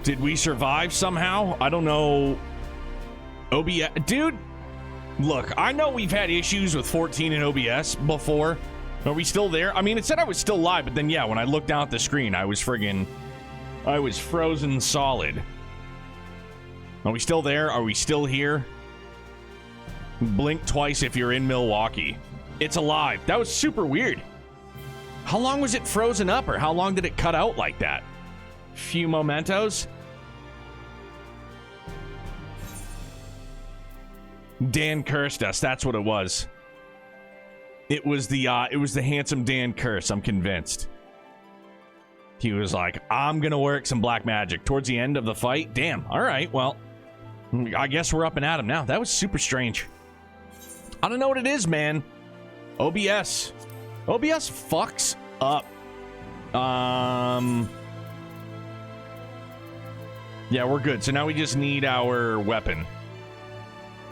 Did we survive somehow? I don't know. OBS, dude. Look, I know we've had issues with 14 and OBS before. Are we still there? I mean, it said I was still live, but then yeah, when I looked down at the screen, I was frozen solid. Are we still there? Are we still here? Blink twice if you're in Milwaukee. It's alive. That was super weird. How long was it frozen up, or how long did it cut out like that? Few mementos. Dan cursed us. That's what it was. It was the handsome Dan curse. I'm convinced. He was like, I'm gonna work some black magic towards the end of the fight. Damn. All right. Well, I guess we're up and at him now. That was super strange. I don't know what it is, man. OBS fucks up. Yeah, we're good. So now we just need our weapon.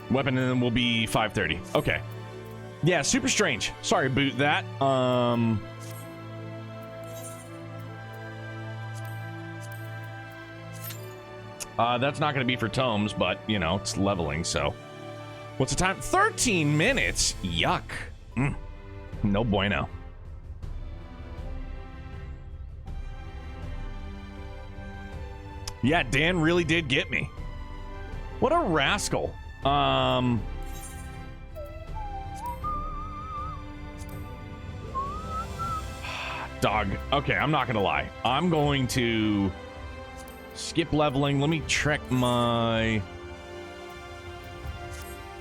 And then we'll be 5:30. Okay. Yeah, super strange. Sorry, boot that. That's not going to be for tomes, but, you know, it's leveling, so. What's the time? 13 minutes? Yuck. No bueno. Yeah, Dan really did get me. What a rascal. Dog. Okay, I'm not gonna lie. I'm going to skip leveling. Let me check my...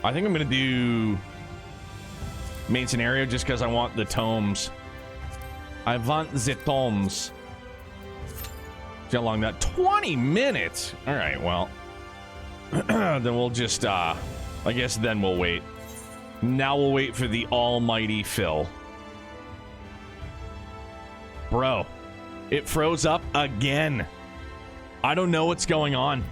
I think I'm gonna do main scenario just because I want the tomes. I want the tomes. See how long that... 20 minutes! Alright, well. Then we'll just, I guess then we'll wait. Now we'll wait for the almighty Phil. Bro, it froze up again. I don't know what's going on.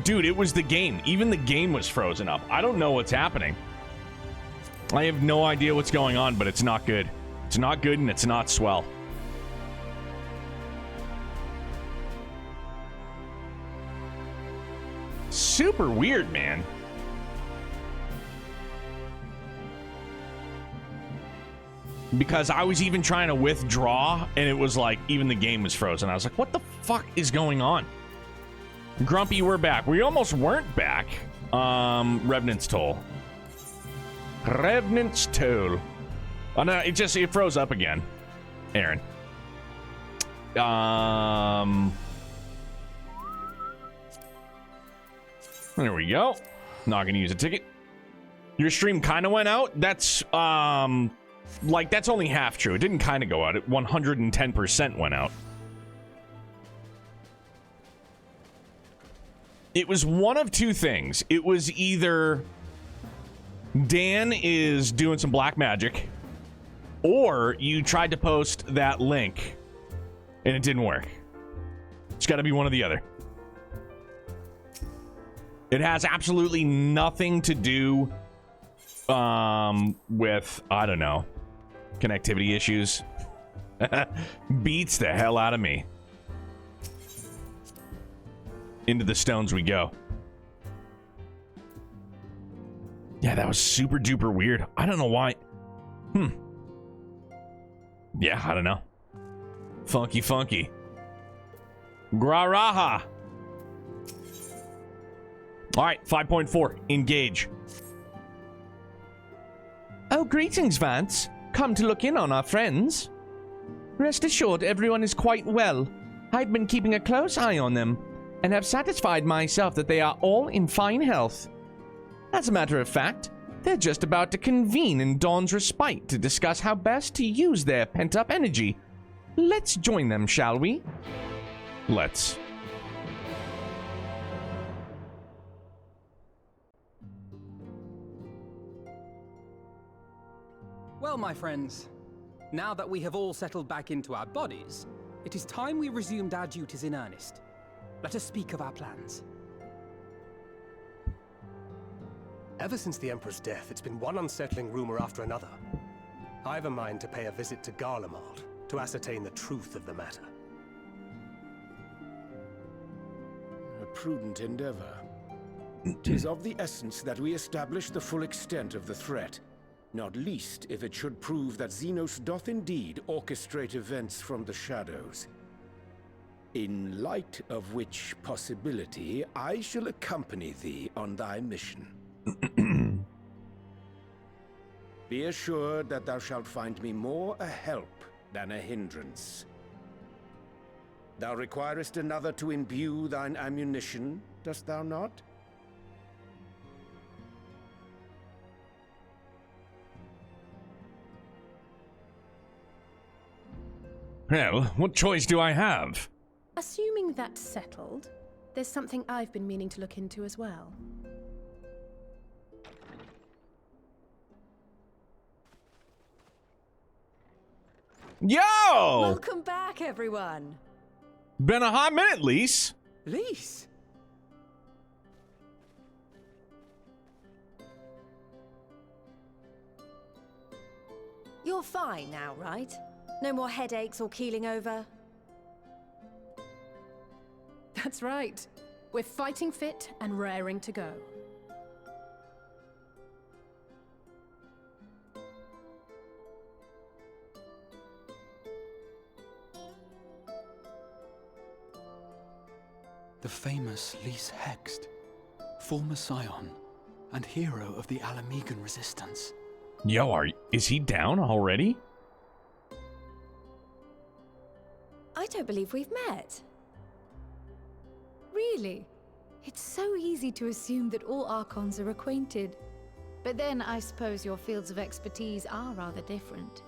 Dude, it was the game. Even the game was frozen up. I don't know what's happening. I have no idea what's going on, but it's not good. It's not good and it's not swell. Super weird, man. Because I was even trying to withdraw, and it was like, even the game was frozen. I was like, what the fuck is going on? Grumpy, we're back. We almost weren't back. Revenant's Toll. Revenant's Toll. Oh, no, it froze up again. Aaron. There we go. Not gonna use a ticket. Your stream kind of went out. That's, like, that's only half true. It didn't kind of go out. It 110% went out. It was one of two things. It was either Dan is doing some black magic, or you tried to post that link and it didn't work. It's got to be one or the other. It has absolutely nothing to do with, I don't know, connectivity issues. Beats the hell out of me. Into the stones we go. Yeah, that was super duper weird. I don't know why. Yeah, I don't know. Funky. Graraha. All right, 5.4. Engage. Oh, greetings, Vance. Come to look in on our friends. Rest assured, everyone is quite well. I've been keeping a close eye on them, and have satisfied myself that they are all in fine health. As a matter of fact, they're just about to convene in Dawn's Respite to discuss how best to use their pent-up energy. Let's join them, shall we? Let's. Well, my friends, now that we have all settled back into our bodies, it is time we resumed our duties in earnest. Let us speak of our plans. Ever since the Emperor's death, it's been one unsettling rumor after another. I've a mind to pay a visit to Garlemald to ascertain the truth of the matter. A prudent endeavor. 'Tis of the essence that we establish the full extent of the threat, not least if it should prove that Xenos doth indeed orchestrate events from the shadows. In light of which possibility, I shall accompany thee on thy mission. Be assured that thou shalt find me more a help than a hindrance. Thou requirest another to imbue thine ammunition, dost thou not? Well, what choice do I have? Assuming that's settled, there's something I've been meaning to look into as well. Yo! Welcome back, everyone. Been a hot minute, Lise. Lise! You're fine now, right? No more headaches or keeling over? That's right. We're fighting fit and raring to go. The famous Lise Hext, former scion and hero of the Alamegan resistance. Yo, is he down already? I don't believe we've met. Really? It's so easy to assume that all Archons are acquainted. But then I suppose your fields of expertise are rather different.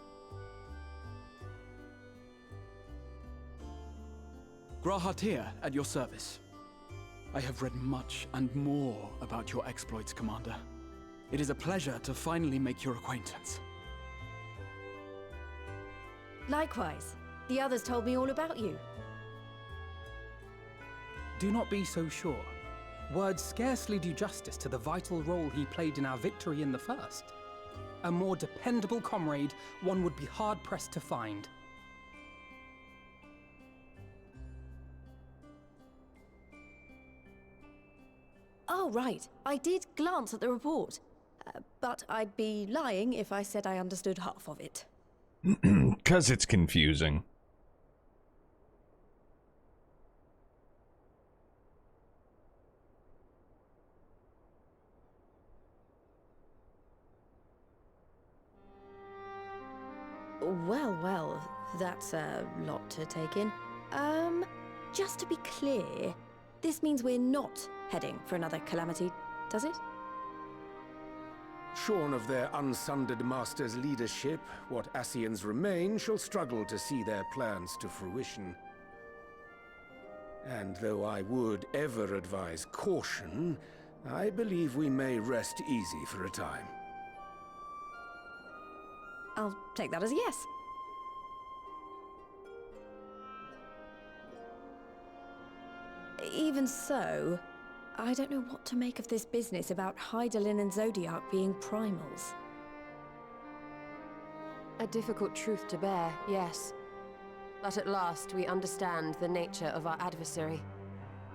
Grahatir, at your service. I have read much and more about your exploits, Commander. It is a pleasure to finally make your acquaintance. Likewise. The others told me all about you. Do not be so sure. Words scarcely do justice to the vital role he played in our victory in the first. A more dependable comrade one would be hard-pressed to find. Oh, right. I did glance at the report. But I'd be lying if I said I understood half of it. 'Cause it's confusing. Well, that's a lot to take in. Just to be clear, this means we're not heading for another calamity, does it? Shorn of their unsundered master's leadership, what Ascians remain shall struggle to see their plans to fruition. And though I would ever advise caution, I believe we may rest easy for a time. I'll take that as a yes. Even so, I don't know what to make of this business about Hydaelyn and Zodiac being primals. A difficult truth to bear, yes. But at last we understand the nature of our adversary.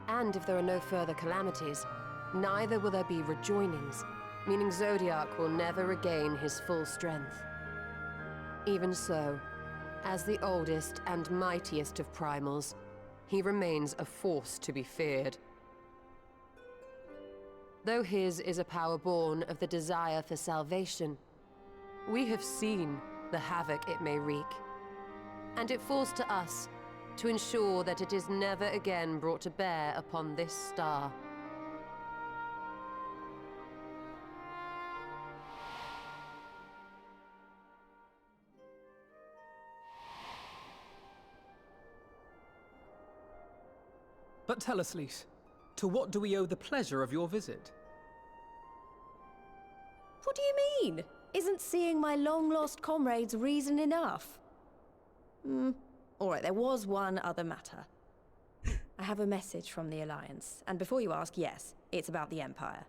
And if there are no further calamities, neither will there be rejoinings, meaning Zodiac will never regain his full strength. Even so, as the oldest and mightiest of primals, he remains a force to be feared. Though his is a power born of the desire for salvation, we have seen the havoc it may wreak, and it falls to us to ensure that it is never again brought to bear upon this star. But tell us, Lise, to what do we owe the pleasure of your visit? What do you mean? Isn't seeing my long-lost comrades reason enough? All right, there was one other matter. I have a message from the Alliance, and before you ask, yes, it's about the Empire.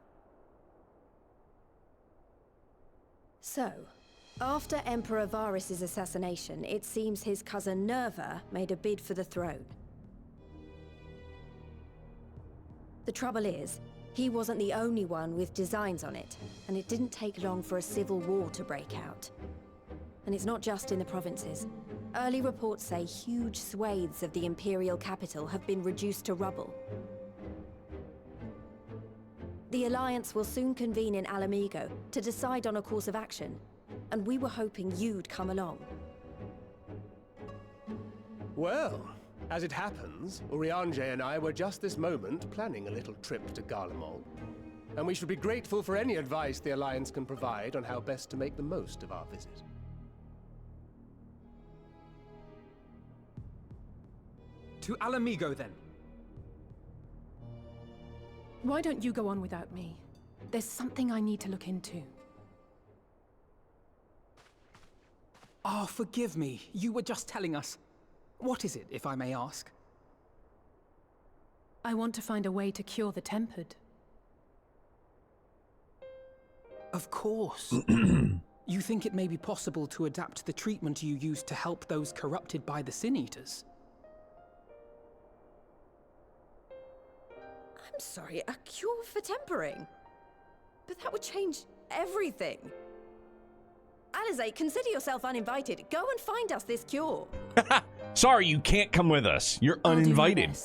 So, After Emperor Varys' assassination, it seems his cousin Nerva made a bid for the throne. The trouble is, he wasn't the only one with designs on it, and it didn't take long for a civil war to break out. And it's not just in the provinces. Early reports say huge swathes of the Imperial capital have been reduced to rubble. The Alliance will soon convene in Alamigo to decide on a course of action, and we were hoping you'd come along. Well, as it happens, Urianger and I were just this moment planning a little trip to Garlemald, and we should be grateful for any advice the Alliance can provide on how best to make the most of our visit. To Alamigo, then. Why don't you go on without me? There's something I need to look into. Oh, forgive me. You were just telling us. What is it, if I may ask? I want to find a way to cure the Tempered. Of course. You think it may be possible to adapt the treatment you used to help those corrupted by the Sin Eaters? I'm sorry, a cure for tempering? But that would change everything. Alizé, consider yourself uninvited. Go and find us this cure. Sorry, you can't come with us. You're uninvited.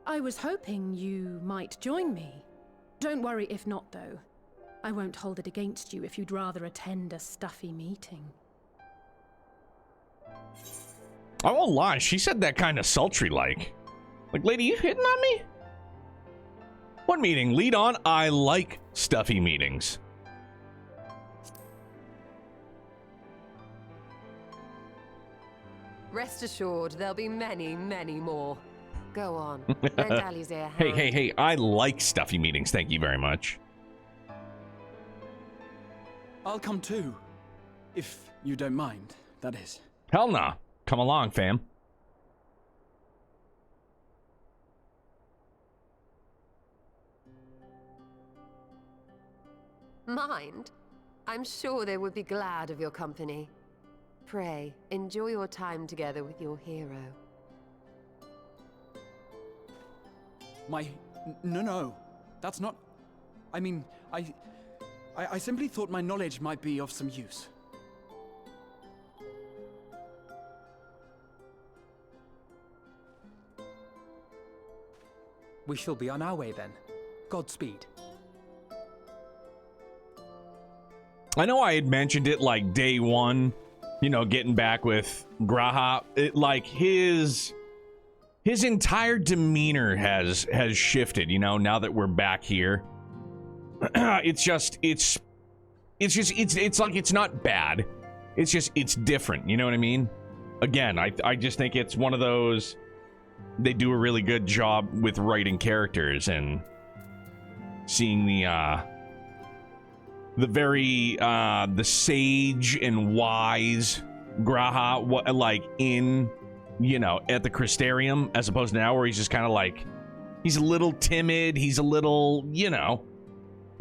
I was hoping you might join me. Don't worry if not, though. I won't hold it against you if you'd rather attend a stuffy meeting. I won't lie, she said that kind of sultry-like. Like, lady, you hitting on me? What meeting? Lead on. I like stuffy meetings. Rest assured, there'll be many, many more. Go on. Lend Alizé a hand. Hey, I like stuffy meetings, thank you very much. I'll come too. If you don't mind, that is. Hell nah. Come along, fam. Mind? I'm sure they would be glad of your company. Pray, enjoy your time together with your hero. No. That's not... I mean, I simply thought my knowledge might be of some use. We shall be on our way then. Godspeed. I know I had mentioned it like day one, you know, getting back with Graha. Like his entire demeanor has shifted, you know, now that we're back here. It's like it's not bad. It's just, it's different, you know what I mean? Again, I just think it's one of those, they do a really good job with writing characters and seeing the sage and wise Graha, like in, you know, at the Crystarium, as opposed to now where he's just kind of like, he's a little timid, he's a little, you know,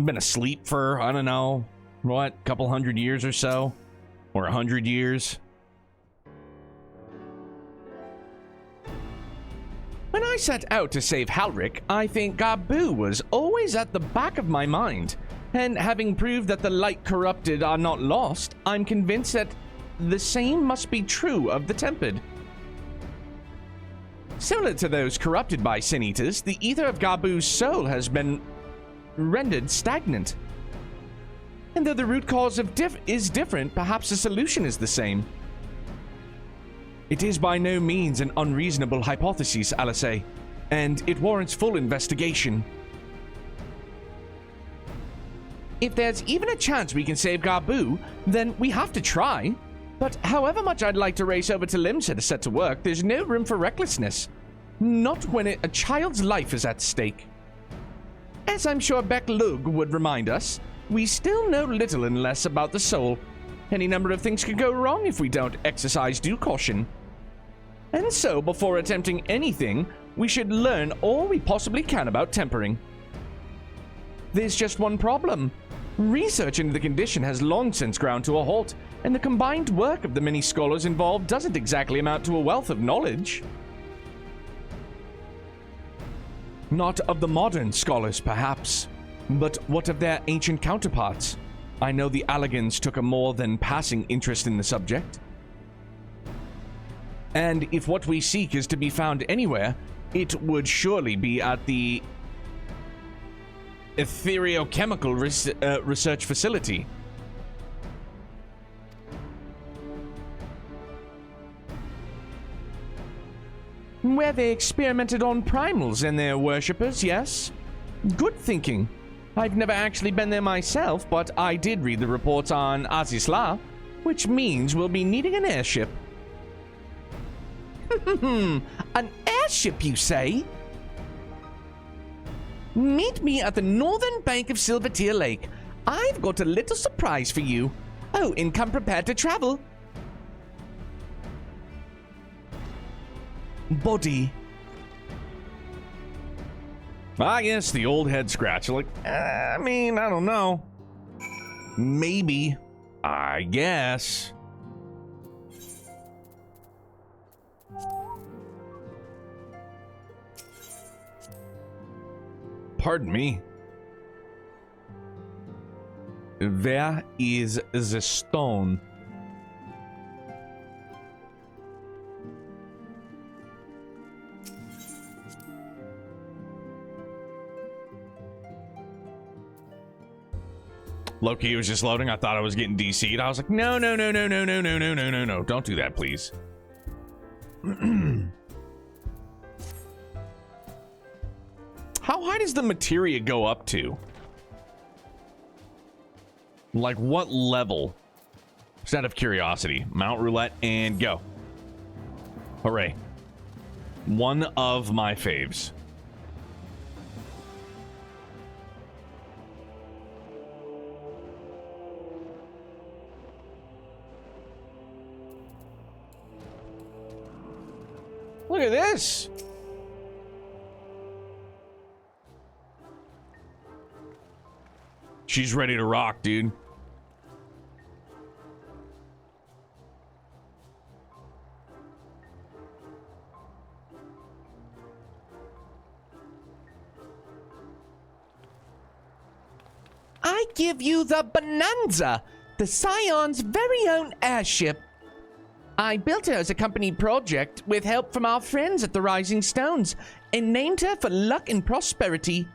been asleep for, I don't know, what, couple hundred years or so, or 100 years. When I set out to save Halric, I think Gabu was always at the back of my mind. And having proved that the light corrupted are not lost, I'm convinced that the same must be true of the Tempered. Similar to those corrupted by Sin Eaters, the ether of Gabu's soul has been rendered stagnant. And though the root cause is different, perhaps the solution is the same. It is by no means an unreasonable hypothesis, Alizé, and it warrants full investigation. If there's even a chance we can save Gabu, then we have to try. But however much I'd like to race over to Limsa to set to work, there's no room for recklessness. Not when a child's life is at stake. As I'm sure Beck Lug would remind us, we still know little unless about the soul. Any number of things could go wrong if we don't exercise due caution. And so, before attempting anything, we should learn all we possibly can about tempering. There's just one problem. Research into the condition has long since ground to a halt, and the combined work of the many scholars involved doesn't exactly amount to a wealth of knowledge. Not of the modern scholars, perhaps, but what of their ancient counterparts? I know the Allegans took a more than passing interest in the subject. And if what we seek is to be found anywhere, it would surely be at the Ethereochemical Research Facility. Where they experimented on primals and their worshippers, yes? Good thinking. I've never actually been there myself, but I did read the reports on Azizla, which means we'll be needing an airship. An airship, you say? Meet me at the northern bank of Silvertear Lake. I've got a little surprise for you. Oh, and come prepared to travel. Body. I guess the old head scratch. Like, I mean, I don't know. Maybe. I guess. Pardon me. Where is the stone? Loki was just loading. I thought I was getting DC'd. I was like, no, no, no, no, no, no, no, no, no, no, no. Don't do that, please. How high does the materia go up to? Like, what level? Just out of curiosity. Mount roulette and go. Hooray. One of my faves. Look at this. She's ready to rock, dude. I give you the Bonanza, the Scion's very own airship. I built her as a company project with help from our friends at the Rising Stones and named her for luck and prosperity.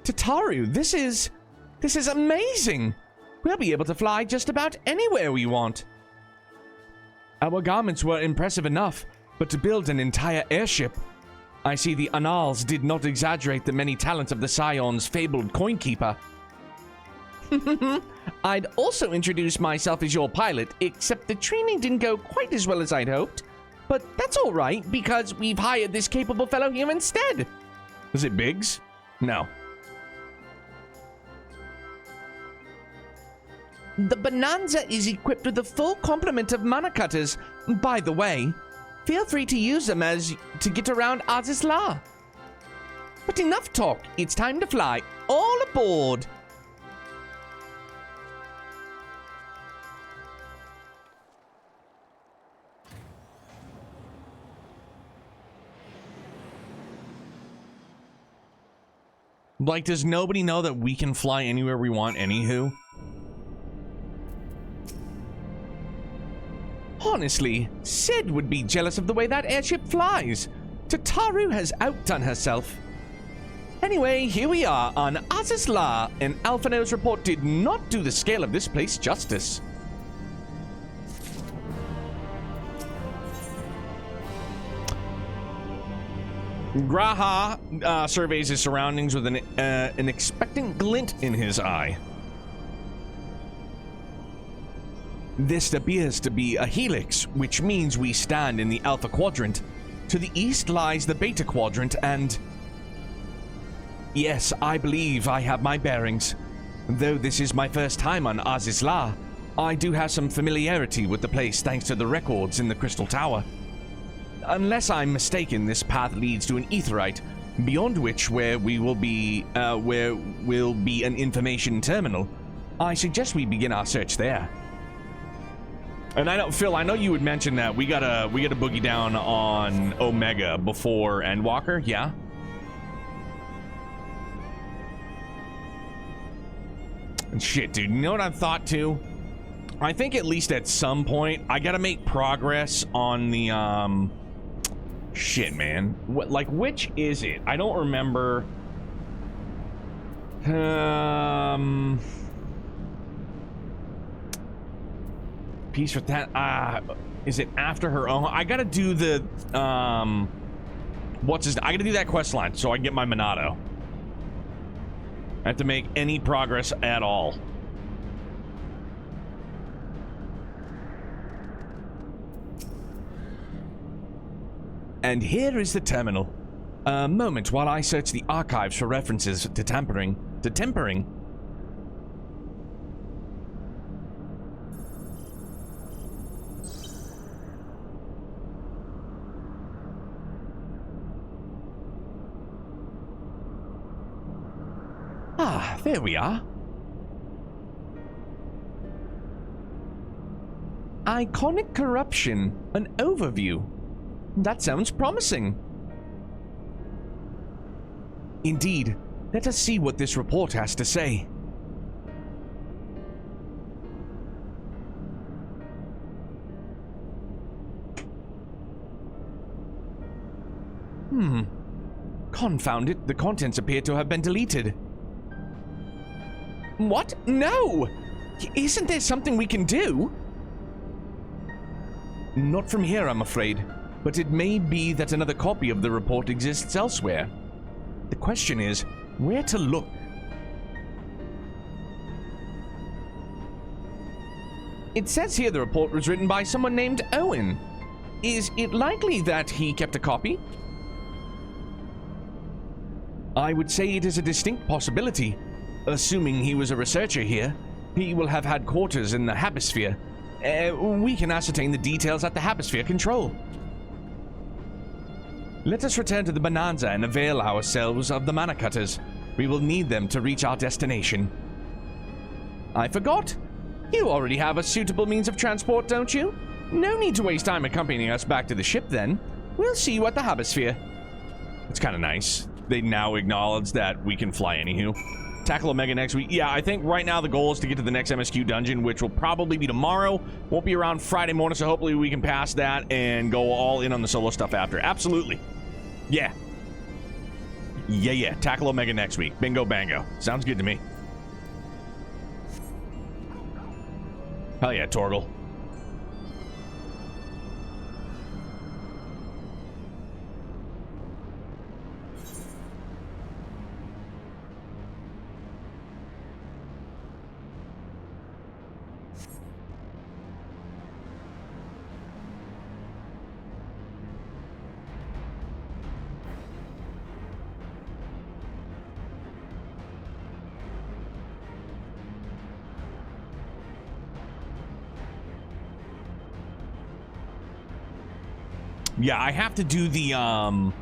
Tataru, this is amazing. We'll be able to fly just about anywhere we want. Our garments were impressive enough, but to build an entire airship, I see the Annals did not exaggerate the many talents of the Scion's fabled coinkeeper. I'd also introduce myself as your pilot, except the training didn't go quite as well as I'd hoped. But that's all right, because we've hired this capable fellow here instead. Was it Biggs? No. The Bonanza is equipped with a full complement of mana cutters. By the way, feel free to use them to get around Azizla. But enough talk, it's time to fly. All aboard! Like, does nobody know that we can fly anywhere we want, anywho? Honestly, Sid would be jealous of the way that airship flies. Tataru has outdone herself. Anyway, here we are on Azizla, and Alphino's report did not do the scale of this place justice. Graha surveys his surroundings with an expectant glint in his eye. This appears to be a helix, which means we stand in the Alpha Quadrant. To the east lies the Beta Quadrant, and... Yes, I believe I have my bearings. Though this is my first time on Azizla, I do have some familiarity with the place thanks to the records in the Crystal Tower. Unless I'm mistaken, this path leads to an aetheryte, beyond which where will be an information terminal. I suggest we begin our search there. And I know, Phil, I know you would mention that we gotta boogie down on Omega before Endwalker, yeah? And shit, dude, you know what I've thought too? I think at least at some point I gotta make progress on the shit, man. What, like, which is it? I don't remember. Piece with that. Is it after her own? I gotta do the I gotta do that quest line so I can get my Monado. I have to make any progress at all. And here is the terminal. A moment while I search the archives for references to tempering. Ah, there we are. Iconic corruption, an overview. That sounds promising. Indeed. Let us see what this report has to say. Confound it, the contents appear to have been deleted. What? No! Isn't there something we can do? Not from here, I'm afraid. But it may be that another copy of the report exists elsewhere. The question is, where to look? It says here the report was written by someone named Owen. Is it likely that he kept a copy? I would say it is a distinct possibility. Assuming he was a researcher here, he will have had quarters in the Habisphere. We can ascertain the details at the Habisphere control. Let us return to the Bonanza and avail ourselves of the mana cutters. We will need them to reach our destination. I forgot. You already have a suitable means of transport, don't you? No need to waste time accompanying us back to the ship then. We'll see you at the Habisphere. It's kind of nice. They now acknowledge that we can fly anywho. Tackle Omega next week. Yeah, I think right now the goal is to get to the next MSQ dungeon, which will probably be tomorrow. Won't be around Friday morning, so hopefully we can pass that and go all in on the solo stuff after. Absolutely. Yeah. Yeah. Tackle Omega next week. Bingo bango. Sounds good to me. Hell yeah, Torgal. Yeah, I have to do the,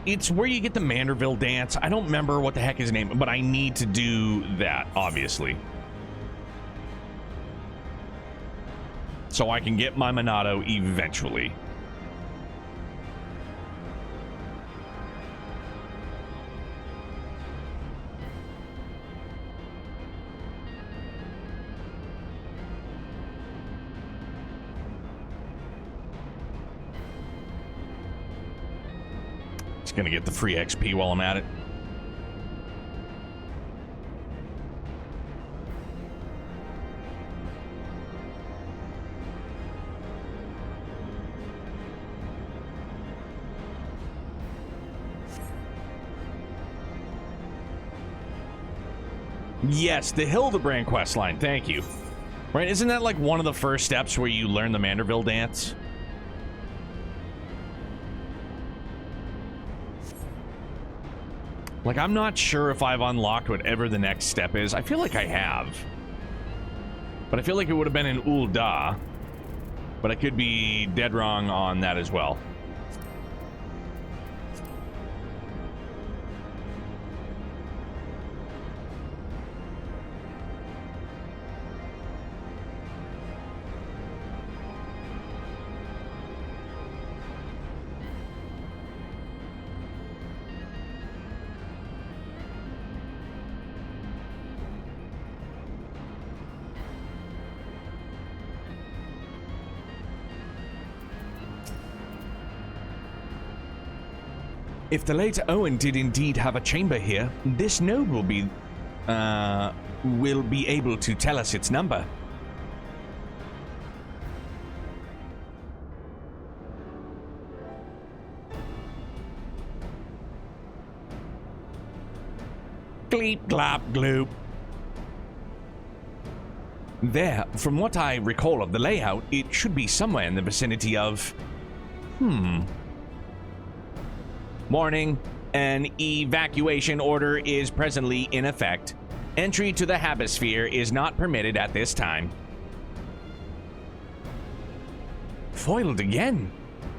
it's where you get the Manderville dance. I don't remember what the heck his name, but I need to do that, obviously. So I can get my Monado eventually. Gonna get the free XP while I'm at it. Yes, the Hildebrand questline. Thank you. Right, isn't that like one of the first steps where you learn the Manderville dance? Like, I'm not sure if I've unlocked whatever the next step is. I feel like I have. But I feel like it would have been in Ul'dah. But I could be dead wrong on that as well. If the late Owen did indeed have a chamber here, this node will be able to tell us its number. Gleep, glop, gloop. There, from what I recall of the layout, it should be somewhere in the vicinity of... Warning. An evacuation order is presently in effect. Entry to the Habisphere is not permitted at this time. Foiled again.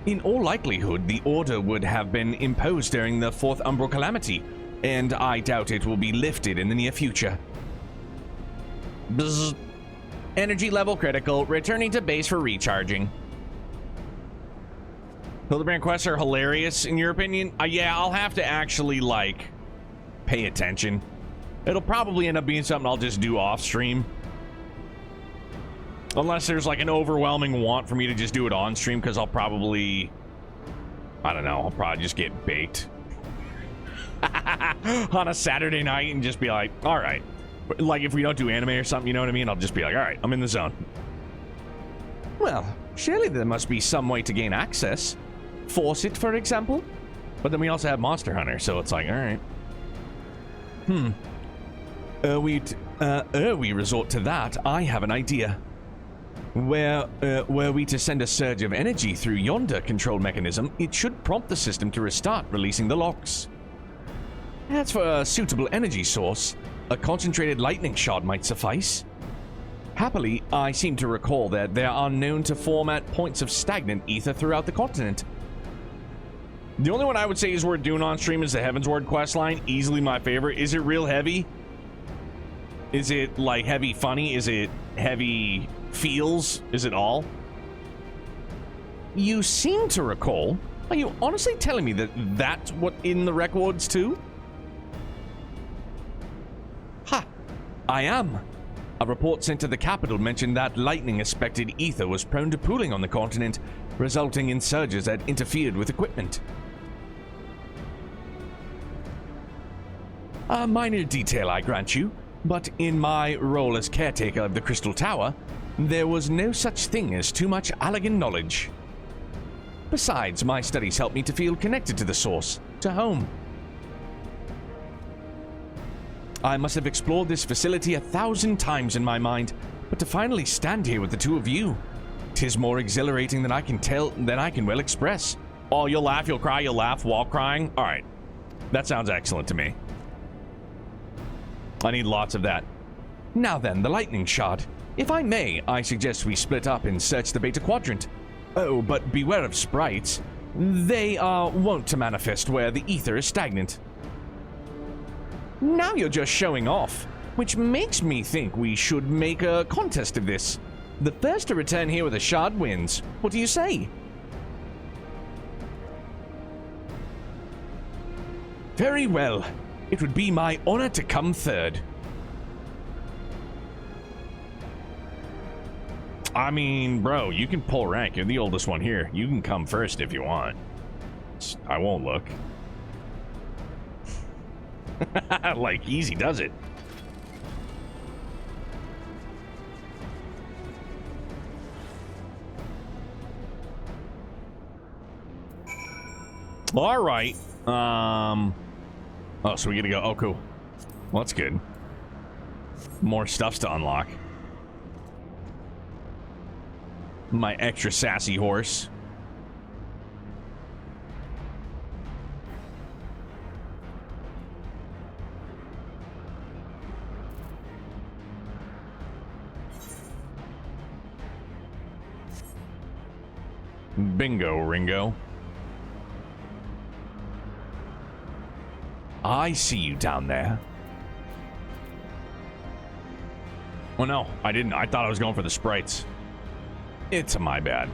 In all likelihood, the order would have been imposed during the Fourth Umbral Calamity, and I doubt it will be lifted in the near future. Bzz. Energy level critical, returning to base for recharging. Hildebrand quests are hilarious, in your opinion? Yeah, I'll have to actually, like, pay attention. It'll probably end up being something I'll just do off stream. Unless there's, like, an overwhelming want for me to just do it on stream, because I'll probably... I don't know, I'll probably just get baked. On a Saturday night and just be like, alright. Like, if we don't do anime or something, you know what I mean? I'll just be like, alright, I'm in the zone. Well, surely there must be some way to gain access. Force it, for example? But then we also have Monster Hunter, so it's like, alright. We resort to that, I have an idea. Were we to send a surge of energy through yonder control mechanism, it should prompt the system to restart, releasing the locks. As for a suitable energy source, a concentrated lightning shot might suffice. Happily, I seem to recall that there are known to form at points of stagnant ether throughout the continent. The only one I would say is worth doing on stream is the Heavensward questline. Easily my favorite. Is it real heavy? Is it, like, heavy funny? Is it heavy feels? Is it all? You seem to recall. Are you honestly telling me that that's what in the records too? Ha! I am. A report sent to the capital mentioned that lightning-aspected ether was prone to pooling on the continent, resulting in surges that interfered with equipment. A minor detail, I grant you, but in my role as caretaker of the Crystal Tower, there was no such thing as too much Allagan knowledge. Besides, my studies helped me to feel connected to the source, to home. I must have explored this facility 1,000 times in my mind, but to finally stand here with the two of you, 'tis more exhilarating than I can well express. Oh, you'll laugh, you'll cry, you'll laugh while crying? Alright. That sounds excellent to me. I need lots of that. Now then, the lightning shot. If I may, I suggest we split up and search the Beta Quadrant. Oh, but beware of sprites. They are wont to manifest where the ether is stagnant. Now you're just showing off, which makes me think we should make a contest of this. The first to return here with a shard wins. What do you say? Very well. It would be my honor to come third. I mean, bro, you can pull rank. You're the oldest one here. You can come first if you want. I won't look. Like, easy does it. All right. Oh, so we get to go. Oh, cool. Well, that's good. More stuffs to unlock. My extra sassy horse. Bingo, Ringo. I see you down there. Oh no, I didn't. I thought I was going for the sprites. It's my bad.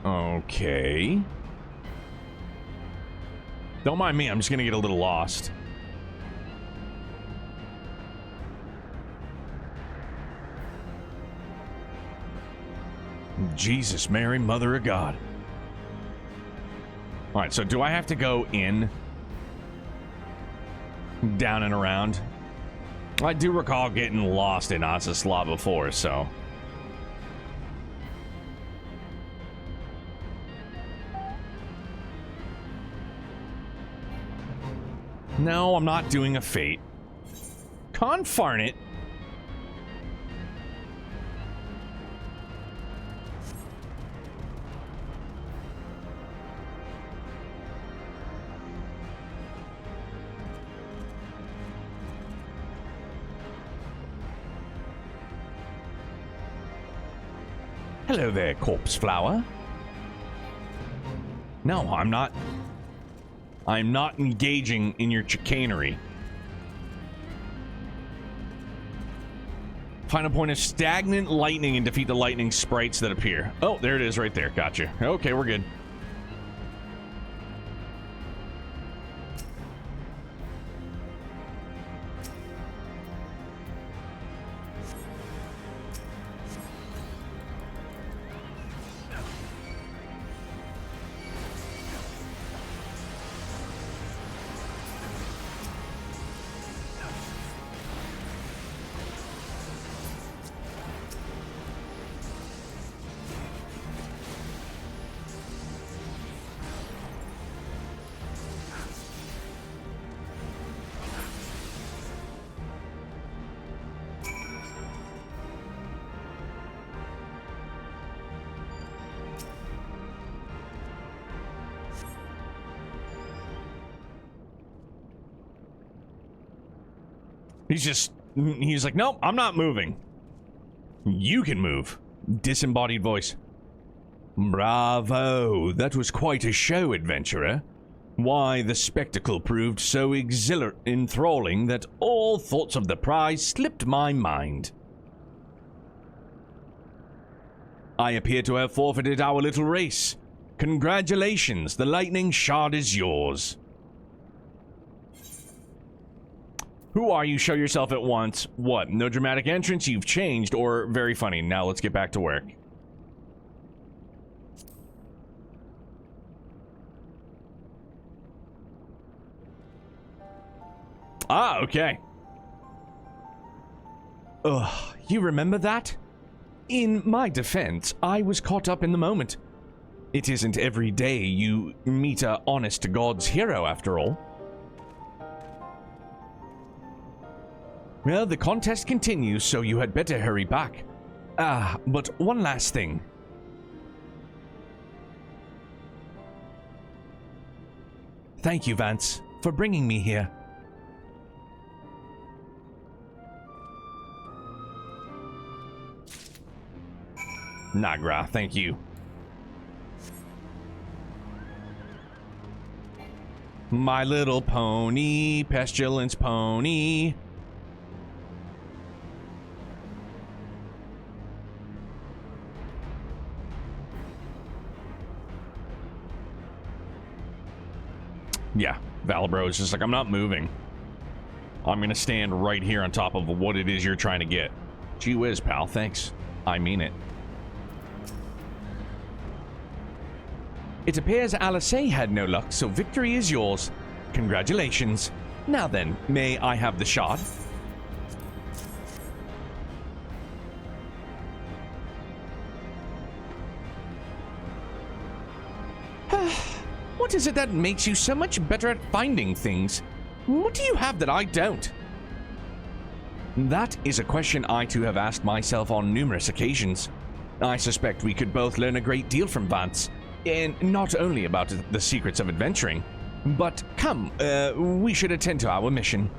Okay. Don't mind me, I'm just gonna get a little lost. Jesus, Mary, Mother of God. Alright, so do I have to go in? Down and around? I do recall getting lost in Osisla before, so... No, I'm not doing a fate. Confarn it. Hello there, corpse flower. No, I'm not. I'm not engaging in your chicanery. Find a point of stagnant lightning and defeat the lightning sprites that appear. Oh, there it is right there. Gotcha. Okay, we're good. He's like, nope, I'm not moving. You can move. Disembodied voice. Bravo, that was quite a show, adventurer. Why, the spectacle proved so enthralling that all thoughts of the prize slipped my mind. I appear to have forfeited our little race. Congratulations, the lightning shard is yours. Who are you? Show yourself at once. What? No dramatic entrance? You've changed, or very funny. Now let's get back to work. Ah, okay. Ugh, you remember that? In my defense, I was caught up in the moment. It isn't every day you meet a honest-to-God's hero, after all. Well, the contest continues, so you had better hurry back. Ah, but one last thing. Thank you, Vance, for bringing me here. Nagra, thank you. My little pony, pestilence pony. Yeah, Valbro is just like, I'm not moving. I'm gonna stand right here on top of what it is you're trying to get. Gee whiz, pal, thanks. I mean it. It appears Alice had no luck, so victory is yours. Congratulations. Now then, may I have the shard? What is it that makes you so much better at finding things? What do you have that I don't? That is a question I too have asked myself on numerous occasions. I suspect we could both learn a great deal from Vance, and not only about the secrets of adventuring, but come, we should attend to our mission.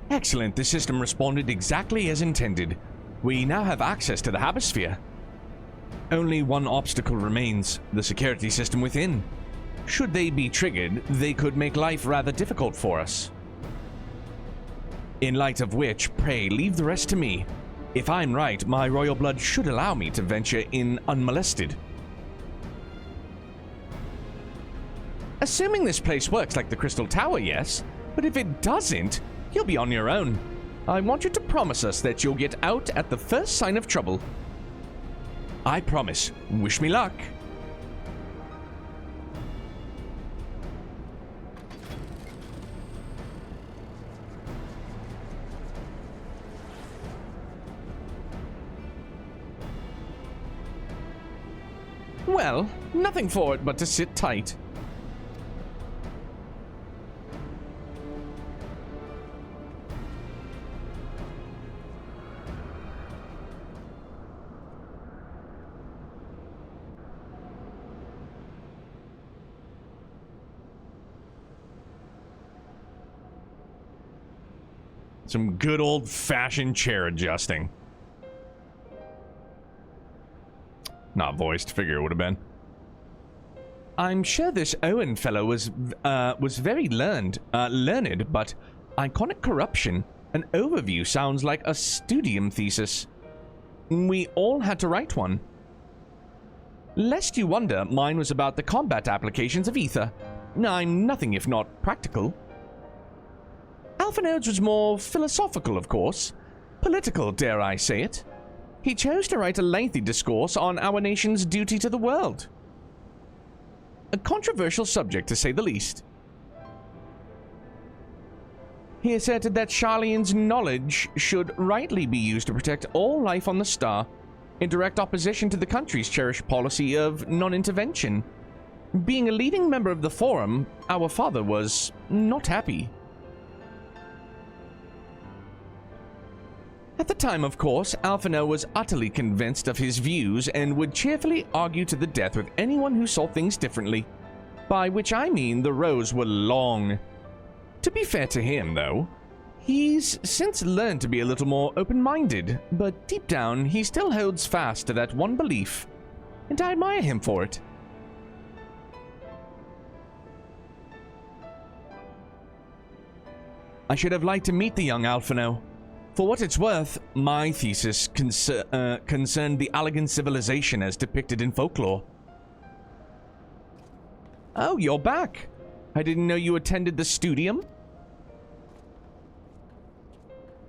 Excellent, the system responded exactly as intended. We now have access to the Habisphere. Only one obstacle remains, the security system within. Should they be triggered, they could make life rather difficult for us. In light of which, pray leave the rest to me. If I'm right, my royal blood should allow me to venture in unmolested. Assuming this place works like the Crystal Tower, yes. But if it doesn't, you'll be on your own. I want you to promise us that you'll get out at the first sign of trouble. I promise. Wish me luck. Well, nothing for it but to sit tight. Some good old-fashioned chair adjusting. Not voiced, figure it would have been. I'm sure this Owen fellow was very learned, but iconic corruption, an overview sounds like a studium thesis. We all had to write one. Lest you wonder, mine was about the combat applications of ether. I'm nothing if not practical. Alphinode's was more philosophical, of course. Political, dare I say it. He chose to write a lengthy discourse on our nation's duty to the world. A controversial subject, to say the least. He asserted that Sharlayan's knowledge should rightly be used to protect all life on the star, in direct opposition to the country's cherished policy of non-intervention. Being a leading member of the Forum, our father was not happy. At the time, of course, Alphino was utterly convinced of his views and would cheerfully argue to the death with anyone who saw things differently. By which I mean the rows were long. To be fair to him, though, he's since learned to be a little more open-minded, but deep down, he still holds fast to that one belief, and I admire him for it. I should have liked to meet the young Alphino. For what it's worth, my thesis concerned the Allegan civilization as depicted in folklore. Oh, you're back. I didn't know you attended the studium.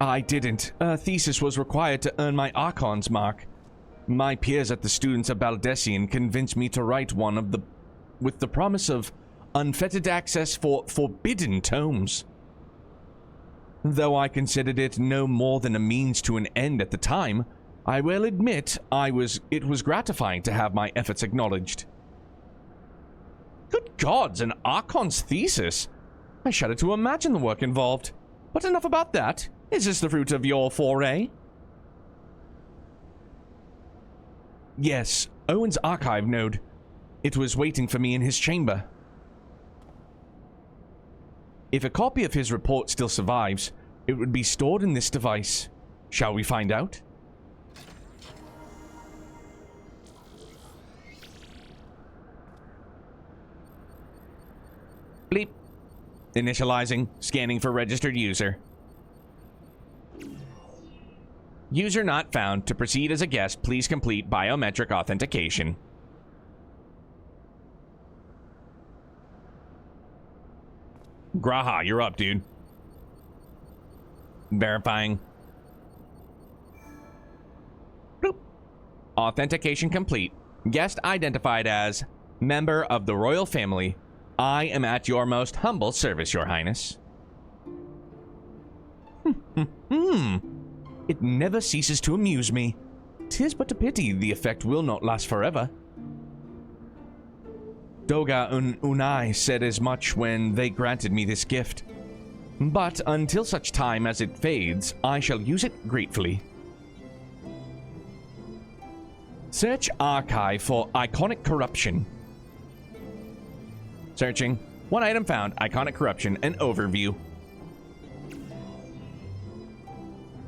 I didn't. A thesis was required to earn my Archon's mark. My peers at the Students of Baldessian convinced me to write one with the promise of unfettered access for forbidden tomes. Though I considered it no more than a means to an end at the time, I will admit it was gratifying to have my efforts acknowledged. Good gods, an Archon's thesis! I shudder to imagine the work involved. But enough about that. Is this the fruit of your foray? Yes, Owen's archive node. It was waiting for me in his chamber. If a copy of his report still survives, it would be stored in this device. Shall we find out? Bleep. Initializing. Scanning for registered user. User not found. To proceed as a guest, please complete biometric authentication. Graha, you're up, dude. Verifying. Bloop. Authentication complete. Guest identified as member of the royal family. I am at your most humble service, Your Highness. It never ceases to amuse me. 'Tis but a pity the effect will not last forever. Doga Unai said as much when they granted me this gift. But until such time as it fades, I shall use it gratefully. Search archive for iconic corruption. Searching. One item found. Iconic corruption. An overview.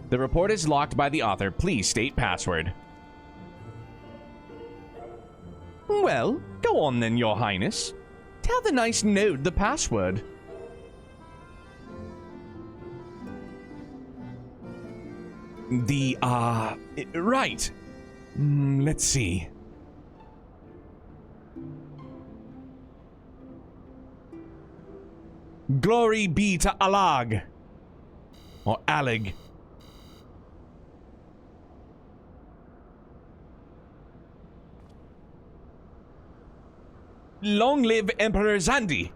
The report is locked by the author. Please state password. Well, go on then, Your Highness. Tell the nice node the password. Right. Let's see. Glory be to Alag. Or Alig. Long live Emperor Zandi.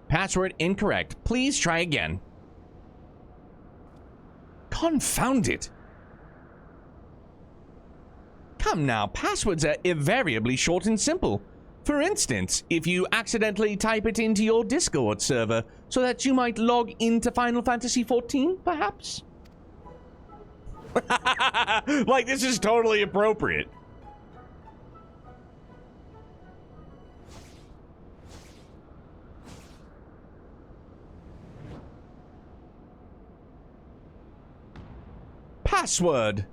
Password incorrect. Please try again. Confound it. Come now, passwords are invariably short and simple. For instance, if you accidentally type it into your Discord server so that you might log into Final Fantasy XIV, perhaps? Like, this is totally appropriate. Password.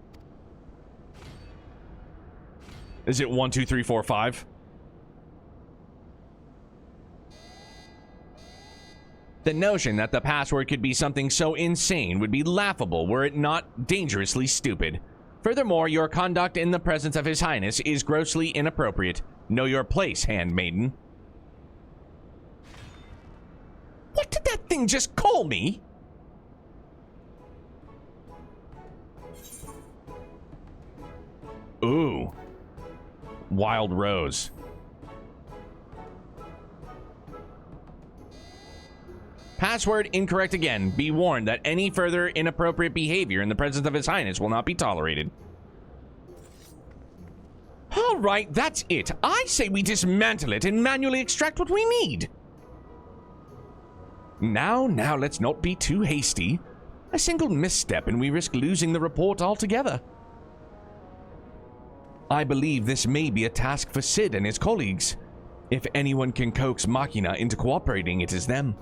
Is it 1 2 3 4 5? The notion that the password could be something so insane would be laughable were it not dangerously stupid. Furthermore, your conduct in the presence of His Highness is grossly inappropriate. Know your place, handmaiden. What did that thing just call me? Ooh. Wild Rose. Password incorrect again. Be warned that any further inappropriate behavior in the presence of His Highness will not be tolerated. All right, that's it. I say we dismantle it and manually extract what we need. Now, let's not be too hasty. A single misstep and we risk losing the report altogether. I believe this may be a task for Sid and his colleagues. If anyone can coax Machina into cooperating, it is them.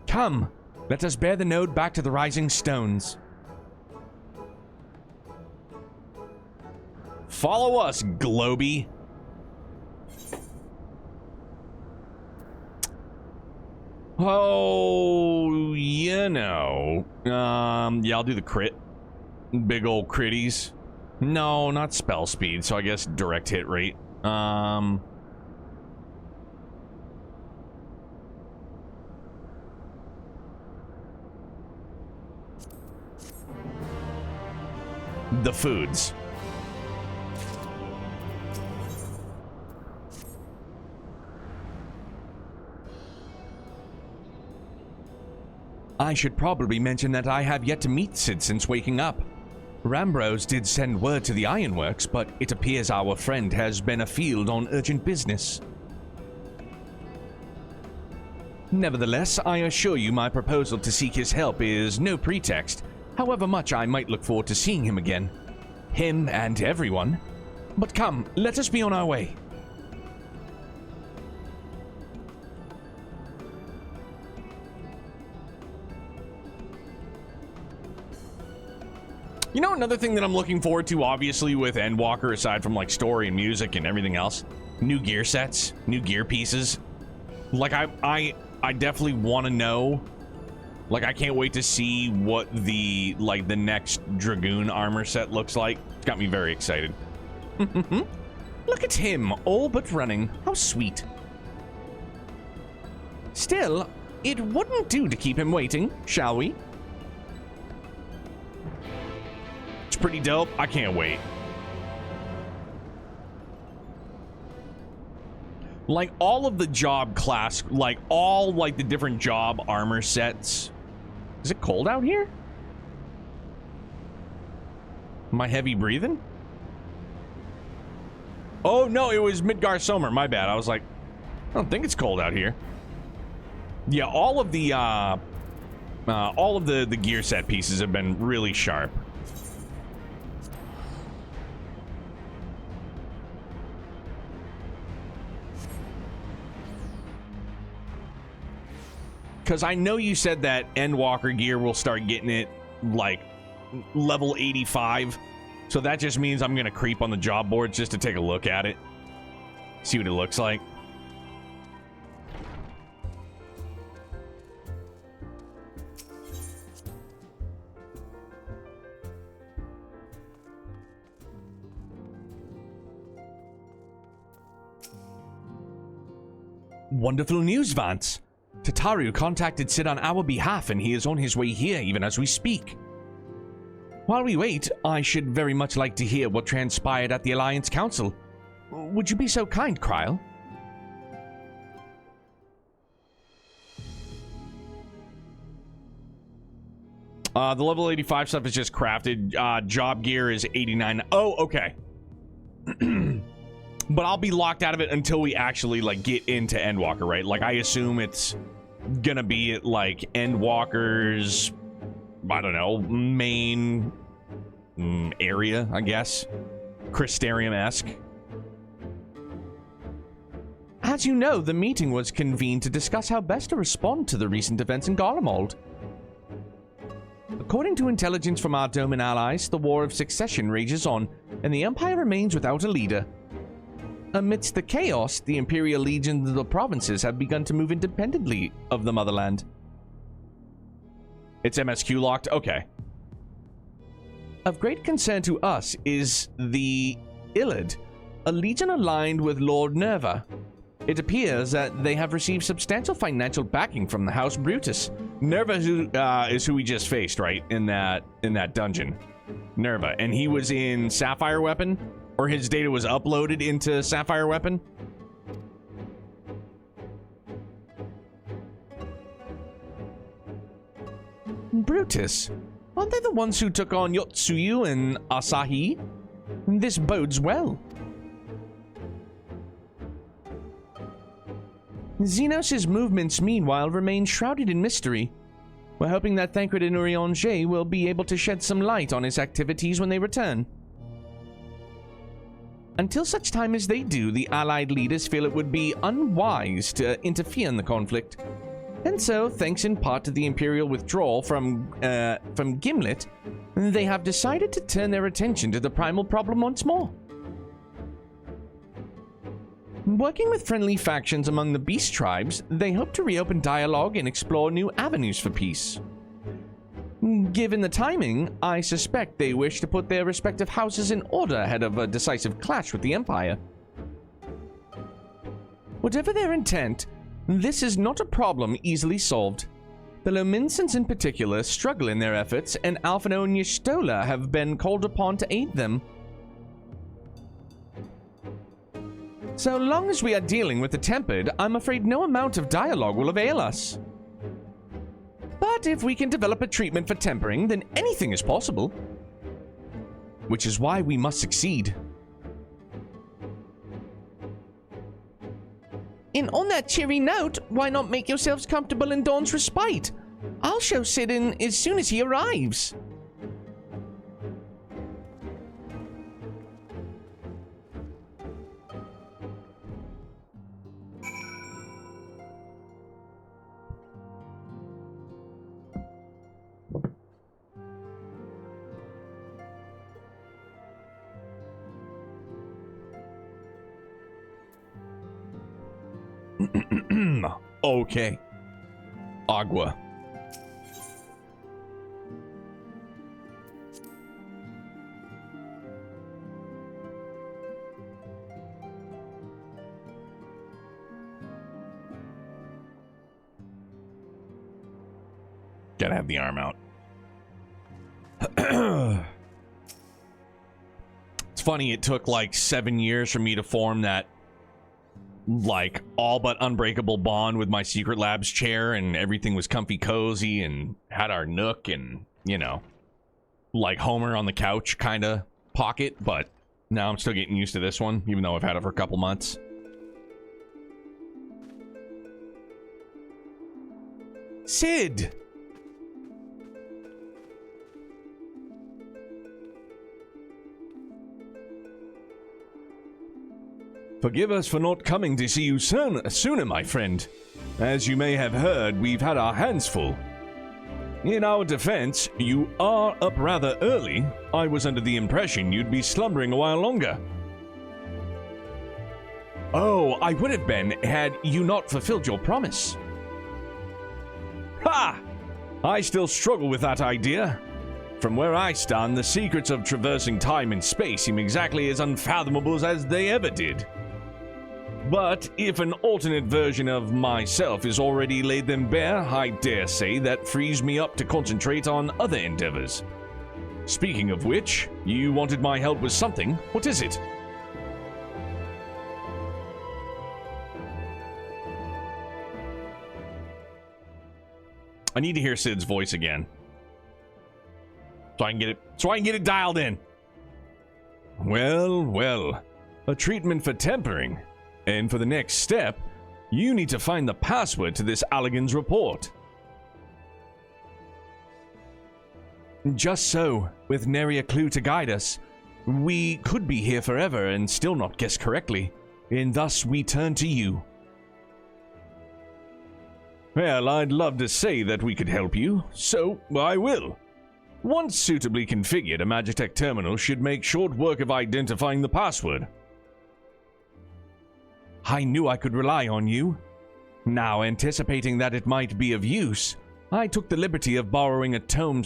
Come, let us bear the node back to the Rising Stones. Follow us, Globy. Oh, you know. Yeah, I'll do the crit. Big old critties. No, not spell speed, so I guess direct hit rate. The foods. I should probably mention that I have yet to meet Sid since waking up. Rambros did send word to the Ironworks, but it appears our friend has been afield on urgent business. Nevertheless, I assure you my proposal to seek his help is no pretext, however much I might look forward to seeing him again. Him and everyone. But come, let us be on our way. You know, another thing that I'm looking forward to, obviously, with Endwalker, aside from, like, story and music and everything else, new gear sets, new gear pieces. Like, I definitely want to know. Like, I can't wait to see what the next Dragoon armor set looks like. It's got me very excited. Look at him, all but running. How sweet. Still, it wouldn't do to keep him waiting, shall we? It's pretty dope. I can't wait. Like, all of the job class, like, all, like, the different job armor sets. Is it cold out here? Am I heavy breathing? Oh, no, it was Midgar Summer. My bad. I was like, I don't think it's cold out here. Yeah, all of the gear set pieces have been really sharp. Because I know you said that Endwalker gear will start getting it, like, level 85. So that just means I'm going to creep on the job boards just to take a look at it. See what it looks like. Wonderful news, Vance. Tataru contacted Sid on our behalf, and he is on his way here even as we speak. While we wait, I should very much like to hear what transpired at the Alliance Council. Would you be so kind, Kryle? The level 85 stuff is just crafted. Job gear is 89. Oh, okay. But I'll be locked out of it until we actually, like, get into Endwalker, right? Like, I assume it's gonna be at, like, Endwalker's, I don't know, main area, I guess. Crystarium-esque. As you know, the meeting was convened to discuss how best to respond to the recent events in Garlemald. According to intelligence from our Doman allies, the War of Succession rages on, and the Empire remains without a leader. Amidst the chaos, the Imperial legions of the provinces have begun to move independently of the motherland. It's MSQ locked? Okay. Of great concern to us is the Illid, a legion aligned with Lord Nerva. It appears that they have received substantial financial backing from the House Brutus. Nerva is who we just faced, right? In that dungeon. Nerva. And he was in Sapphire Weapon? Or his data was uploaded into Sapphire Weapon? Brutus? Aren't they the ones who took on Yotsuyu and Asahi? This bodes well. Xenos' movements, meanwhile, remain shrouded in mystery. We're hoping that Thancred and Urianger will be able to shed some light on his activities when they return. Until such time as they do, the Allied leaders feel it would be unwise to interfere in the conflict. And so, thanks in part to the Imperial withdrawal from Gimlet, they have decided to turn their attention to the primal problem once more. Working with friendly factions among the Beast tribes, they hope to reopen dialogue and explore new avenues for peace. Given the timing, I suspect they wish to put their respective houses in order ahead of a decisive clash with the Empire. Whatever their intent, this is not a problem easily solved. The Lominsons in particular struggle in their efforts, and Alphino and Y'shtola have been called upon to aid them. So long as we are dealing with the Tempered, I'm afraid no amount of dialogue will avail us. But if we can develop a treatment for tempering, then anything is possible. Which is why we must succeed. And on that cheery note, why not make yourselves comfortable in Dawn's respite? I'll show Sid in as soon as he arrives. Okay. Agua. Gotta have the arm out. It's funny, it took like 7 years for me to form that like all but unbreakable bond with my Secret Labs chair, and everything was comfy cozy and had our nook and, you know, like Homer on the couch kind of pocket, but now I'm still getting used to this one, even though I've had it for a couple months. Sid! Forgive us for not coming to see you sooner, my friend. As you may have heard, we've had our hands full. In our defense, you are up rather early. I was under the impression you'd be slumbering a while longer. Oh, I would have been had you not fulfilled your promise. Ha! I still struggle with that idea. From where I stand, the secrets of traversing time and space seem exactly as unfathomable as they ever did. But if an alternate version of myself is already laid them bare, I dare say that frees me up to concentrate on other endeavors. Speaking of which, you wanted my help with something. What is it? I need to hear Sid's voice again. So I can get it dialed in. Well, well. A treatment for tempering. And for the next step, you need to find the password to this Allagan's report. Just so, with nary a clue to guide us, we could be here forever and still not guess correctly, and thus we turn to you. Well, I'd love to say that we could help you, so I will. Once suitably configured, a Magitech terminal should make short work of identifying the password. I knew I could rely on you. Now, anticipating that it might be of use, I took the liberty of borrowing a tombstone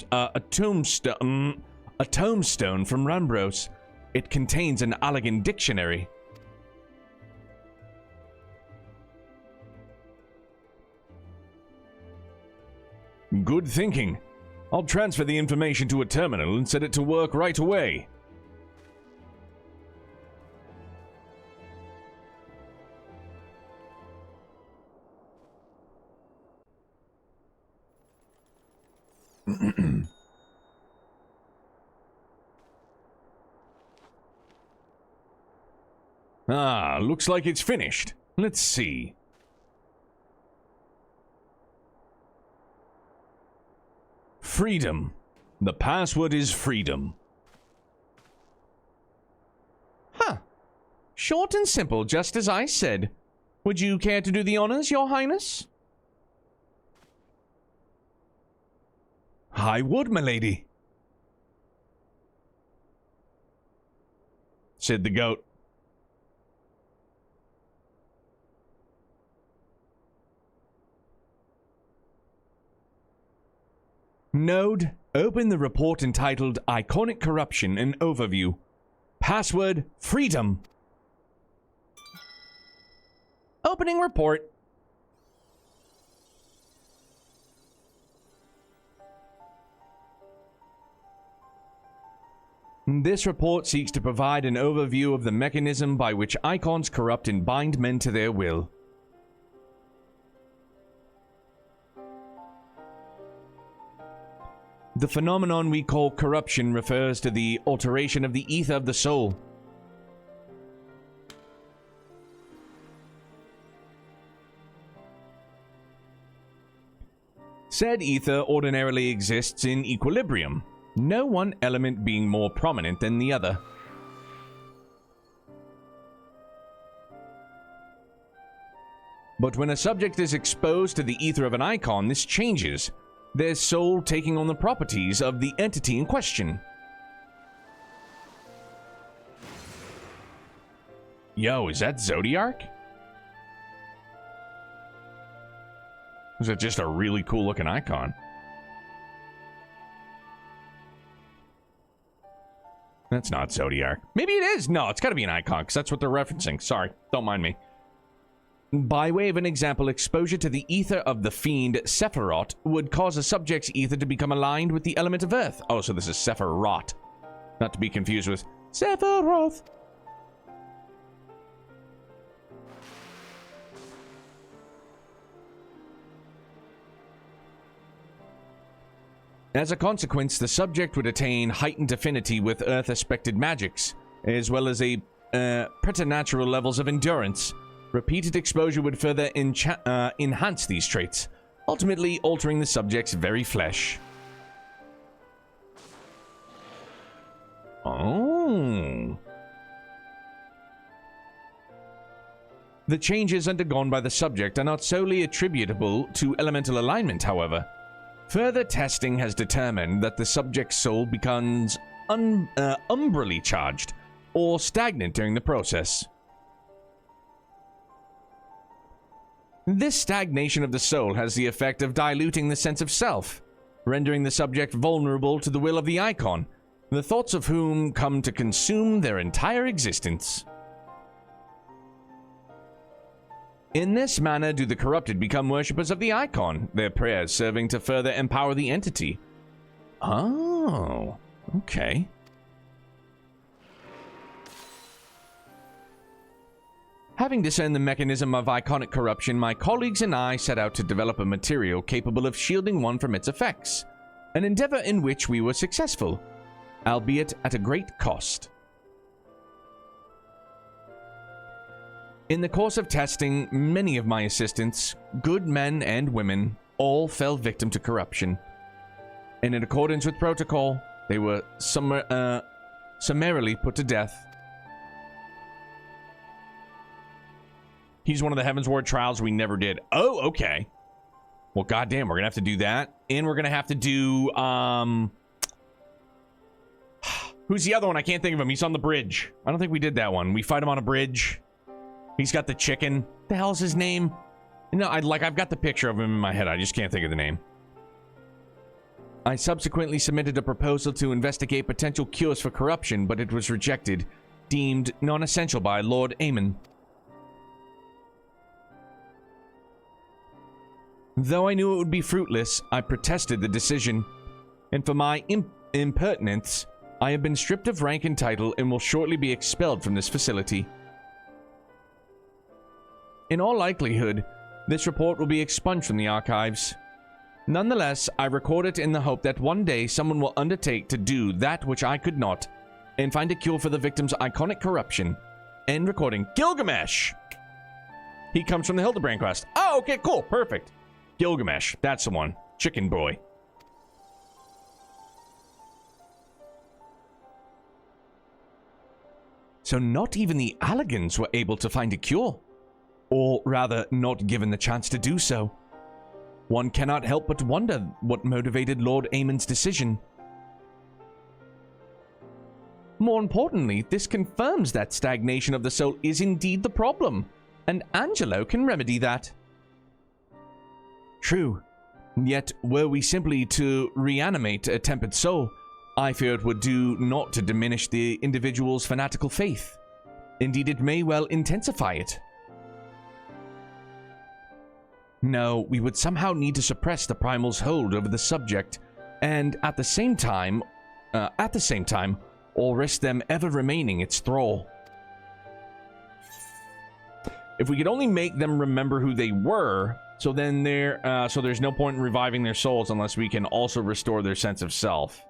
from Rambros. It contains an Allagan dictionary. Good thinking. I'll transfer the information to a terminal and set it to work right away. Looks like it's finished. Let's see. Freedom. The password is freedom. Huh. Short and simple, just as I said. Would you care to do the honors, Your Highness? I would, milady, said the goat. Node, open the report entitled Iconic Corruption and Overview. Password, freedom. Opening report. This report seeks to provide an overview of the mechanism by which icons corrupt and bind men to their will. The phenomenon we call corruption refers to the alteration of the ether of the soul. Said ether ordinarily exists in equilibrium, no one element being more prominent than the other. But when a subject is exposed to the ether of an icon, this changes, their soul taking on the properties of the entity in question. Yo, is that Zodiark? Is it just a really cool looking icon? That's not Zodiark. Maybe it is. No, it's got to be an icon, because that's what they're referencing. Sorry, don't mind me. By way of an example, exposure to the ether of the fiend Sephiroth would cause a subject's ether to become aligned with the element of earth. Oh, so this is Sephiroth. Not to be confused with Sephiroth. As a consequence, the subject would attain heightened affinity with earth-aspected magics, as well as a preternatural levels of endurance. Repeated exposure would further enhance these traits, ultimately altering the subject's very flesh. Oh. The changes undergone by the subject are not solely attributable to elemental alignment, however. Further testing has determined that the subject's soul becomes umbrally charged or stagnant during the process. This stagnation of the soul has the effect of diluting the sense of self, rendering the subject vulnerable to the will of the icon, the thoughts of whom come to consume their entire existence. In this manner do the corrupted become worshippers of the icon, their prayers serving to further empower the entity. Oh, okay. Having discerned the mechanism of iconic corruption, my colleagues and I set out to develop a material capable of shielding one from its effects, an endeavor in which we were successful, albeit at a great cost. In the course of testing, many of my assistants, good men and women, all fell victim to corruption. And in accordance with protocol, they were summarily put to death. He's one of the Heaven's Ward trials we never did. Oh, okay. Well, goddamn, we're gonna have to do that. And we're gonna have to do, who's the other one? I can't think of him. He's on the bridge. I don't think we did that one. We fight him on a bridge. He's got the chicken. The hell's his name? No, I've got the picture of him in my head. I just can't think of the name. I subsequently submitted a proposal to investigate potential cures for corruption, but it was rejected, deemed non-essential by Lord Aemon. Though I knew it would be fruitless, I protested the decision, and for my impertinence, I have been stripped of rank and title and will shortly be expelled from this facility. In all likelihood, this report will be expunged from the archives. Nonetheless, I record it in the hope that one day someone will undertake to do that which I could not, and find a cure for the victim's iconic corruption. End recording. Gilgamesh! He comes from the Hildebrand quest. Oh, okay, cool, perfect. Gilgamesh, that's the one. Chicken boy. So not even the Allagans were able to find a cure. Or rather, not given the chance to do so. One cannot help but wonder what motivated Lord Aemon's decision. More importantly, this confirms that stagnation of the soul is indeed the problem, and Angelo can remedy that. True. Yet, were we simply to reanimate a tempered soul, I fear it would do naught to diminish the individual's fanatical faith. Indeed, it may well intensify it. No, we would somehow need to suppress the primal's hold over the subject, and at the same time, or risk them ever remaining its thrall. If we could only make them remember who they were, so then so there's no point in reviving their souls unless we can also restore their sense of self.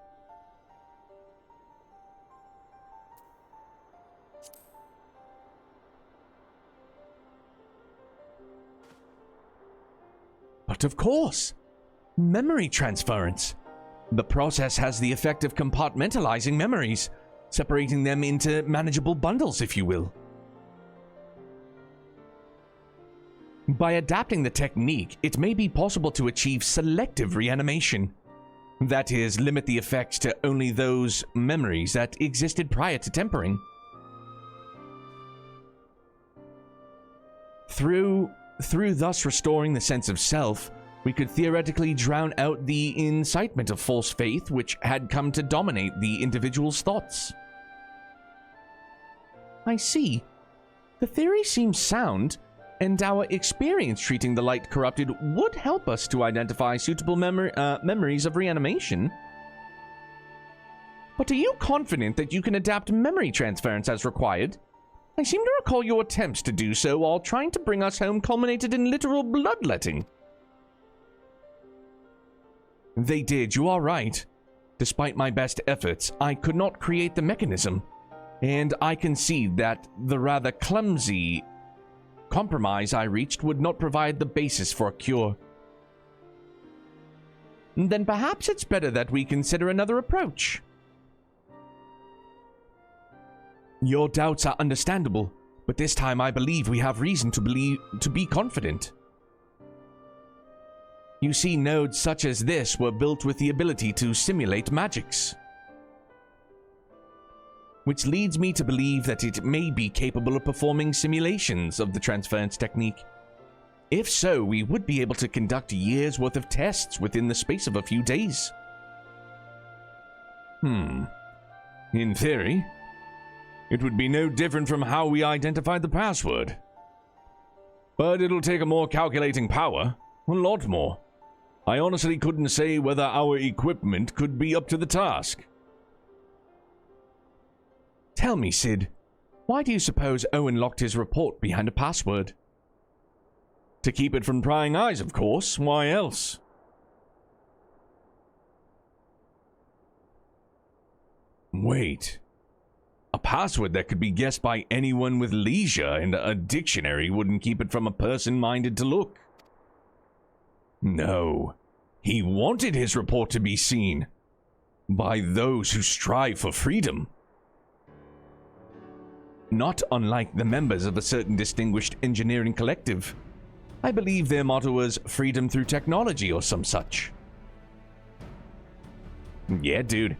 But of course, memory transference. The process has the effect of compartmentalizing memories, separating them into manageable bundles, if you will. By adapting the technique, it may be possible to achieve selective reanimation. That is, limit the effects to only those memories that existed prior to tempering. Through thus restoring the sense of self, we could theoretically drown out the incitement of false faith which had come to dominate the individual's thoughts. I see. The theory seems sound, and our experience treating the light corrupted would help us to identify suitable memories of reanimation. But are you confident that you can adapt memory transference as required? I seem to recall your attempts to do so while trying to bring us home culminated in literal bloodletting. They did, you are right. Despite my best efforts, I could not create the mechanism, and I concede that the rather clumsy compromise I reached would not provide the basis for a cure. Then perhaps it's better that we consider another approach. Your doubts are understandable, But this time I believe we have reason to be confident. You see, nodes such as this were built with the ability to simulate magics. Which leads me to believe that it may be capable of performing simulations of the transference technique. If so, we would be able to conduct a year's worth of tests within the space of a few days. In theory, it would be no different from how we identified the password. But it'll take a more calculating power, a lot more. I honestly couldn't say whether our equipment could be up to the task. Tell me, Sid, why do you suppose Owen locked his report behind a password? To keep it from prying eyes, of course. Why else? Wait. A password that could be guessed by anyone with leisure and a dictionary wouldn't keep it from a person minded to look. No. He wanted his report to be seen by those who strive for freedom. Not unlike the members of a certain distinguished engineering collective. I believe their motto was freedom through technology or some such. Yeah, dude.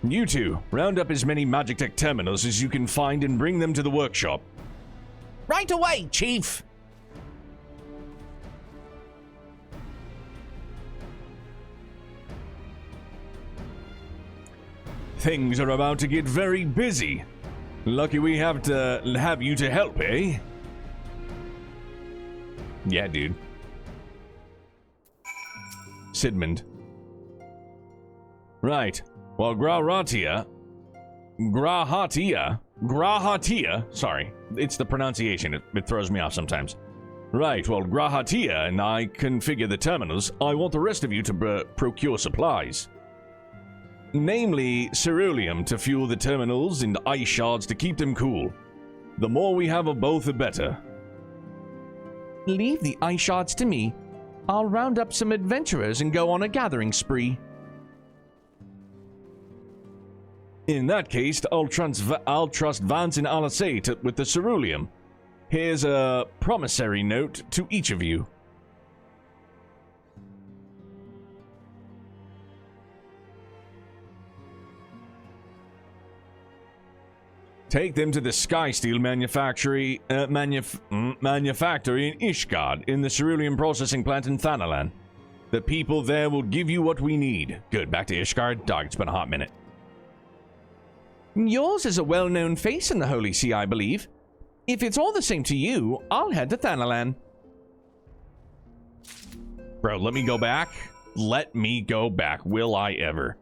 You two, round up as many Magitech terminals as you can find and bring them to the workshop. Right away, Chief! Things are about to get very busy. Lucky we have you to help, eh? Yeah, dude. Sidmund. Right. Well, Grahatia, sorry, it's the pronunciation, it throws me off sometimes. Right, well, Grahatia and I configure the terminals. I want the rest of you to procure supplies. Namely, ceruleum to fuel the terminals and ice shards to keep them cool. The more we have of both, the better. Leave the ice shards to me. I'll round up some adventurers and go on a gathering spree. In that case, I'll trust Vance and Alice with the ceruleum. Here's a promissory note to each of you. Take them to the Skysteel manufactory in Ishgard, in the ceruleum processing plant in Thanalan. The people there will give you what we need. Good, back to Ishgard. Dog, it's been a hot minute. Yours is a well-known face in the Holy See, I believe. If it's all the same to you, I'll head to Thanalan. Bro, let me go back. Let me go back. Will I ever?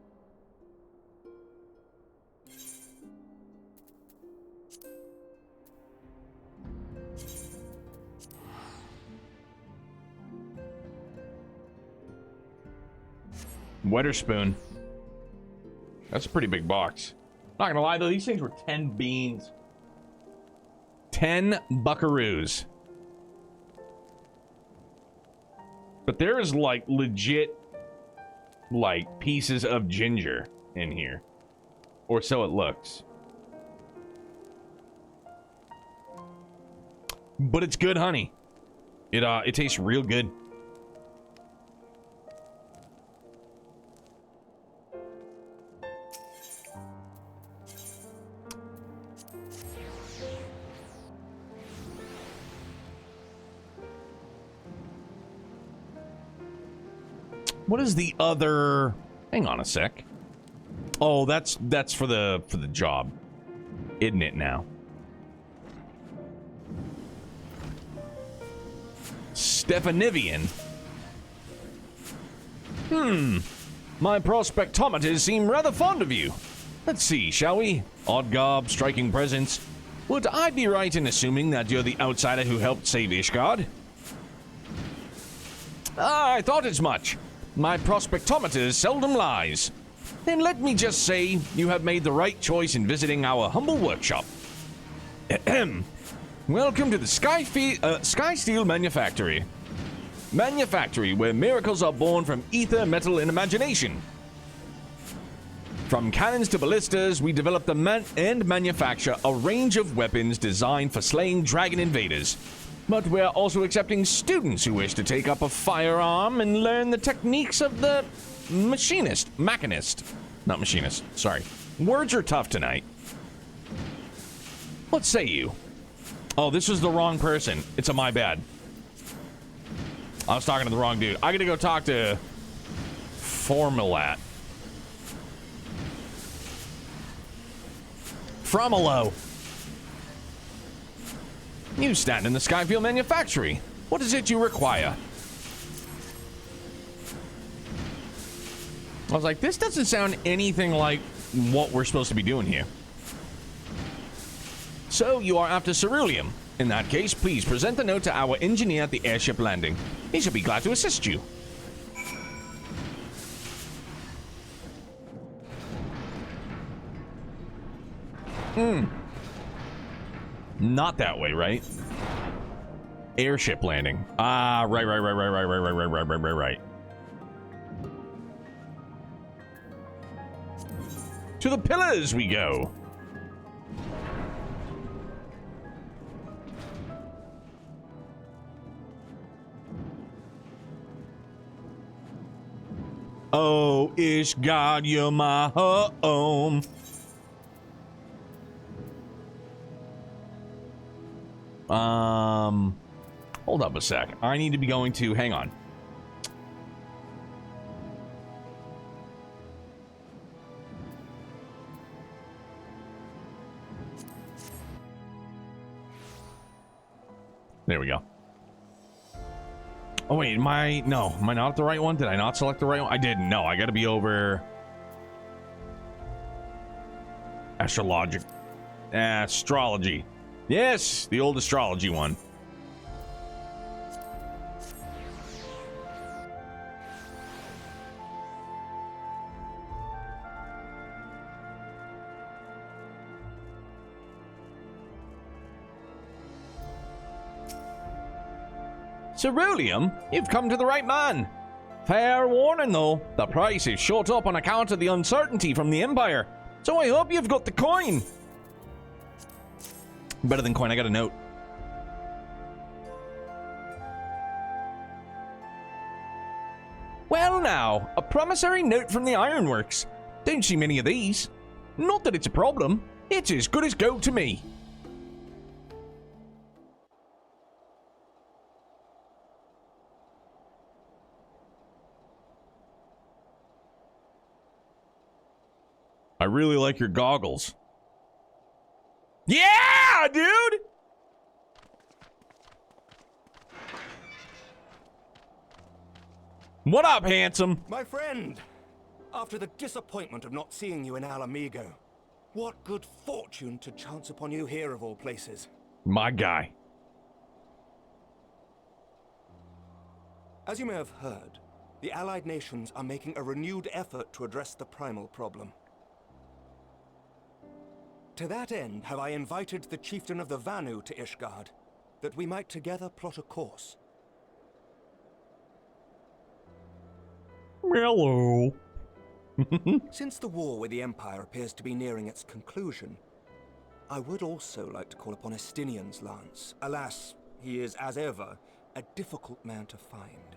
Weatherspoon. That's a pretty big box. Not gonna lie though, these things were 10 beans. 10 buckaroos. But there is like legit like pieces of ginger in here. Or so it looks. But it's good honey. It tastes real good. What is the other? Hang on a sec. Oh, that's for the job, isn't it now? Stefanivian. My prospectometers seem rather fond of you. Let's see, shall we? Odd garb, striking presence. Would I be right in assuming that you're the outsider who helped save Ishgard? I thought as much. My prospectometer seldom lies. Then let me just say, you have made the right choice in visiting our humble workshop. Welcome to the Skysteel Manufactory. Manufactory where miracles are born from ether, metal, and imagination. From cannons to ballistas, we develop and manufacture a range of weapons designed for slaying dragon invaders. But we're also accepting students who wish to take up a firearm and learn the techniques of the machinist. Not machinist, sorry. Words are tough tonight. What say you? Oh, this was the wrong person. It's my bad. I was talking to the wrong dude. I gotta go talk to Formulat. Fromolo. You stand in the Skyfield Manufactory. What is it you require? I was like, this doesn't sound anything like what we're supposed to be doing here. So, you are after ceruleum. In that case, please present the note to our engineer at the airship landing. He shall be glad to assist you. Not that way, right? Airship landing. Ah, right. To the pillars we go. Oh, Ishgard, you're my home. Hold up a sec. I need to be going to, hang on. There we go. Oh wait, am I not at the right one? Did I not select the right one? I didn't. No, I gotta be over astrology. Yes, the old astrology one. Ceruleum? You've come to the right man. Fair warning, though. The price is shot up on account of the uncertainty from the Empire. So I hope you've got the coin. Better than coin, I got a note. Well now, a promissory note from the Ironworks. Don't see many of these. Not that it's a problem. It's as good as gold to me. I really like your goggles. Yeah, dude! What up, handsome? My friend, after the disappointment of not seeing you in Alamigo, what good fortune to chance upon you here of all places. My guy. As you may have heard, the Allied nations are making a renewed effort to address the primal problem. To that end, have I invited the chieftain of the Vanu to Ishgard, that we might together plot a course. Hello. Since the war with the Empire appears to be nearing its conclusion, I would also like to call upon Estinian's lance. Alas, he is, as ever, a difficult man to find.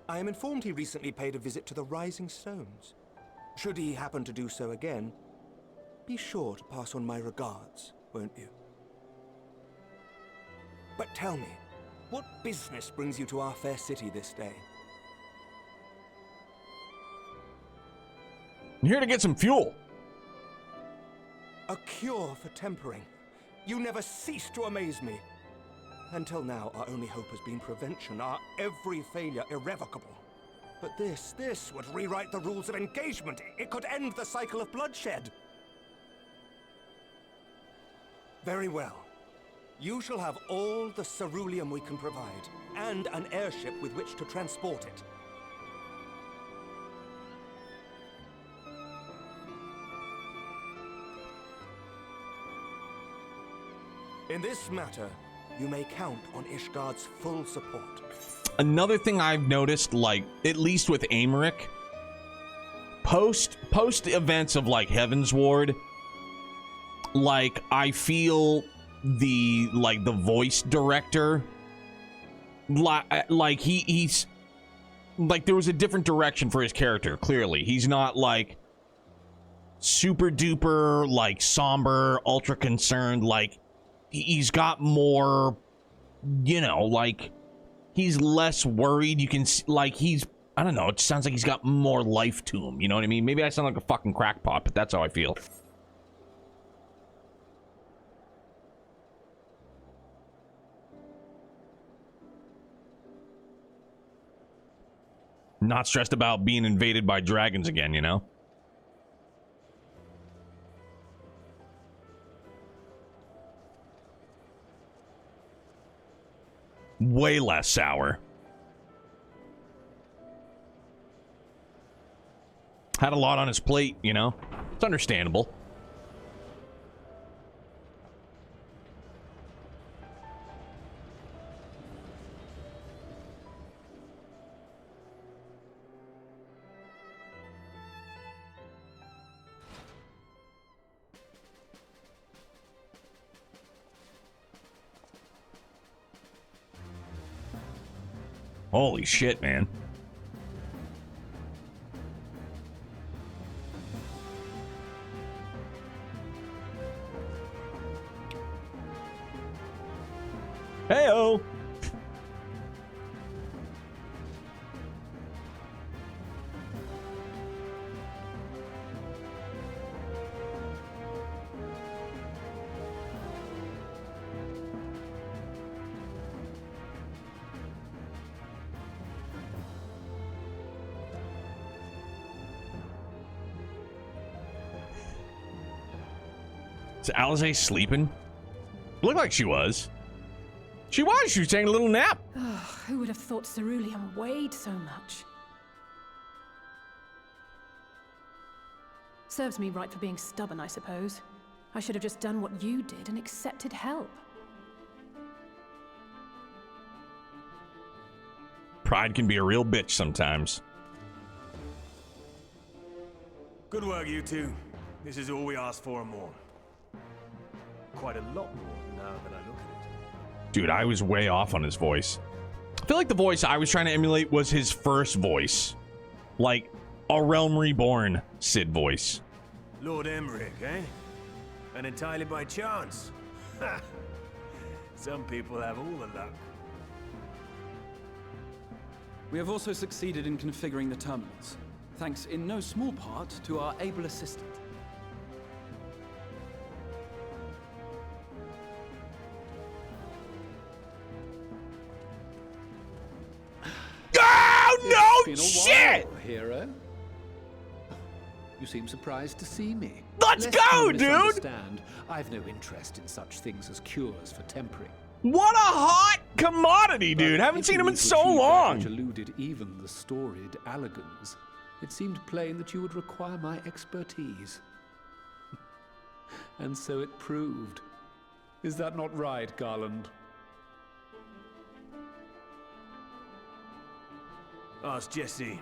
I am informed he recently paid a visit to the Rising Stones. Should he happen to do so again, be sure to pass on my regards, won't you? But tell me, what business brings you to our fair city this day? I'm here to get some fuel. A cure for tempering. You never cease to amaze me. Until now, our only hope has been prevention, our every failure irrevocable. But this would rewrite the rules of engagement. It could end the cycle of bloodshed. Very well. You shall have all the ceruleum we can provide, and an airship with which to transport it. In this matter, you may count on Ishgard's full support. Another thing I've noticed, like, at least with Amaric, post events of like Heaven's Ward, like I feel the voice director, like he's like there was a different direction for his character. Clearly, he's not like super duper like somber, ultra concerned. Like he's got more, you know, like he's less worried. You can like he's, I don't know, it sounds like he's got more life to him, you know what I mean? Maybe I sound like a fucking crackpot, but that's how I feel. Not stressed about being invaded by dragons again, you know? Way less sour. Had a lot on his plate, you know? It's understandable. Holy shit, man. Hey-o! Is Alize sleeping? Looked like she was. She was taking a little nap. Oh, who would have thought cerulean weighed so much? Serves me right for being stubborn, I suppose. I should have just done what you did and accepted help. Pride can be a real bitch sometimes. Good work, you two. This is all we asked for and more. Quite a lot more now that I look at it. Dude, I was way off on his voice. I feel like the voice I was trying to emulate was his first voice. Like, a Realm Reborn Cid voice. Lord Emmerich, eh? And entirely by chance. Ha! Some people have all the luck. We have also succeeded in configuring the terminals, thanks in no small part to our able assistant. Oh, no shit! While, hero. You seem surprised to see me. Let's go, dude! Understand, I've no interest in such things as cures for tempering. What a hot commodity, dude! Haven't seen him in so long. Which eluded even the storied Allagans. It seemed plain that you would require my expertise. And so it proved. Is that not right, Garland? Ask Jessie.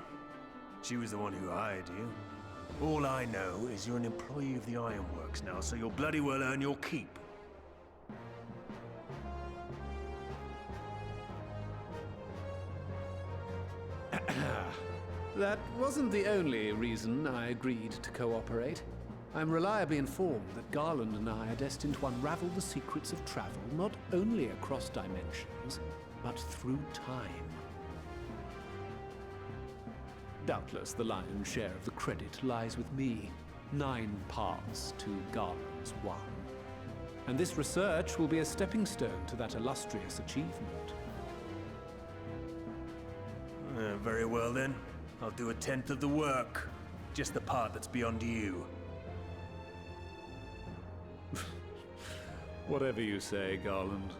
She was the one who hired you. All I know is you're an employee of the Ironworks now, so you'll bloody well earn your keep. That wasn't the only reason I agreed to cooperate. I'm reliably informed that Garland and I are destined to unravel the secrets of travel, not only across dimensions, but through time. Doubtless the lion's share of the credit lies with me. 9 parts to Garland's 1. And this research will be a stepping stone to that illustrious achievement. Very well then. I'll do 1/10 of the work. Just the part that's beyond you. Whatever you say, Garland.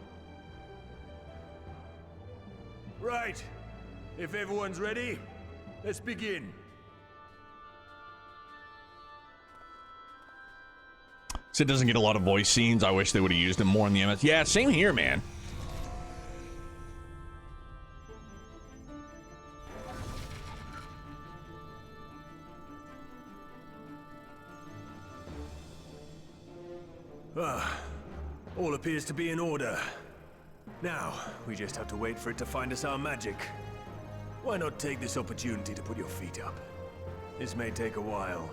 Right. If everyone's ready, let's begin. Sid doesn't get a lot of voice scenes. I wish they would have used him more in the MS. Yeah, same here, man. All appears to be in order. Now, we just have to wait for it to find us our magic. Why not take this opportunity to put your feet up? This may take a while.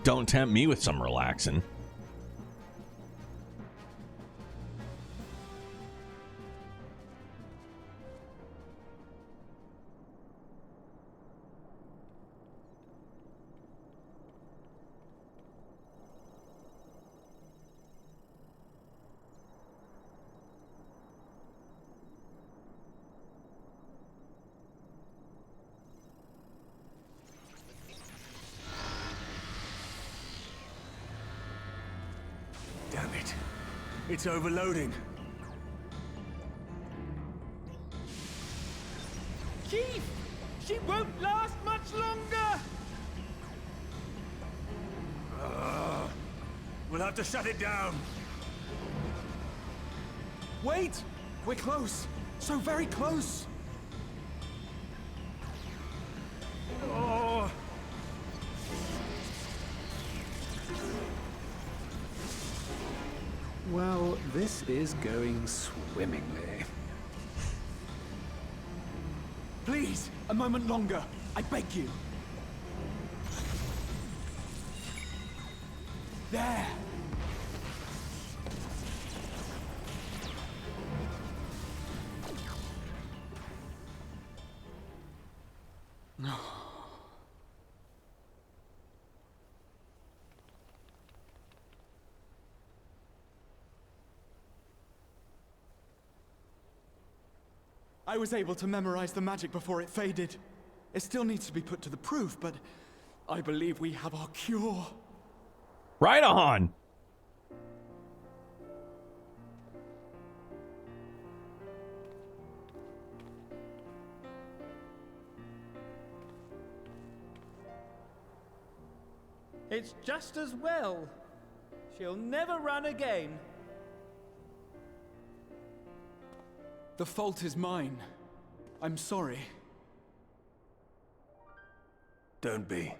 Don't tempt me with some relaxing. Damn it. It's overloading. Chief! She won't last much longer! We'll have to shut it down. Wait! We're close. So very close. Oh. Well, this is going swimmingly. Please, a moment longer. I beg you. There. I was able to memorize the magic before it faded. It still needs to be put to the proof, but I believe we have our cure. Right on. It's just as well. She'll never run again. The fault is mine. I'm sorry. Don't be.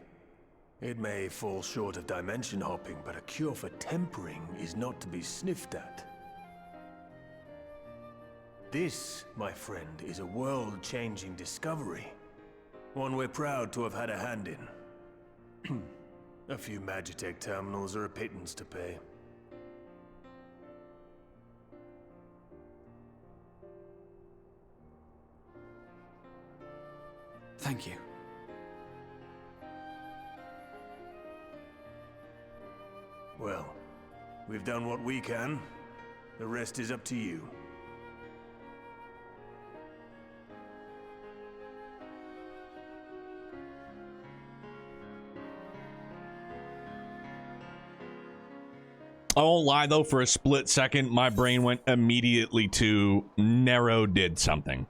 It may fall short of dimension hopping, but a cure for tempering is not to be sniffed at. This, my friend, is a world-changing discovery. One we're proud to have had a hand in. A few Magitech terminals are a pittance to pay. Thank you. Well, we've done what we can. The rest is up to you. I won't lie, though, for a split second, my brain went immediately to Nero did something.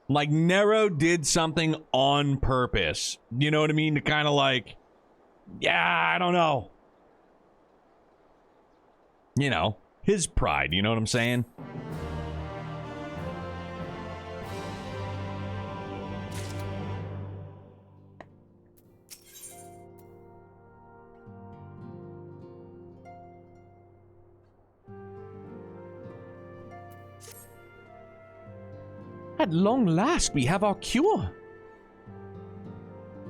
Like, Nero did something on purpose. You know what I mean? To kind of like, yeah, I don't know. You know, his pride, you know what I'm saying? At long last, we have our cure.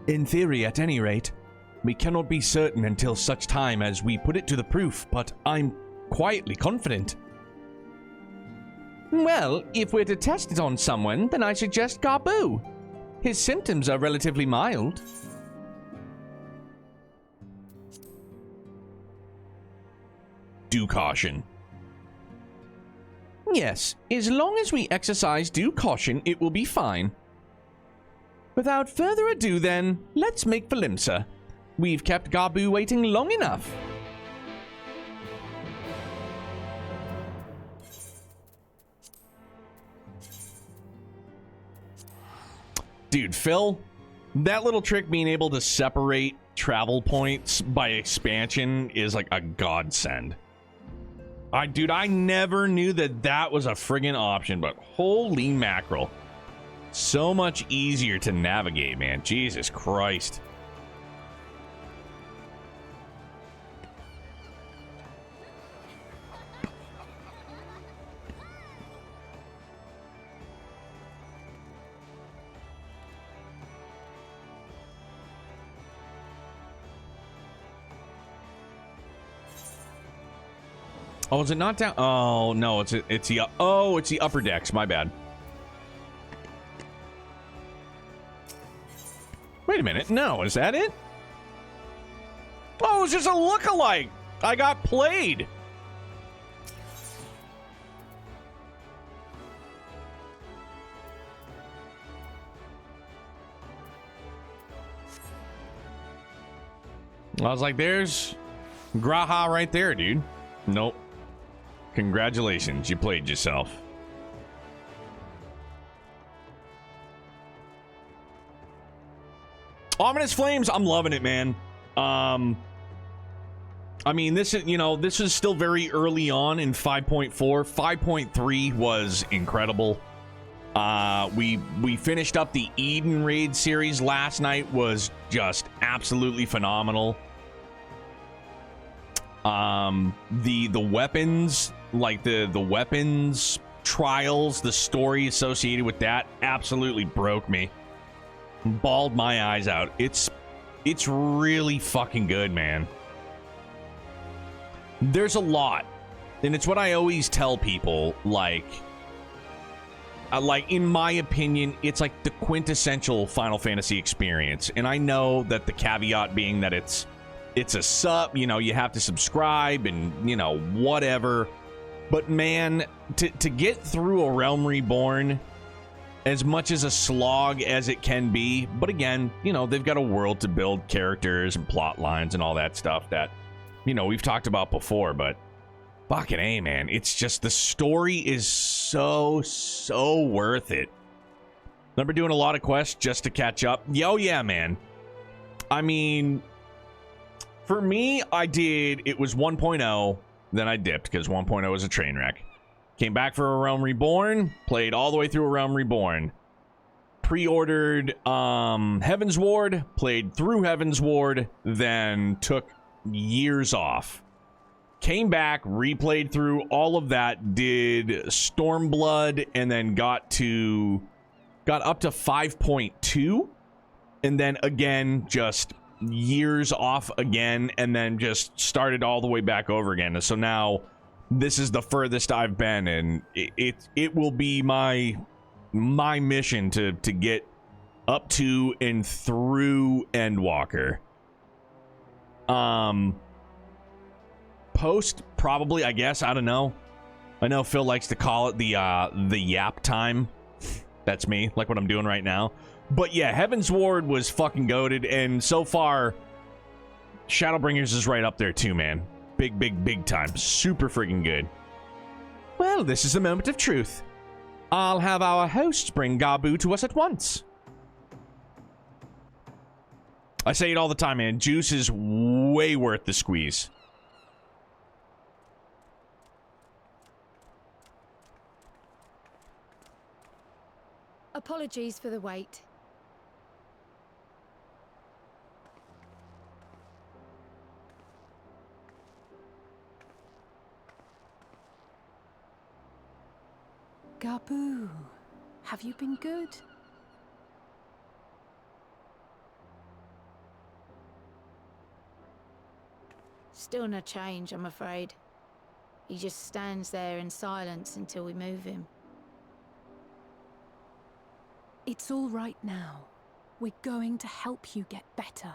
In theory, at any rate. We cannot be certain until such time as we put it to the proof, but I'm quietly confident. Well, if we're to test it on someone, then I suggest Garbu. His symptoms are relatively mild. Due caution. Yes, as long as we exercise due caution, it will be fine. Without further ado then, let's make for Limsa. We've kept Garbu waiting long enough. Dude, Phil, that little trick being able to separate travel points by expansion is like a godsend. Dude, I never knew that that was a friggin' option, but holy mackerel. So much easier to navigate, man. Jesus Christ. Oh, is it not down? Oh no, it's the it's the upper decks. My bad. Wait a minute. No, is that it? Oh, it was just a lookalike. I got played. I was like, there's Graha right there, dude. Nope. Congratulations, you played yourself. Ominous Flames, I'm loving it, man. I mean, this is, this is still very early on in 5.4. 5.3 was incredible. We finished up the Eden Raid series last night, was just absolutely phenomenal. The weapons, like the weapons trials, the story associated with that absolutely broke me. Bawled my eyes out. It's really fucking good, man. There's a lot, and it's what I always tell people, like in my opinion, it's like the quintessential Final Fantasy experience. And I know that the caveat being that it's a sub, you have to subscribe and, whatever. But man, to get through A Realm Reborn, as much as a slog as it can be, but again, they've got a world to build, characters and plot lines and all that stuff that, we've talked about before, but fucking A, man. It's just, the story is so worth it. Remember doing a lot of quests just to catch up? Oh yeah, man. I mean, for me, it was 1.0, then I dipped because 1.0 was a train wreck. Came back for A Realm Reborn, played all the way through A Realm Reborn. Pre-ordered Heaven's Ward, played through Heaven's Ward, then took years off. Came back, replayed through all of that, did Stormblood, and then got up to 5.2, and then again just years off again, and then just started all the way back over again. And so now this is the furthest I've been, and it will be my mission to get up to and through Endwalker. Post, probably, I guess. I don't know. I know Phil likes to call it the yap time. That's me, like what I'm doing right now. But yeah, Heaven's Ward was fucking goated, and so far, ShadowBringers is right up there too, man. Big time. Super friggin' good. Well, this is a moment of truth. I'll have our hosts bring Gabu to us at once. I say it all the time, man. Juice is way worth the squeeze. Apologies for the wait. Gabu, have you been good? Still no change, I'm afraid. He just stands there in silence until we move him. It's all right now. We're going to help you get better.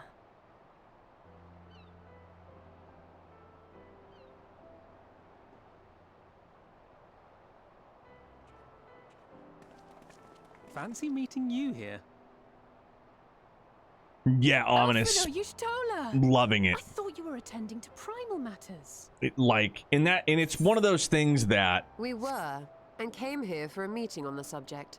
Fancy meeting you here. Yeah, ominous. Alphino, Loving it. I thought you were attending to primal matters. And it's one of those things that We were, and came here for a meeting on the subject.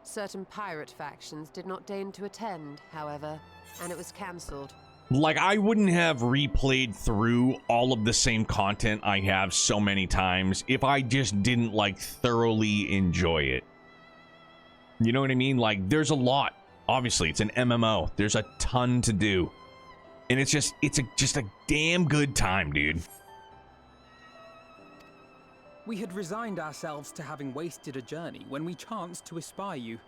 Certain pirate factions did not deign to attend, however, and it was cancelled. I wouldn't have replayed through all of the same content I have so many times if I just didn't thoroughly enjoy it. You know what I mean? There's a lot. Obviously, it's an MMO. There's a ton to do. And it's just a damn good time, dude. We had resigned ourselves to having wasted a journey when we chanced to espy you.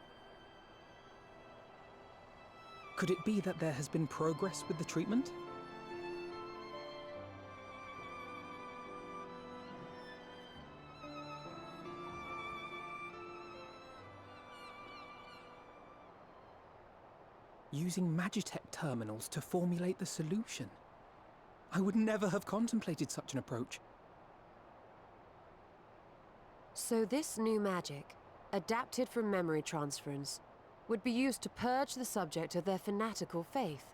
Could it be that there has been progress with the treatment? using Magitech terminals to formulate the solution. I would never have contemplated such an approach. So this new magic, adapted from memory transference, would be used to purge the subject of their fanatical faith,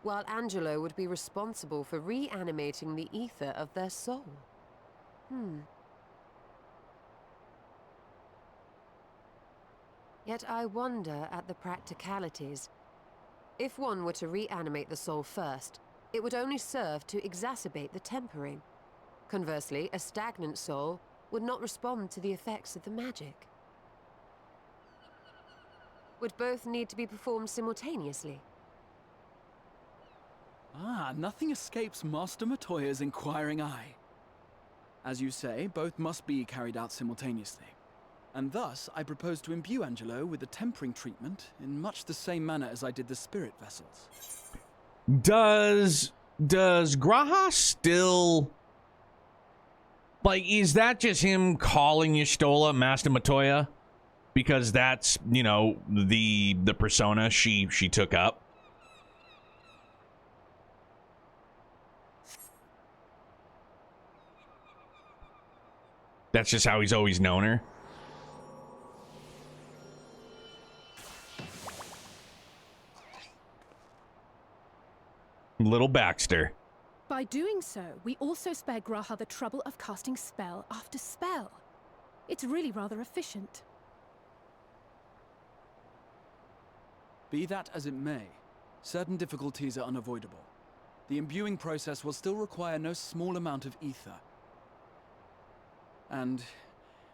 while Angelo would be responsible for reanimating the ether of their soul. Yet I wonder at the practicalities. If one were to reanimate the soul first, it would only serve to exacerbate the tempering. Conversely, a stagnant soul would not respond to the effects of the magic. Would both need to be performed simultaneously? Nothing escapes Master Matoya's inquiring eye. As you say, both must be carried out simultaneously. And thus, I propose to imbue Angelo with the tempering treatment in much the same manner as I did the spirit vessels. Does Graha still... Like, is that just him calling Y'shtola Master Matoya? Because that's, you know, the persona she took up? That's just how he's always known her? Little Baxter. By doing so, we also spare Graha the trouble of casting spell after spell. It's really rather efficient. Be that as it may, certain difficulties are unavoidable. The imbuing process will still require no small amount of ether. And,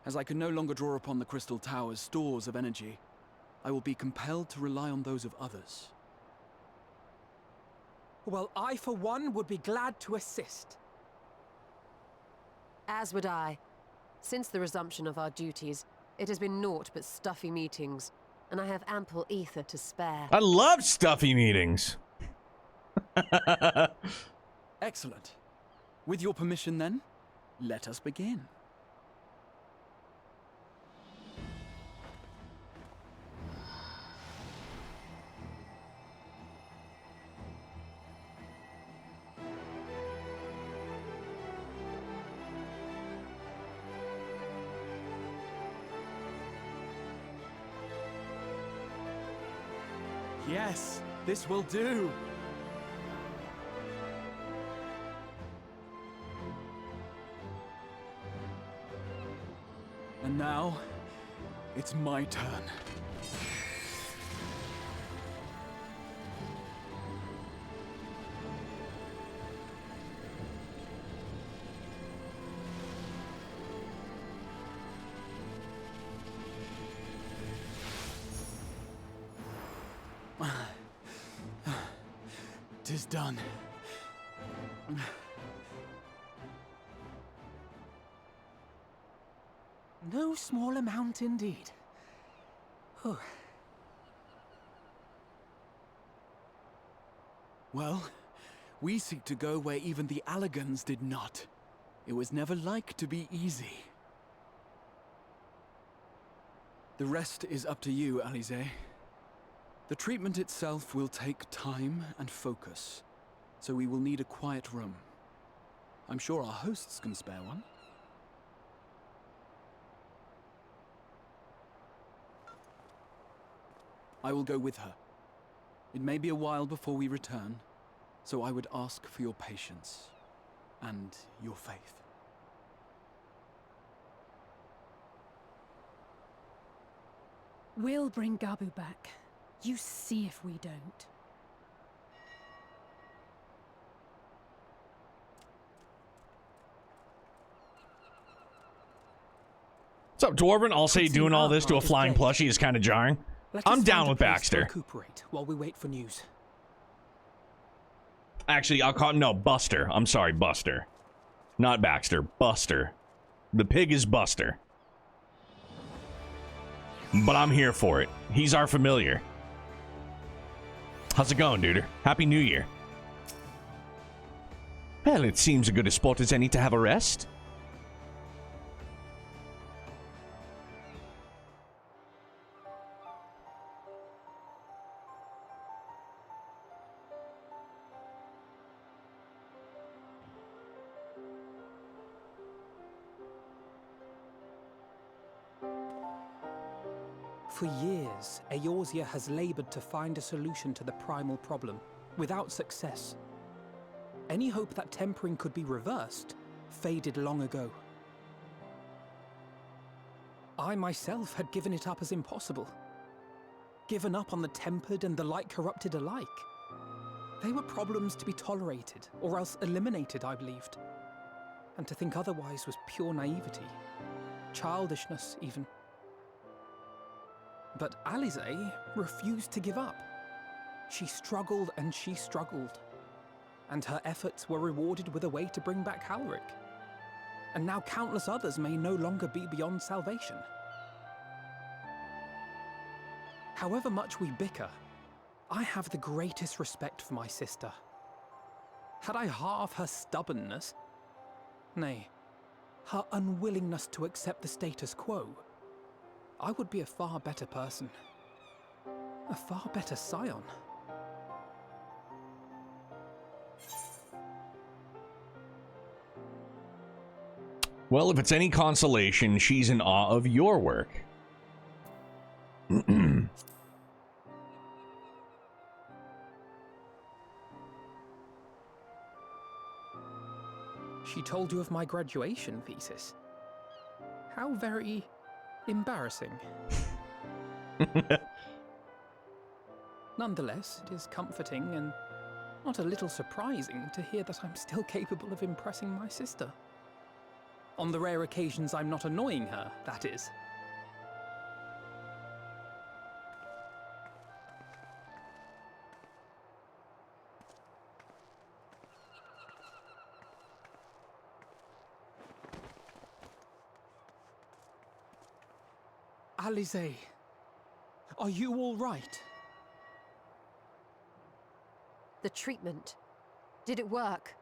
as I can no longer draw upon the Crystal Tower's stores of energy, I will be compelled to rely on those of others. Well, I, for one, would be glad to assist. As would I. Since the resumption of our duties, it has been naught but stuffy meetings, and I have ample ether to spare. I love stuffy meetings. Excellent. With your permission, then, let us begin. Yes, this will do. And now, it's my turn. Tis done. No small amount indeed. Oh. Well, we seek to go where even the Allegans did not. It was never like to be easy. The rest is up to you, Alize. The treatment itself will take time and focus, so we will need a quiet room. I'm sure our hosts can spare one. I will go with her. It may be a while before we return, so I would ask for your patience and your faith. We'll bring Gabu back. You see if we don't. What's up, Dwarven? I'll say doing all this to a flying plushie is kind of jarring. I'm down with Baxter. Recuperate while we wait for news. Actually, I'll call... No, Buster. I'm sorry, Buster. Not Baxter. Buster. The pig is Buster. But I'm here for it. He's our familiar. How's it going, dude? Happy New Year. Well, it seems a good a sport as any to have a rest. For years, Eorzea has labored to find a solution to the primal problem, without success. Any hope that tempering could be reversed faded long ago. I myself had given it up as impossible. Given up on the tempered and the light-corrupted alike. They were problems to be tolerated, or else eliminated, I believed. And to think otherwise was pure naivety. Childishness, even. But Alisaie refused to give up. She struggled and she struggled. And her efforts were rewarded with a way to bring back Halric. And now countless others may no longer be beyond salvation. However much we bicker, I have the greatest respect for my sister. Had I half her stubbornness, nay, her unwillingness to accept the status quo, I would be a far better person. A far better scion. Well, if it's any consolation, she's in awe of your work. She told you of my graduation thesis. How very embarrassing. Nonetheless, it is comforting and not a little surprising to hear that I'm still capable of impressing my sister. On the rare occasions I'm not annoying her, that is. Alisaie, are you all right? The treatment. Did it work?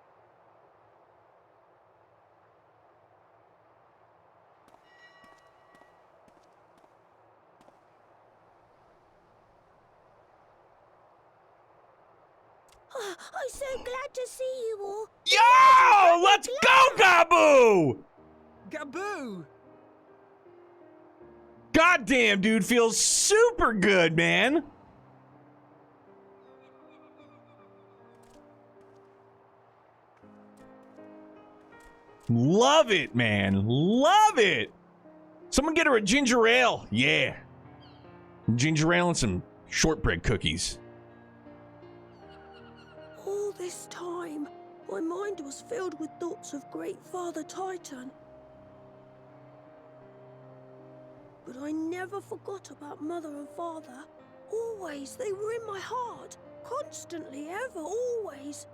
I'm so glad to see you all. Yo! Let's go, Gaboo! Gaboo! Goddamn, dude, feels super good, man. Love it, man. Love it. Someone get her a ginger ale. Yeah. Ginger ale and some shortbread cookies. All this time, my mind was filled with thoughts of Great Father Titan. But I never forgot about Mother and Father. Always, they were in my heart. Constantly, ever, always.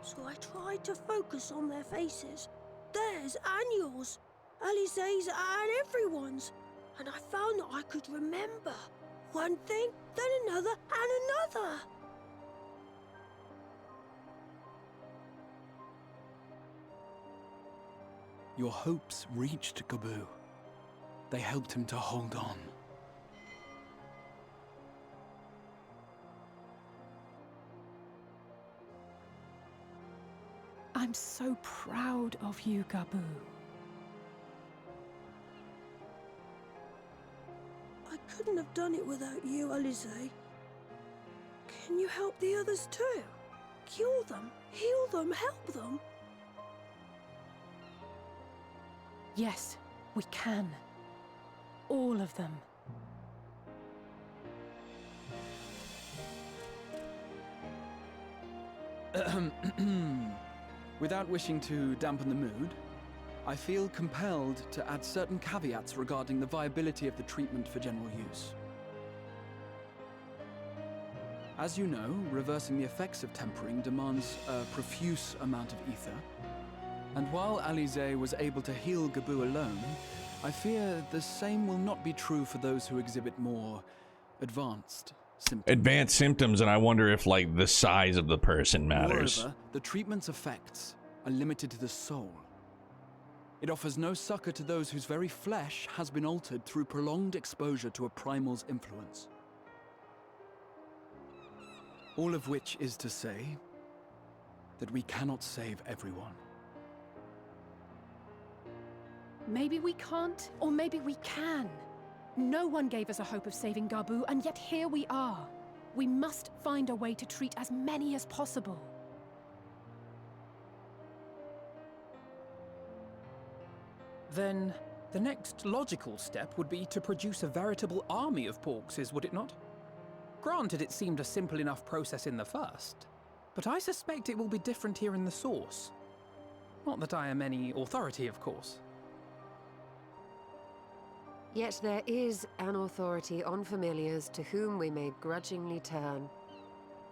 So I tried to focus on their faces. Theirs and yours. Alisaie's and everyone's. And I found that I could remember. One thing, then another, and another. Your hopes reached Gaboo. They helped him to hold on. I'm so proud of you, Gaboo. I couldn't have done it without you, Alisaie. Can you help the others too? Cure them, heal them, help them? Yes, we can. All of them. Without wishing to dampen the mood, I feel compelled to add certain caveats regarding the viability of the treatment for general use. As you know, reversing the effects of tempering demands a profuse amount of ether. And while Alisaie was able to heal Gaboo alone, I fear the same will not be true for those who exhibit more advanced symptoms. Advanced symptoms, and I wonder if, like, the size of the person matters. Moreover, the treatment's effects are limited to the soul. It offers no succor to those whose very flesh has been altered through prolonged exposure to a primal's influence. All of which is to say that we cannot save everyone. Maybe we can't, or maybe we can. No one gave us a hope of saving Gabu, and yet here we are. We must find a way to treat as many as possible. Then, the next logical step would be to produce a veritable army of porkses, would it not? Granted, it seemed a simple enough process in the first, but I suspect it will be different here in the source. Not that I am any authority, of course. Yet there is an authority on familiars to whom we may grudgingly turn.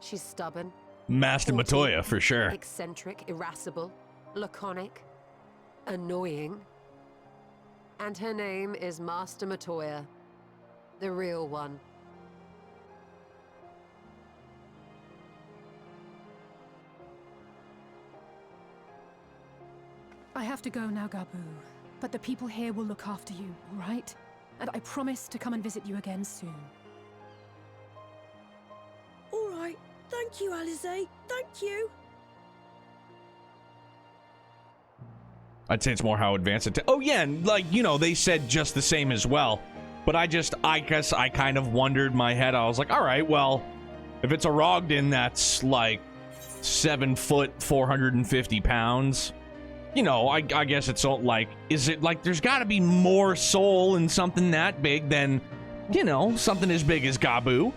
She's stubborn, Master Matoya, for sure. eccentric, irascible, laconic, annoying. And her name is Master Matoya, the real one. I have to go now, Gabu, but the people here will look after you, all right? And I promise to come and visit you again soon. All right. Thank you, Alize. Thank you. I'd say it's more how advanced it. Oh yeah, and like, you know, they said just the same as well. But I guess I kind of wondered in my head. I was like, all right, well, if it's a Rogden that's like 7 foot, 450 pounds, you know, I guess it's all like, is it like there's got to be more soul in something that big than, you know, something as big as Gabu?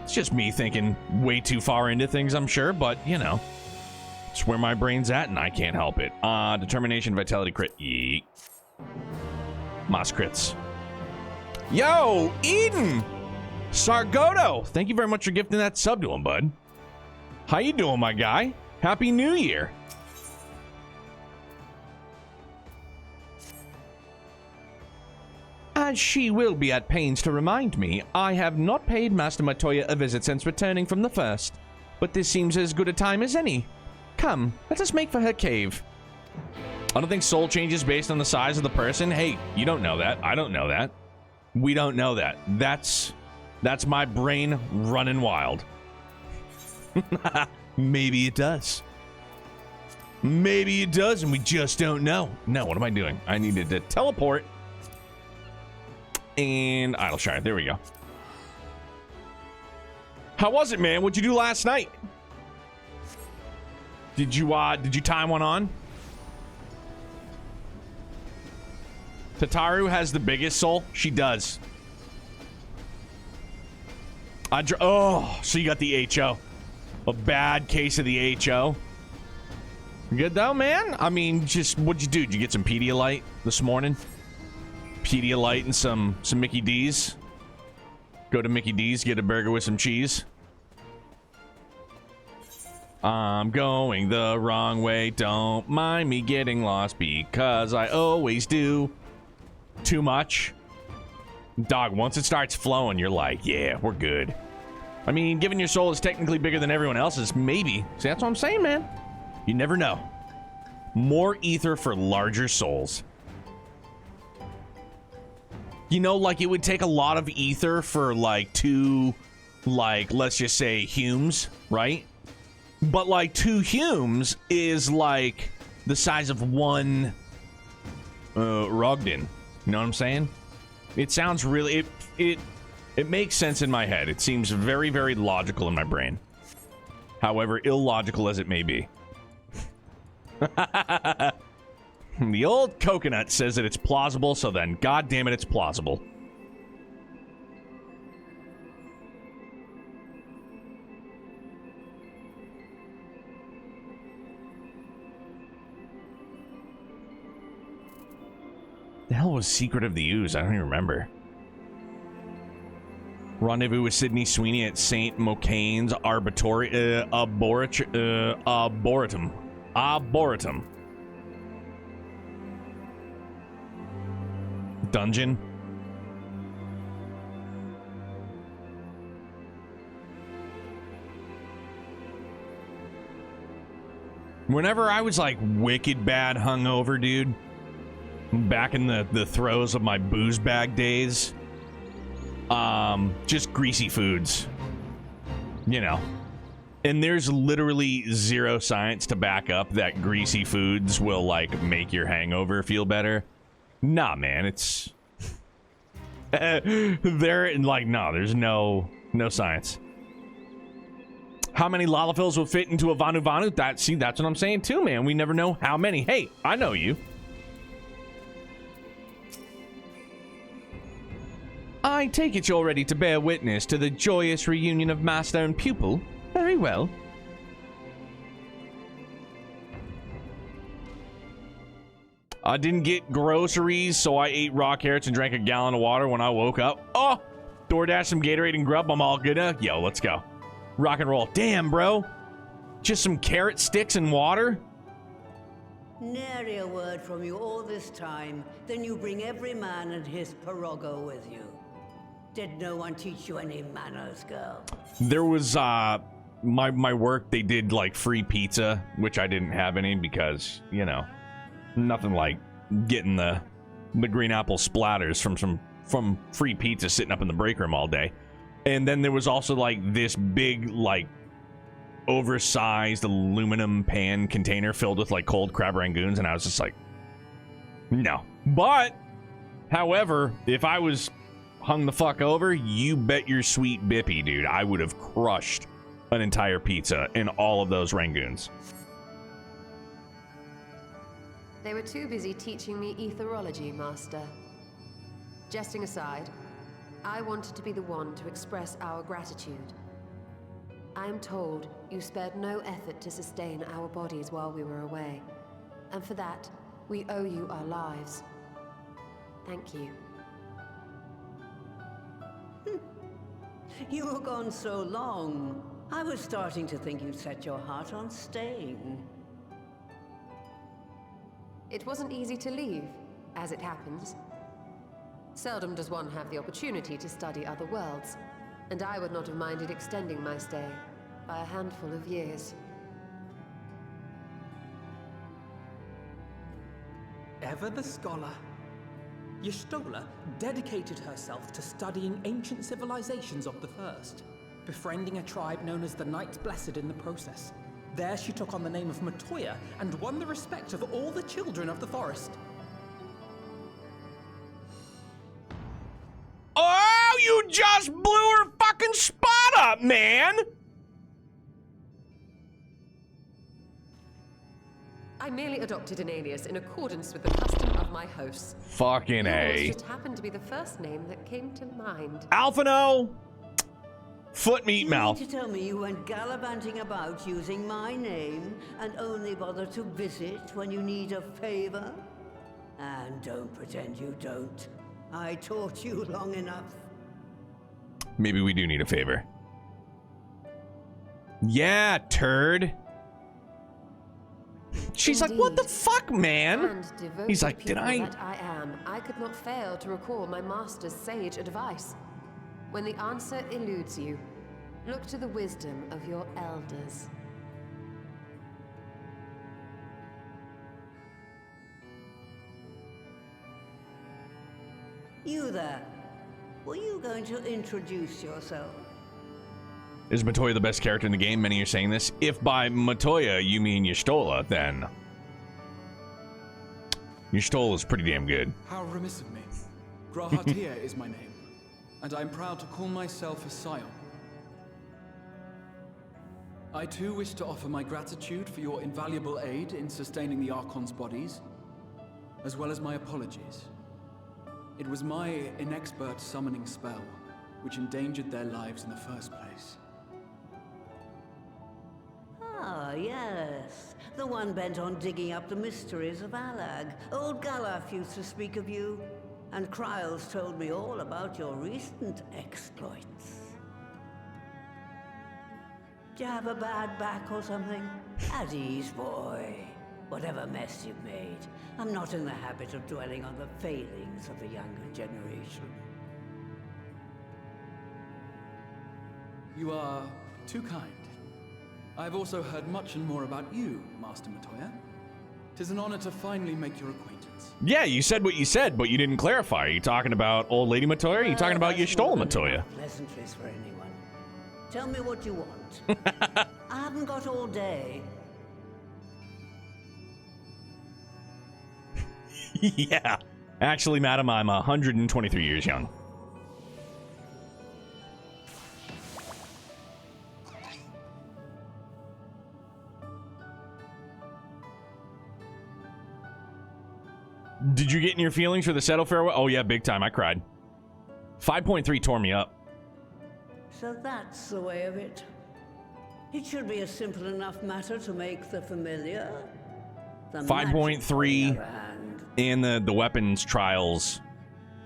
It's just me thinking way too far into things, I'm sure, but you know. It's where my brain's at, and I can't help it. Determination, vitality, crit. Yeet. Moss crits. Yo, Eden! Sargoto! Thank you very much for gifting that sub to him, bud. How you doing, my guy? Happy New Year. As she will be at pains to remind me, I have not paid Master Matoya a visit since returning from the first. But this seems as good a time as any. Come, let us make for her cave. I don't think soul changes based on the size of the person. Hey, you don't know that. I don't know that. We don't know that. That's my brain running wild. Maybe it does. Maybe it does, and we just don't know. No, what am I doing? I needed to teleport. And Idle Shire. There we go. How was it, man? What'd you do last night? Did you time one on? Tataru has the biggest soul. She does. Oh, so you got the HO. A bad case of the HO. Good though, man. I mean, just what'd you do? Did you get some Pedialyte this morning? Pedialyte and some Mickey D's. Go to Mickey D's, get a burger with some cheese. I'm going the wrong way. Don't mind me getting lost because I always do. Too much. Dog, once it starts flowing, you're like, yeah, we're good. I mean, given your soul is technically bigger than everyone else's, maybe. See, that's what I'm saying, man. You never know. More ether for larger souls. You know, like, it would take a lot of ether for, like, two, like, let's just say, Humes, right? But, like, 2 Humes is, like, the size of 1 Rogden. You know what I'm saying? It sounds really... It makes sense in my head. It seems very, very logical in my brain. However illogical as it may be. The old coconut says that it's plausible, so then, god damn it, it's plausible. The hell was Secret of the Ooze? I don't even remember. Rendezvous with Sydney Sweeney at St. Mocane's Arboretum. Dungeon. Whenever I was like wicked bad hungover, dude, back in the throes of my booze bag days, just greasy foods, you know. And there's literally zero science to back up that greasy foods will like make your hangover feel better. Nah, man, it's... They're like, no, there's no science. How many Lalafels will fit into a Vanu Vanu? That's what I'm saying too, man. We never know how many. Hey, I know you. I take it you're ready to bear witness to the joyous reunion of master and pupil. Very well. I didn't get groceries, so I ate raw carrots and drank a gallon of water when I woke up. Oh, DoorDash some Gatorade and grub. I'm all good. Yo, let's go. Rock and roll. Damn, bro. Just some carrot sticks and water? Nary a word from you all this time. Then you bring every man and his pirogo with you. Did no one teach you any manners, girl? There was, my work, they did, like, free pizza, which I didn't have any because, you know, nothing like getting the green apple splatters from free pizza sitting up in the break room all day. And then there was also, like, this big, like, oversized aluminum pan container filled with, like, cold crab rangoons, and I was just like, no. But, however, if I was hung the fuck over, you bet your sweet bippy, dude, I would have crushed an entire pizza in all of those rangoons. They were too busy teaching me etherology, Master. Jesting aside, I wanted to be the one to express our gratitude. I am told you spared no effort to sustain our bodies while we were away. And for that, we owe you our lives. Thank you. You were gone so long. I was starting to think you'd set your heart on staying. It wasn't easy to leave, as it happens. Seldom does one have the opportunity to study other worlds, and I would not have minded extending my stay by a handful of years. Ever the scholar, Y'shtola dedicated herself to studying ancient civilizations of the First, befriending a tribe known as the Knights Blessed in the process. There she took on the name of Matoya and won the respect of all the children of the forest. Oh, you just blew her fucking spot up, man! I merely adopted an alias in accordance with the custom of my hosts. Fucking A. Yours just happened to be the first name that came to mind. Alphino! Foot meat mouth. You mean to tell me you went gallivanting about using my name and only bother to visit when you need a favor? And don't pretend you don't. I taught you long enough. Maybe we do need a favor. Yeah, turd. She's Indeed. like, what the fuck, man? And devoted He's like, did pupil that I am, I could not fail to recall my master's sage advice. When the answer eludes you, look to the wisdom of your elders. You there. Were you going to introduce yourself? Is Matoya the best character in the game? Many are saying this. If by Matoya you mean Y'shtola, then Y'shtola is pretty damn good. How remiss of me. Grahatia is my name, and I'm proud to call myself a scion. I too wish to offer my gratitude for your invaluable aid in sustaining the Archon's bodies, as well as my apologies. It was my inexpert summoning spell which endangered their lives in the first place. Ah, yes. The one bent on digging up the mysteries of Alag. Old Galaf used to speak of you, and Kryles told me all about your recent exploits. Do you have a bad back or something? At ease, boy. Whatever mess you've made, I'm not in the habit of dwelling on the failings of the younger generation. You are too kind. I've also heard much and more about you, Master Matoya. 'Tis an honor to finally make your acquaintance. Yeah, you said what you said, but you didn't clarify. Are you talking about old lady Matoya? Or are you talking about Y'shtola Matoya? Pleasantries for anyone. Tell me what you want. I haven't got all day. Yeah, Actually, madam, I'm 123 years young. Did you get in your feelings for the settle farewell? Oh, yeah, big time. I cried. 5.3 tore me up. So that's the way of it. It should be a simple enough matter to make the familiar. 5.3 and the weapons trials,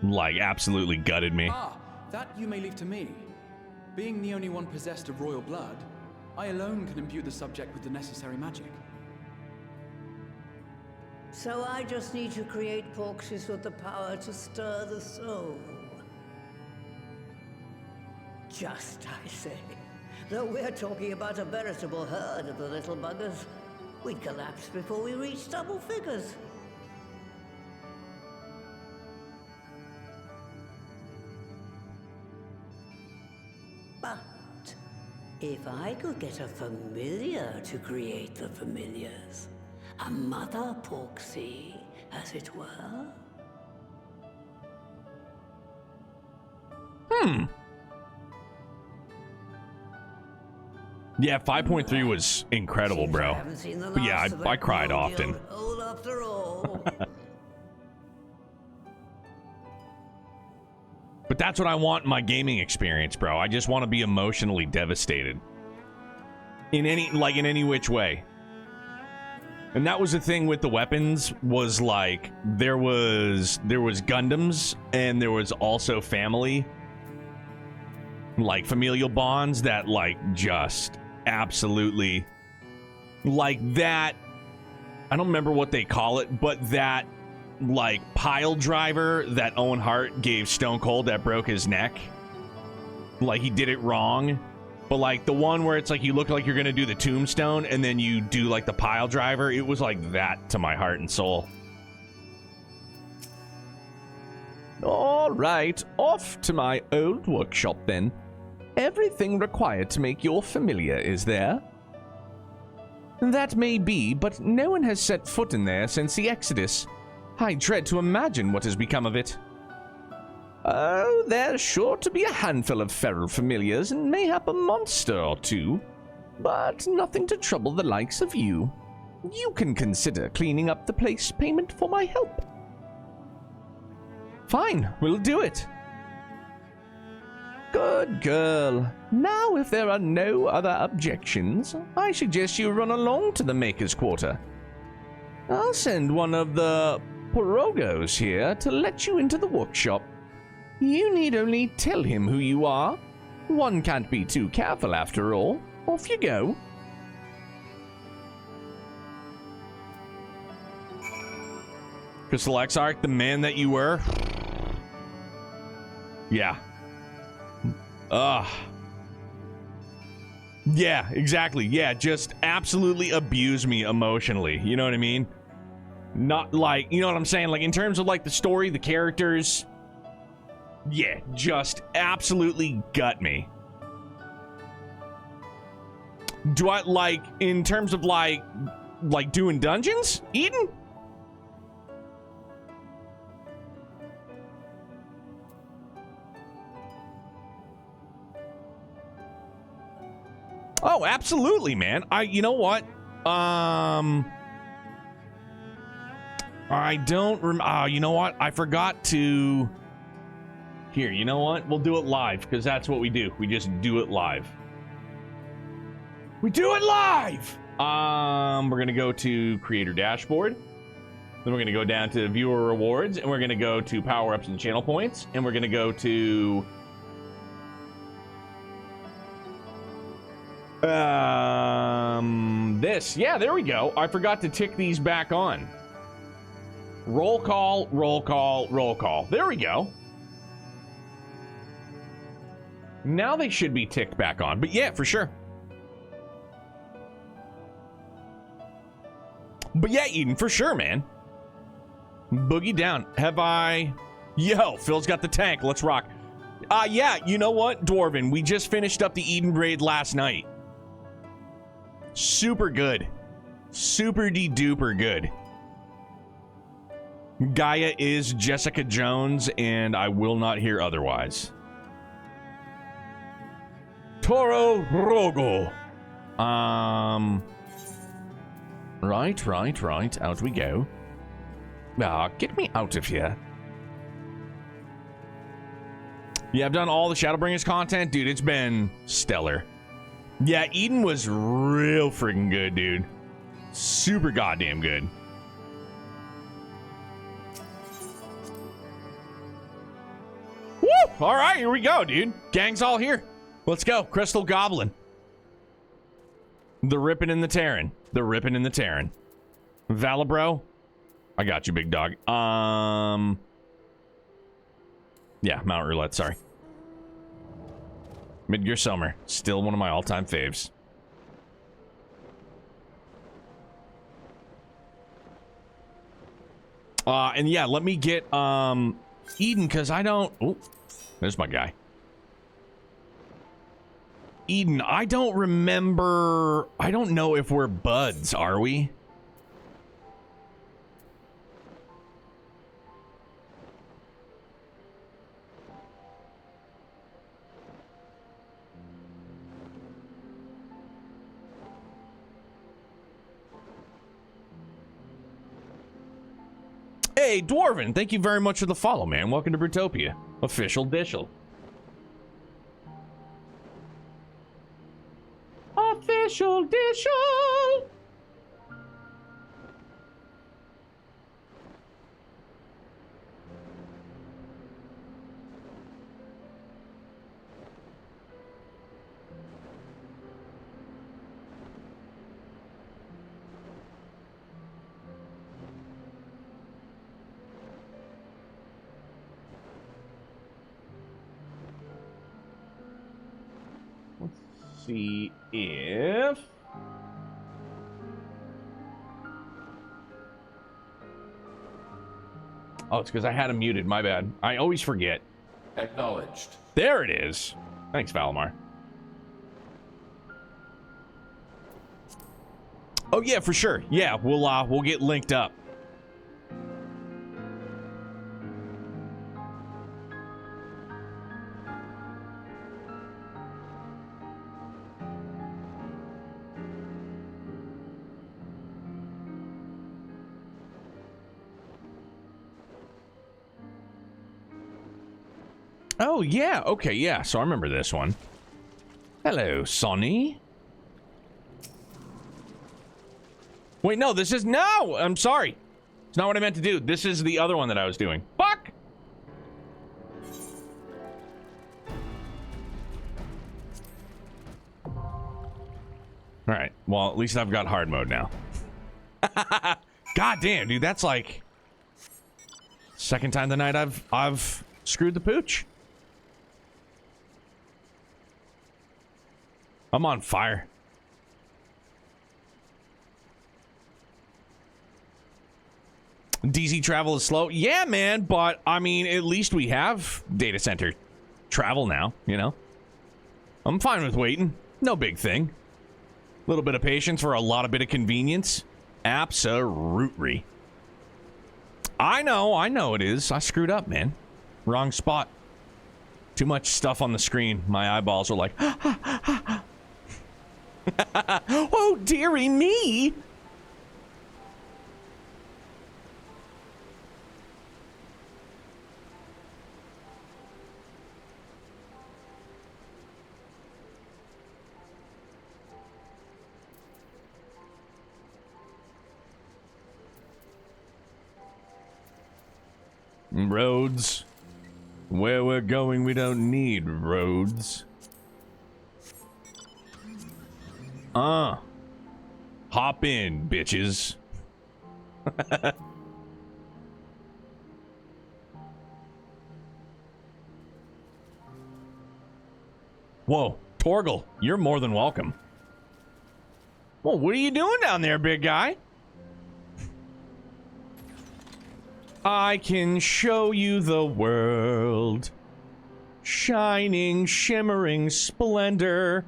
like, absolutely gutted me. Ah, that you may leave to me. Being the only one possessed of royal blood, I alone can imbue the subject with the necessary magic. So I just need to create porxes with the power to stir the soul. Just, I say. Though we're talking about a veritable herd of the little buggers, we'd collapse before we reached double figures. But if I could get a familiar to create the familiars, a mother porxie, as it were. Yeah, 5.3 was incredible, bro. But yeah, I cried often. After all. But that's what I want in my gaming experience, bro. I just want to be emotionally devastated. In any which way. And that was the thing with the weapons, was like there was Gundams and there was also family, like familial bonds that like just absolutely like that. I don't remember what they call it, but that like pile driver that Owen Hart gave Stone Cold that broke his neck. Like he did it wrong. But, like, the one where it's like you look like you're going to do the tombstone and then you do, like, the pile driver, it was like that to my heart and soul. All right, off to my old workshop, then. Everything required to make your familiar is there. That may be, but no one has set foot in there since the Exodus. I dread to imagine what has become of it. Oh, there's sure to be a handful of feral familiars and mayhap a monster or two, but nothing to trouble the likes of you. You can consider cleaning up the place payment for my help. Fine, we'll do it. Good girl. Now, if there are no other objections, I suggest you run along to the Maker's Quarter. I'll send one of the Porogos here to let you into the workshop. You need only tell him who you are. One can't be too careful after all. Off you go. Crystal Exarch, the man that you were. Yeah. Yeah, exactly. Yeah, just absolutely abuse me emotionally. You know what I mean? Not like, you know what I'm saying? Like in terms of like the story, the characters. Yeah, just absolutely gut me. Do I, like, in terms of, like doing dungeons? Eden? Oh, absolutely, man. You know what? I don't you know what? I forgot to... Here, you know what? We'll do it live, because that's what we do. We just do it live. We do it live! We're going to go to Creator Dashboard. Then we're going to go down to Viewer Rewards, and we're going to go to Power-Ups and Channel Points, and we're going to go to... this. Yeah, there we go. I forgot to tick these back on. Roll call, roll call, roll call. There we go. Now they should be ticked back on. But yeah, for sure. But yeah, Eden, for sure, man. Boogie down. Have I... Yo, Phil's got the tank. Let's rock. Yeah, you know what, Dwarven? We just finished up the Eden raid last night. Super good. Super-de-duper good. Gaia is Jessica Jones, and I will not hear otherwise. Toro Rogo. Right. Out we go. Ah, get me out of here. Yeah, I've done all the ShadowBringers content. Dude, it's been stellar. Yeah, Eden was real freaking good, dude. Super goddamn good. Woo! All right, here we go, dude. Gang's all here. Let's go. Crystal Goblin. The ripping and the tearing. The ripping and the tearing. Valibro. I got you, big dog. Yeah, Mount Roulette, sorry. Midgear Summer. Still one of my all-time faves. And yeah, let me get Eden, because I don't... Oh, there's my guy. Eden, I don't remember... I don't know if we're buds, are we? Hey, Dwarven, thank you very much for the follow, man. Welcome to Brutopia. Official Dishel. Official Dishel. See if oh, it's because I had him muted. My bad. I always forget. Acknowledged. There it is. Thanks, Valimar. Oh yeah, for sure. Yeah, we'll get linked up. Oh, yeah. Okay, yeah. So I remember this one. Hello, Sonny. Wait, no, this is... No! I'm sorry. It's not what I meant to do. This is the other one that I was doing. Fuck! Alright. Well, at least I've got hard mode now. God damn, dude. That's like... second time tonight I've screwed the pooch. I'm on fire. DZ travel is slow. Yeah, man, but I mean, at least we have data center travel now, you know? I'm fine with waiting. No big thing. A little bit of patience for a lot of bit of convenience. Absolutely. I know it is. I screwed up, man. Wrong spot. Too much stuff on the screen. My eyeballs are like, oh, dearie me. Roads. Where we're going, we don't need roads. Hop in, bitches. Whoa, Torgal, you're more than welcome. Well, what are you doing down there, big guy? I can show you the world. Shining, shimmering splendor.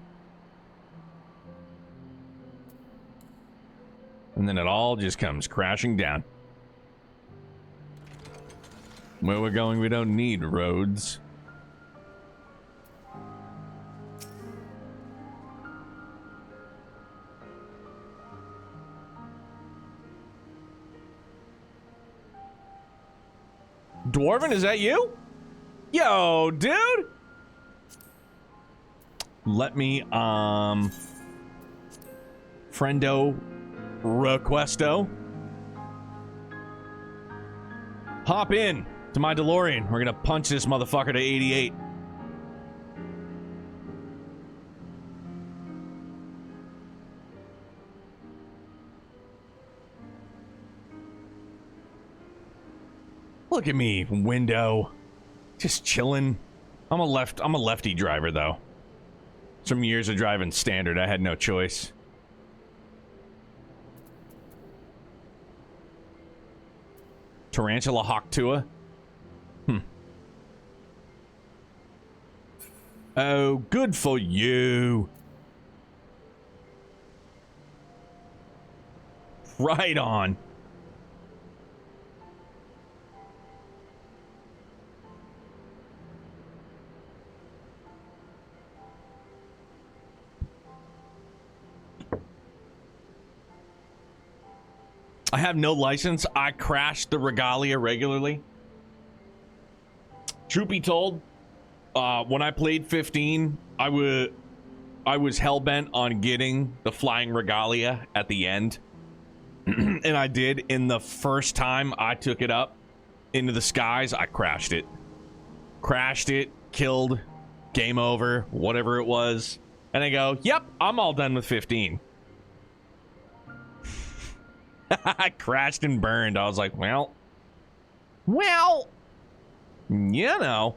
And then it all just comes crashing down. Where we're going, we don't need roads. Dwarven, is that you? Yo, dude! Let me, friendo requesto. Hop in to my DeLorean. We're gonna punch this motherfucker to 88. Look at me, window. Just chilling. I'm a lefty driver though. Some years of driving standard, I had no choice. Tarantula Hawk Tua? Oh, good for you. Right on. I have no license. I crash the Regalia regularly. Truth be told, when I played 15, I was hell-bent on getting the flying Regalia at the end. And I did. In the first time I took it up into the skies, I crashed it. Crashed it, killed, game over, whatever it was. And I go, yep, I'm all done with 15. I crashed and burned. I was like, well, you know.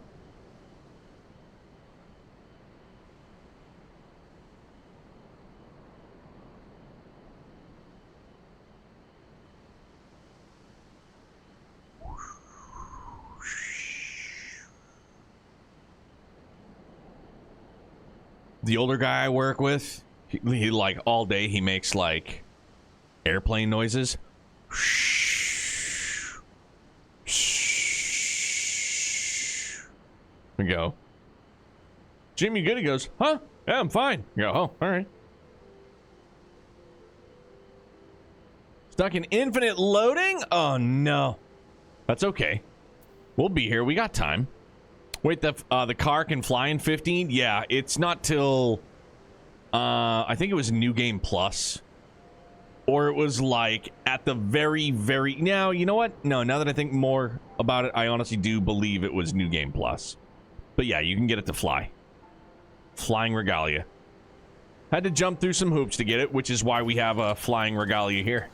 The older guy I work with, he like all day he makes like airplane noises. We go, Jim, you good? He goes, huh? Yeah, I'm fine. You go, oh, all right. Stuck in infinite loading? Oh, no. That's okay. We'll be here. We got time. Wait, the car can fly in 15? Yeah, it's not till, I think it was New Game Plus. Or it was like at the very... Now, you know what? No, now that I think more about it, I honestly do believe it was New Game Plus. But yeah, you can get it to fly. Flying Regalia. Had to jump through some hoops to get it, which is why we have a Flying Regalia here.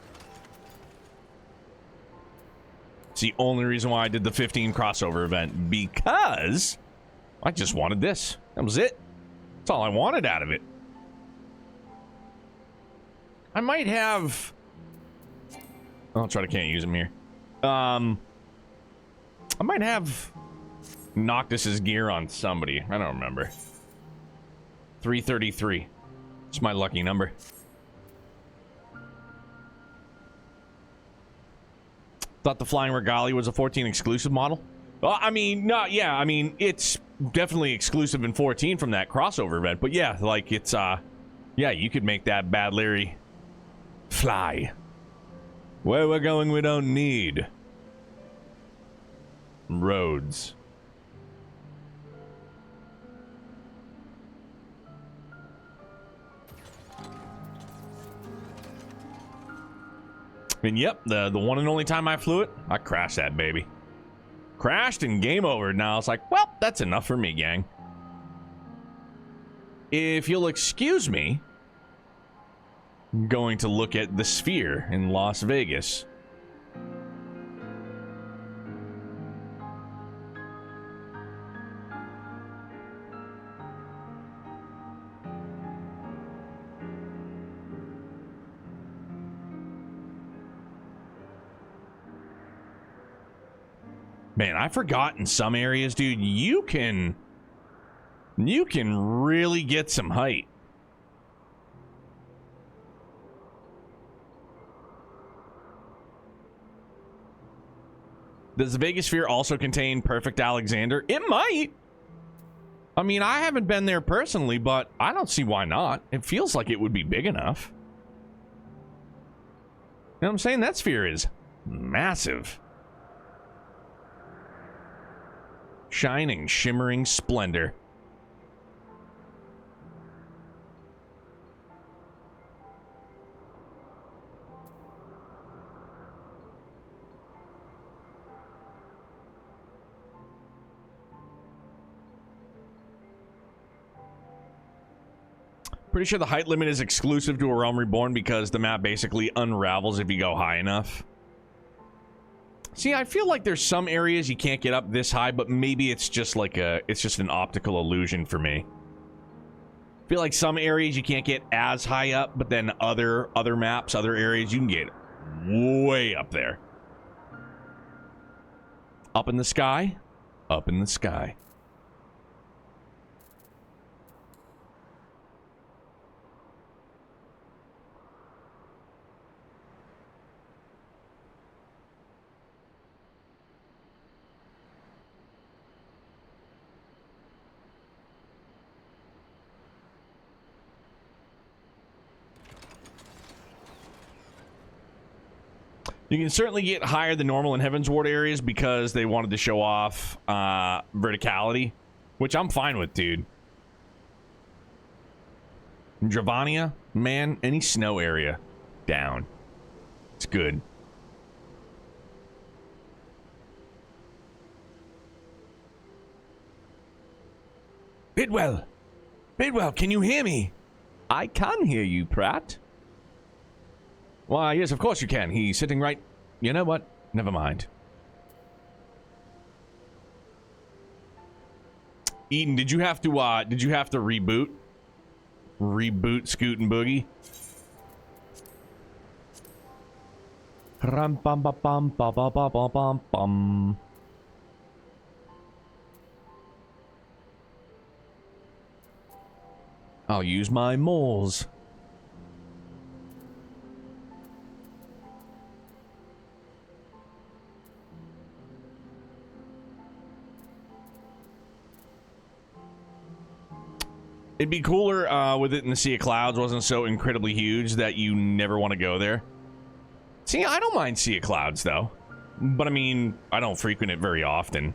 It's the only reason why I did the 15 crossover event, because I just wanted this. That was it. That's all I wanted out of it. I might have... I'll try to can't use them here. I might have Noctis's gear on somebody. I don't remember. 333. It's my lucky number. Thought the Flying Regalia was a 14 exclusive model. Well, I mean, no, yeah, I mean, it's definitely exclusive in 14 from that crossover event. But yeah, like it's, yeah, you could make that Bad Larry fly. Where we're going, we don't need roads. And yep, the one and only time I flew it, I crashed that baby. Crashed and game over. Now it's like, well, that's enough for me, gang. If you'll excuse me, I'm going to look at the Sphere in Las Vegas. Man, I forgot in some areas, dude, you can really get some height. Does the Vegas Sphere also contain Perfect Alexander? It might. I mean, I haven't been there personally, but I don't see why not. It feels like it would be big enough. You know what I'm saying? That sphere is massive. Shining, shimmering splendor. Pretty sure the height limit is exclusive to A Realm Reborn because the map basically unravels if you go high enough. See, I feel like there's some areas you can't get up this high, but maybe it's just like it's just an optical illusion for me. I feel like some areas you can't get as high up, but then other maps, other areas, you can get way up there. Up in the sky, up in the sky. You can certainly get higher than normal in Heaven's Ward areas because they wanted to show off verticality, which I'm fine with, dude. Dravania, man, any snow area, down. It's good. Bidwell! Bidwell, can you hear me? I can hear you, Pratt. Why, yes, of course you can. He's sitting right... You know what? Never mind. Eden, did you have to reboot? Reboot Scoot and Boogie? Ram bum bum bum bum bum bum bum bum. I'll use my moles. It'd be cooler with it in the Sea of Clouds wasn't so incredibly huge that you never want to go there. See, I don't mind Sea of Clouds, though. But, I mean, I don't frequent it very often.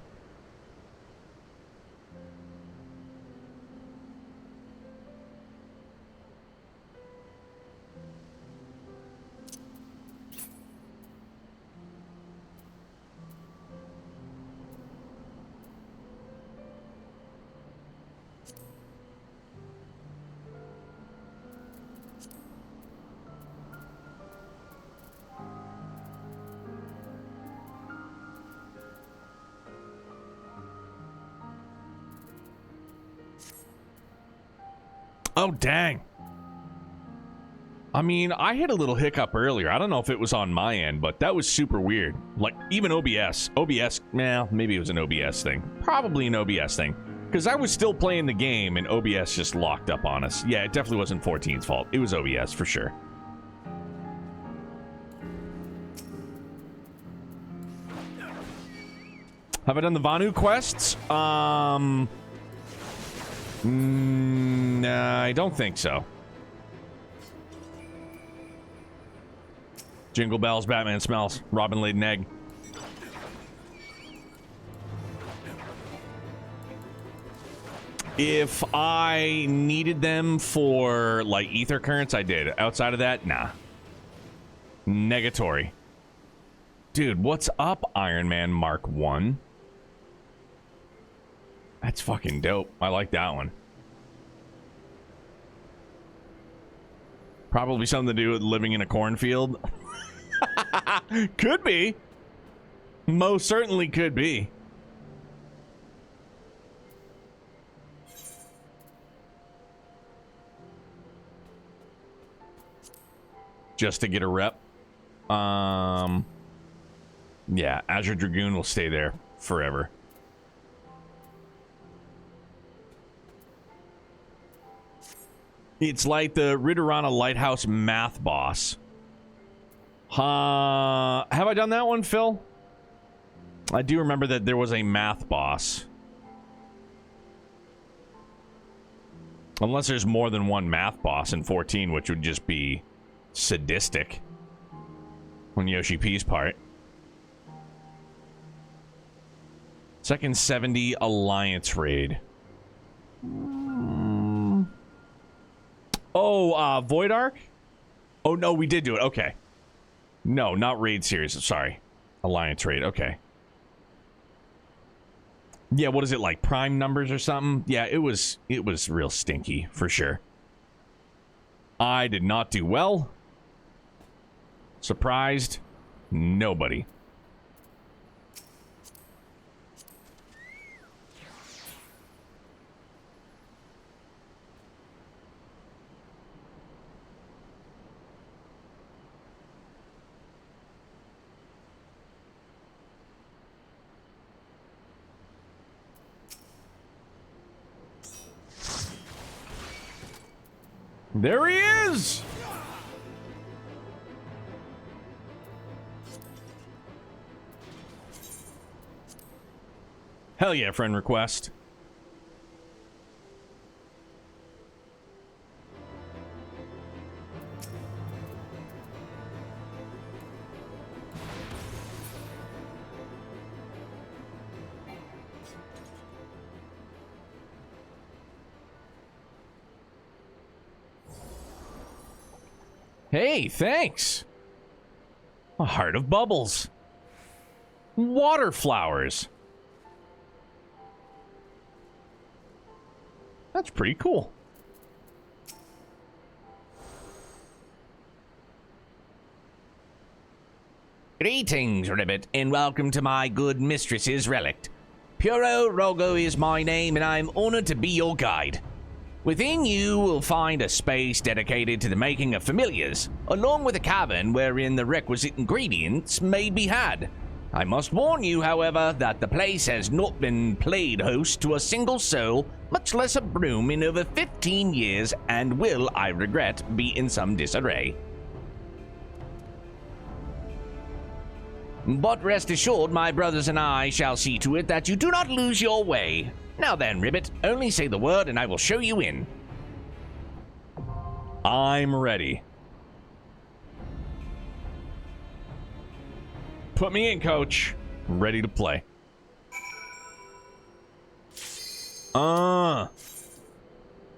Oh, dang. I mean, I hit a little hiccup earlier. I don't know if it was on my end, but that was super weird. Like, even OBS. Well, maybe it was an OBS thing. Probably an OBS thing. Because I was still playing the game, and OBS just locked up on us. Yeah, it definitely wasn't 14's fault. It was OBS, for sure. Have I done the Vanu quests? Nah, I don't think so. Jingle bells, Batman smells. Robin laid an egg. If I needed them for, like, ether currents, I did. Outside of that, nah. Negatory. Dude, what's up, Iron Man Mark 1? That's fucking dope. I like that one. Probably something to do with living in a cornfield. Could be. Most certainly could be. Just to get a rep. Yeah, Azure Dragoon will stay there forever. It's like the Ridorana Lighthouse math boss. Have I done that one, Phil? I do remember that there was a math boss. Unless there's more than one math boss in 14, which would just be sadistic on Yoshi P's part. Second 70 Alliance raid. Oh, Void Ark? Oh, no, we did do it. Okay. No, not raid series. Sorry. Alliance raid. Okay. Yeah, what is it, like prime numbers or something? Yeah, it was real stinky, for sure. I did not do well. Surprised? Nobody. There he is! Hell yeah, friend request. Hey, thanks. A heart of bubbles. Water flowers. That's pretty cool. Greetings, Ribbit, and welcome to my good mistress's relict. Puro Rogo is my name, and I am honored to be your guide. Within you will find a space dedicated to the making of familiars, along with a cavern wherein the requisite ingredients may be had. I must warn you, however, that the place has not been played host to a single soul, much less a broom, in over 15 years, and will, I regret, be in some disarray. But rest assured, my brothers and I shall see to it that you do not lose your way. Now then, Ribbit, only say the word and I will show you in. I'm ready. Put me in, coach. I'm ready to play.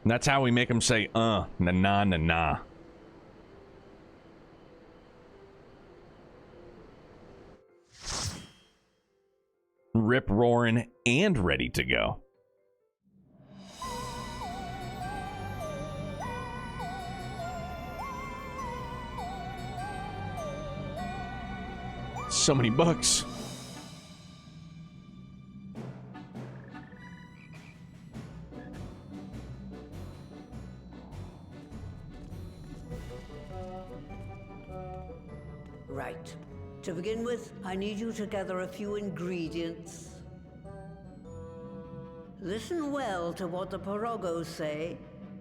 That's how we make them say, na na na na. Rip roaring and ready to go. So many books. Right. To begin with, I need you to gather a few ingredients. Listen well to what the Porogos say,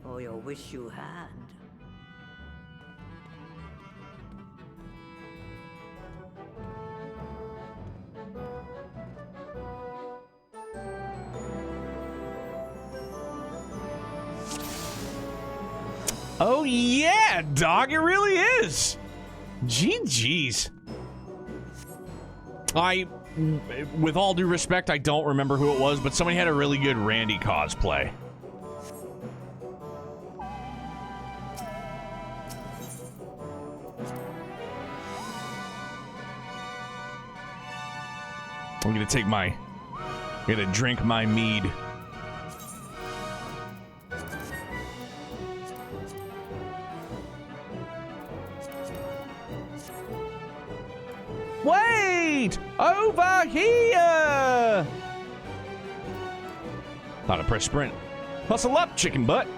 or you'll wish you had. Oh yeah, dog, it really is. GG's. With all due respect, I don't remember who it was, but somebody had a really good Randy cosplay. I'm gonna drink my mead. Wait! Over here! Thought I pressed sprint. Hustle up, chicken butt.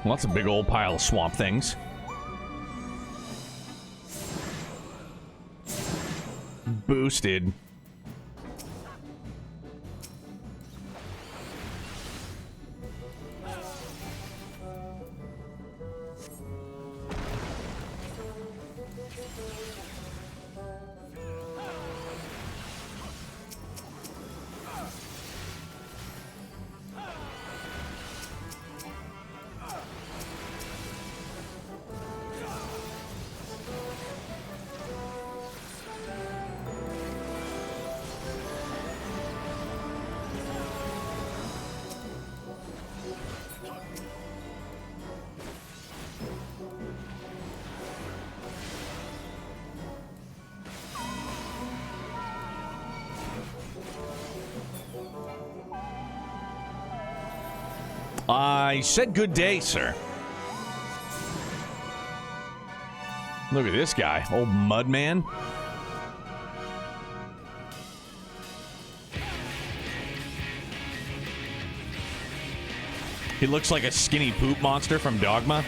Well, that's a big old pile of swamp things. Boosted. I said good day, sir. Look at this guy, old mud man. He looks like a skinny poop monster from Dogma.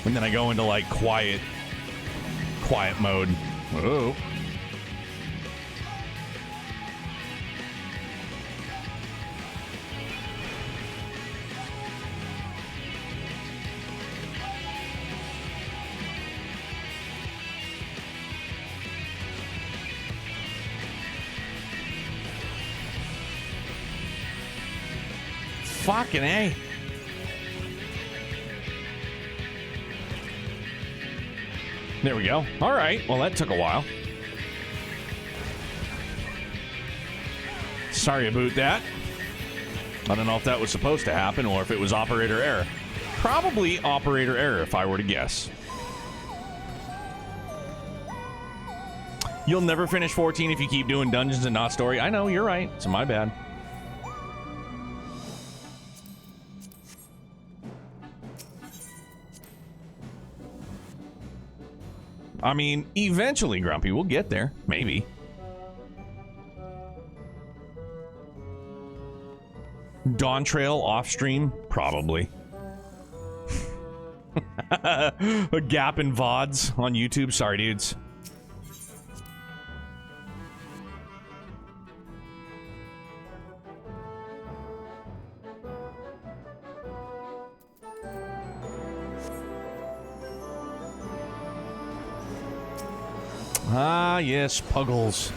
And then I go into like quiet mode. Whoa. Fucking A. There we go. All right. Well, that took a while. Sorry about that. I don't know if that was supposed to happen or if it was operator error. Probably operator error, if I were to guess. You'll never finish 14 if you keep doing dungeons and not story. I know, you're right. It's my bad. I mean, eventually, Grumpy, we'll get there. Maybe. Dawn Trail off stream? Probably. A gap in VODs on YouTube? Sorry, dudes. Ah, yes, Puggles.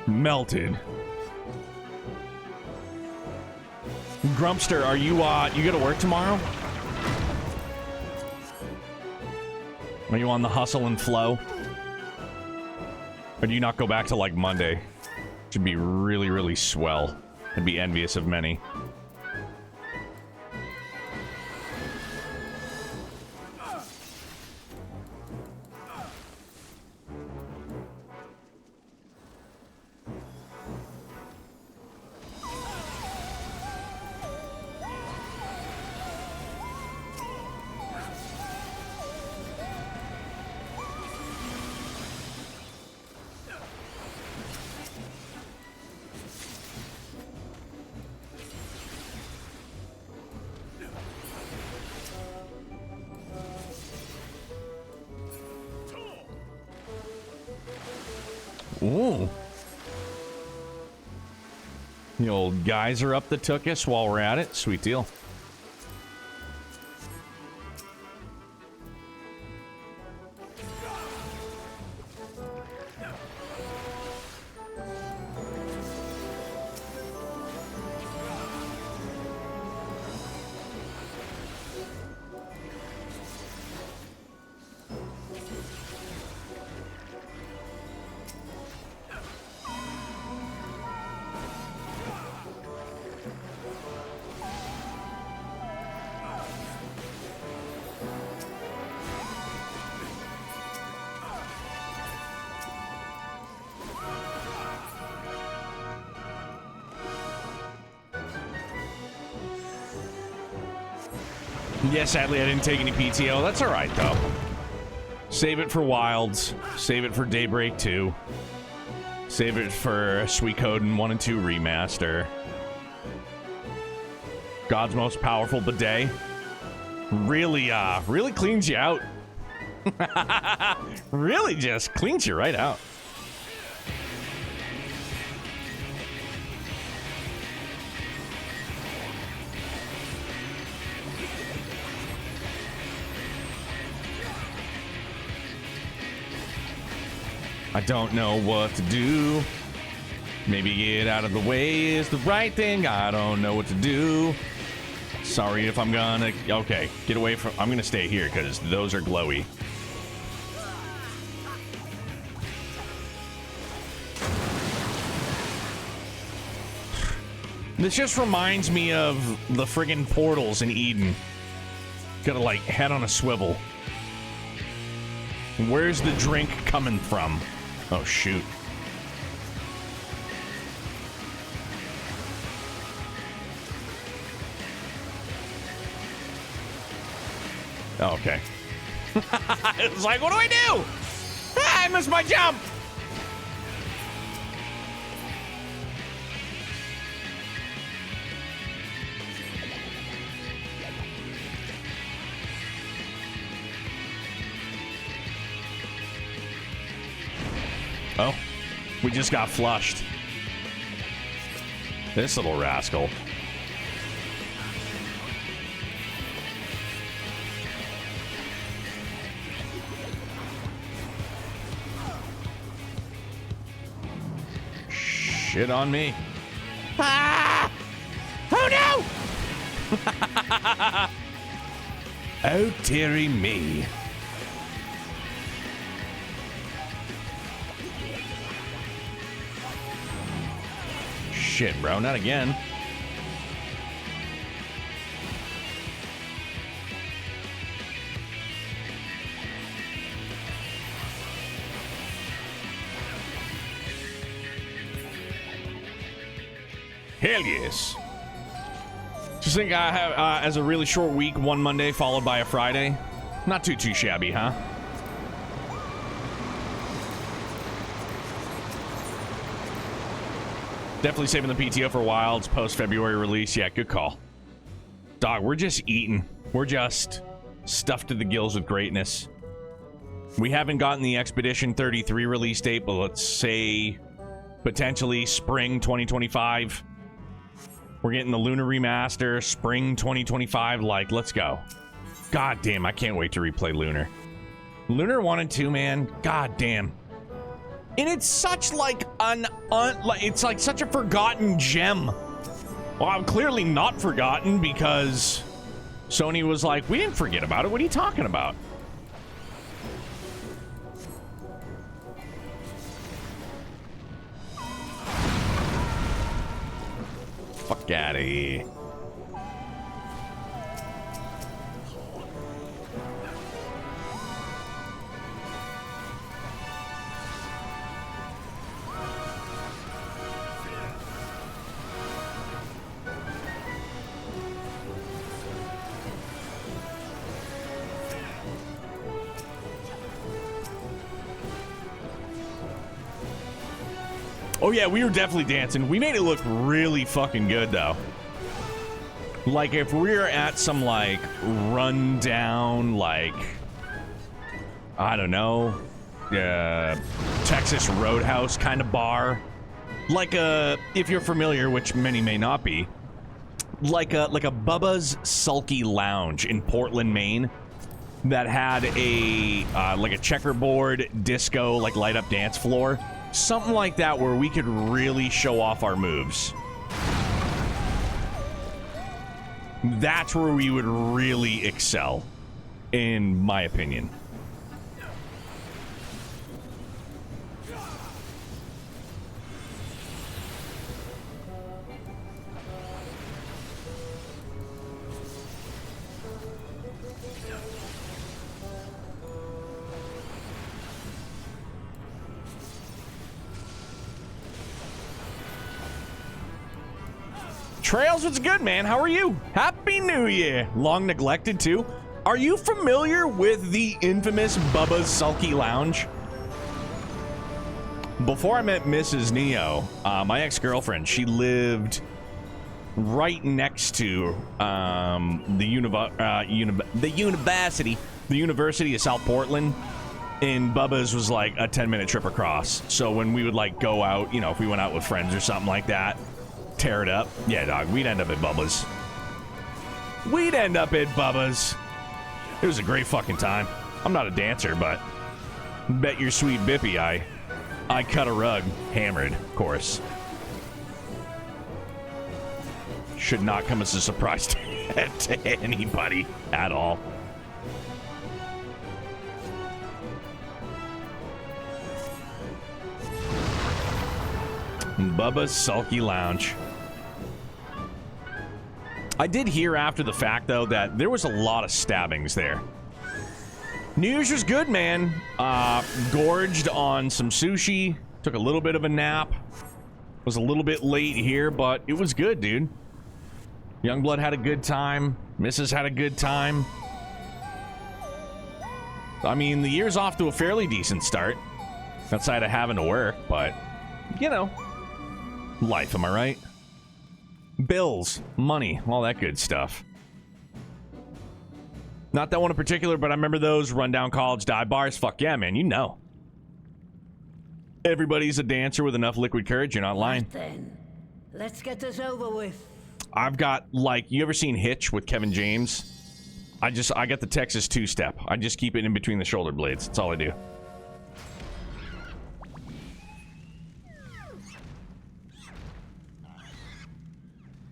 Melted. Grumpster, are you you go to work tomorrow? Are you on the hustle and flow? Or do you not go back to like Monday? Should be really, really swell. I'd be envious of many. Ooh. The old geyser up the Tookus while we're at it. Sweet deal. Yeah, sadly I didn't take any PTO. That's alright, though. Save it for Wilds. Save it for Daybreak 2. Save it for Suikoden 1 and 2 Remaster. God's most powerful bidet. Really, really cleans you out. Really just cleans you right out. I don't know what to do. Maybe get out of the way is the right thing. I don't know what to do. Sorry if I'm gonna... Okay, get away from... I'm gonna stay here because those are glowy. This just reminds me of the friggin' portals in Eden. Gotta, like, head on a swivel. Where's the drink coming from? Oh, shoot. Oh, okay. It's like, what do I do? Ah, I missed my jump! Oh, we just got flushed. This little rascal. Shit on me. Ah! Oh no! Oh, dearie me. Shit, bro, not again. Hell yes. Just think I have, as a really short week, one Monday followed by a Friday. Not too shabby, huh? Definitely saving the PTO for Wilds post-February release. Yeah, good call. Dog, we're just eating. We're just stuffed to the gills with greatness. We haven't gotten the Expedition 33 release date, but let's say potentially spring 2025. We're getting the Lunar Remaster, spring 2025. Like, let's go. God damn, I can't wait to replay Lunar. Lunar 1 and 2, man. God damn. And it's such like it's like such a forgotten gem. Well, I'm clearly not forgotten because Sony was like, we didn't forget about it. What are you talking about? Fuck out of here. Oh yeah, we were definitely dancing. We made it look really fucking good though. Like if we're at some like rundown, like I don't know, Texas Roadhouse kind of bar, like if you're familiar, which many may not be, like a Bubba's Sulky Lounge in Portland, Maine, that had a like a checkerboard disco like light up dance floor. Something like that where we could really show off our moves. That's where we would really excel, in my opinion. Trails, what's good, man? How are you? Happy New Year. Long neglected, too. Are you familiar with the infamous Bubba's Sulky Lounge? Before I met Mrs. Neo, my ex-girlfriend, she lived right next to the University of South Portland, and Bubba's was like a 10-minute trip across. So when we would like go out, you know, if we went out with friends or something like that, tear it up. Yeah, dog, we'd end up at Bubba's. We'd end up at Bubba's. It was a great fucking time. I'm not a dancer, but bet your sweet bippy I cut a rug. Hammered, of course. Should not come as a surprise to anybody at all. Bubba's Sulky Lounge. I did hear after the fact, though, that there was a lot of stabbings there. New Year's was good, man. Gorged on some sushi. Took a little bit of a nap. Was a little bit late here, but it was good, dude. Youngblood had a good time. Mrs. had a good time. I mean, the year's off to a fairly decent start. Outside of having to work, but, you know, life, am I right? Bills, money, all that good stuff. Not that one in particular, but I remember those rundown college dive bars. Fuck yeah, man, you know. Everybody's a dancer with enough liquid courage, you're not lying. Then, let's get this over with. I've got, like, you ever seen Hitch with Kevin James? I got the Texas two-step. I just keep it in between the shoulder blades. That's all I do.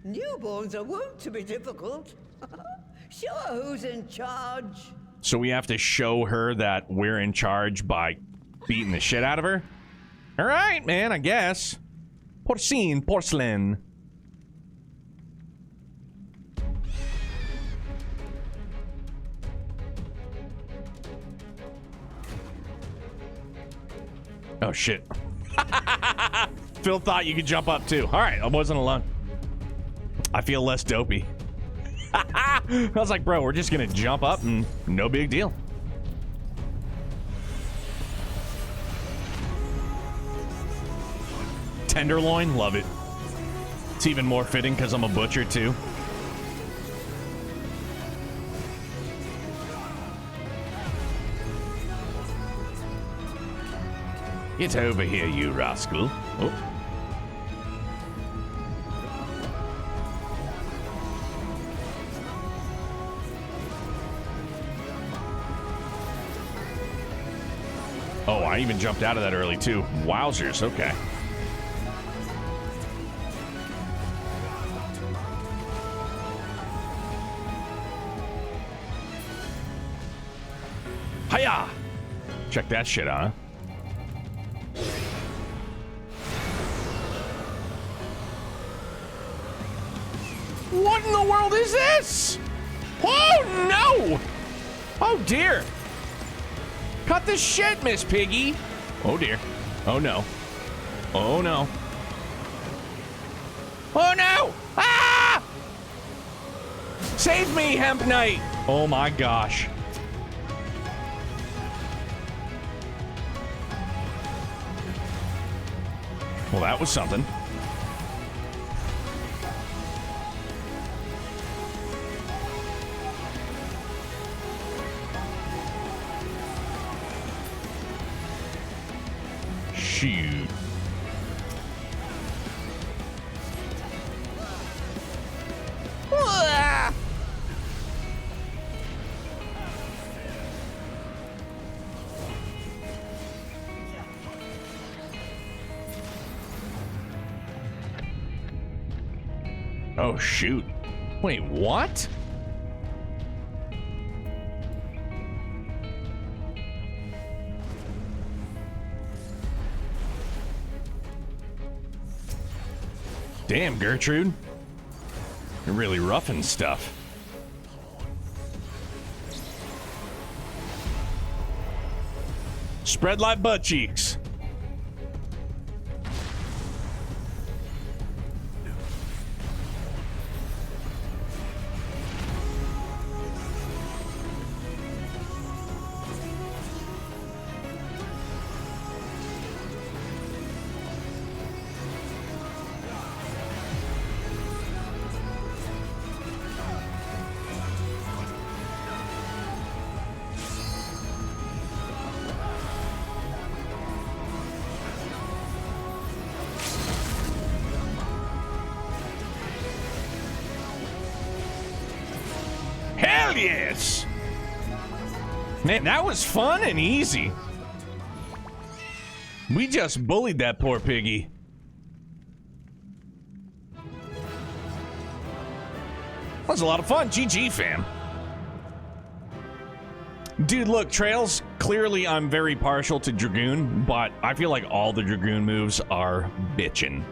Newborns are wont to be difficult. Show her who's in charge. So we have to show her that we're in charge by beating the shit out of her? All right, man, I guess. Porcelain. Oh, shit. Phil thought you could jump up, too. All right, I wasn't alone. I feel less dopey. I was like, bro, we're just gonna jump up and no big deal. Tenderloin, love it. It's even more fitting because I'm a butcher, too. Get over here, you rascal. Oh. Oh, I even jumped out of that early, too. Wowzers, okay. Hiya! Check that shit out, huh? in the world is this? Oh, no! Oh, dear. Cut the shit, Miss Piggy. Oh, dear. Oh, no. Oh, no. Oh, no! Ah! Save me, Hemp Knight! Oh, my gosh. Well, that was something. Shoot. Ah! Oh, shoot. Wait, what? Damn, Gertrude. You're really roughing stuff. Spread like butt cheeks. Hell yes! Man, that was fun and easy. We just bullied that poor piggy. That was a lot of fun. GG, fam. Dude, look, Trails, clearly I'm very partial to Dragoon, but I feel like all the Dragoon moves are bitchin'.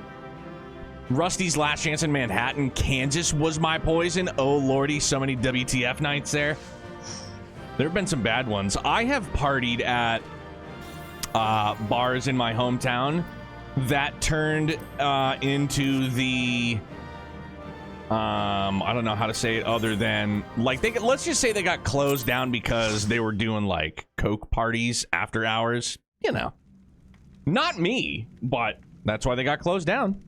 Rusty's Last Chance in Manhattan, Kansas was my poison. Oh lordy, so many WTF nights there. There have been some bad ones. I have partied at bars in my hometown that turned into the I don't know how to say it other than like let's just say they got closed down because they were doing like coke parties after hours. You know, not me, but that's why they got closed down.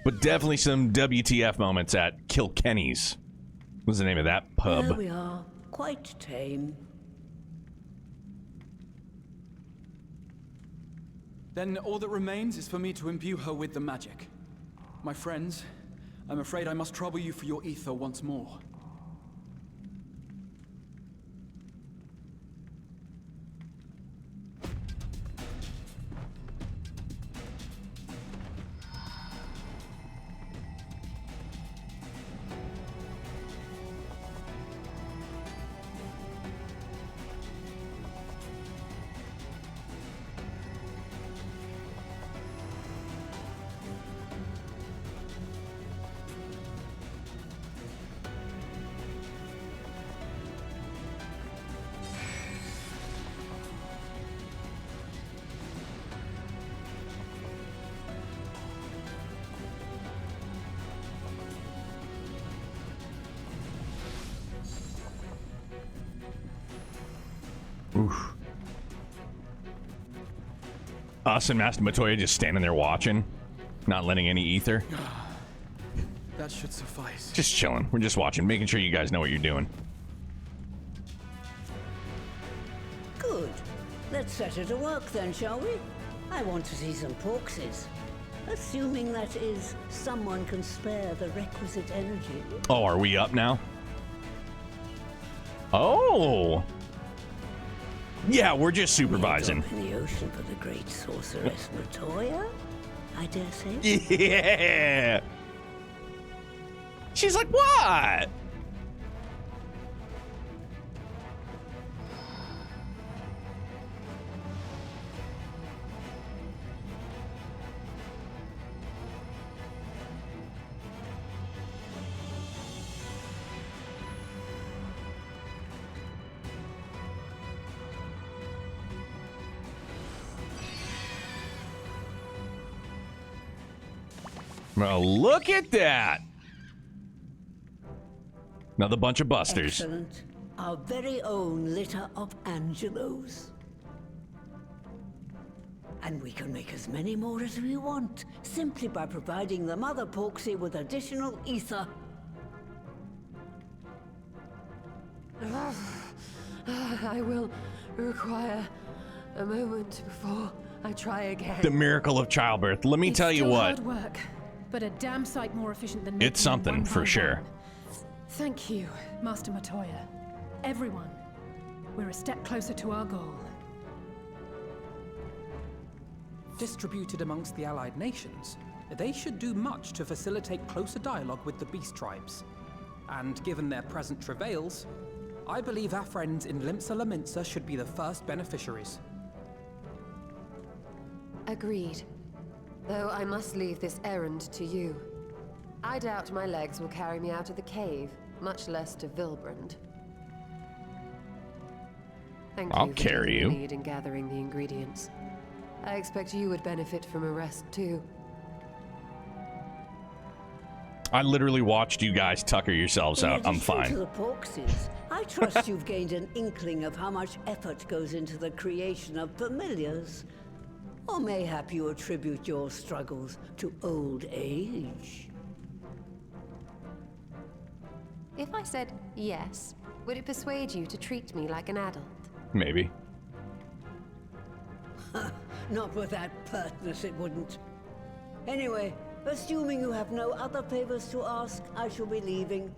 But definitely some WTF moments at Kilkenny's. What's the name of that pub? There we are. Quite tame. Then all that remains is for me to imbue her with the magic. My friends, I'm afraid I must trouble you for your ether once more. Oof. Us and Master Matoya just standing there watching, not letting any ether. That should suffice. Just chilling. We're just watching, making sure you guys know what you're doing. Good. Let's set her to work then, shall we? I want to see some porkses. Assuming that is, someone can spare the requisite energy. Oh, are we up now? Oh! Yeah, we're just supervising. In the ocean for the great sorceress Matoya, I dare say. Yeah! She's like, what? Well, look at that. Another bunch of busters. Excellent. Our very own litter of Angelos. And we can make as many more as we want, simply by providing the Mother Porksy with additional ether. I will require a moment before I try again. The miracle of childbirth. Let me tell you what. Hard work, but a damn sight more efficient than It's something for sure. Thank you, Master Matoya. Everyone, we're a step closer to our goal. Distributed amongst the allied nations, they should do much to facilitate closer dialogue with the beast tribes. And given their present travails, I believe our friends in Limsa Laminsa should be the first beneficiaries. Agreed. Though I must leave this errand to you. I doubt my legs will carry me out of the cave, much less to Vilbrand. Thank I'll you for carry taking the you. lead in gathering the ingredients. I expect you would benefit from a rest too. I literally watched you guys tucker yourselves out. I'm In addition to fine. the Porksies, I trust you've gained an inkling of how much effort goes into the creation of familiars. Or mayhap you attribute your struggles to old age. If I said yes, would it persuade you to treat me like an adult? Maybe. Not with that pertness, it wouldn't. Anyway, assuming you have no other favors to ask, I shall be leaving.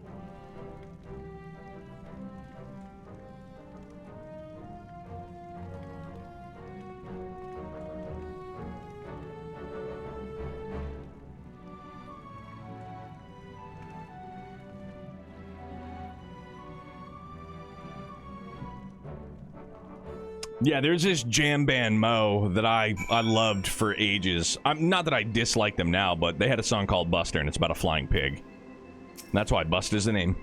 Yeah, there's this jam band Mo that I loved for ages. Not that I dislike them now, but they had a song called Buster, and it's about a flying pig. And that's why Buster's the name.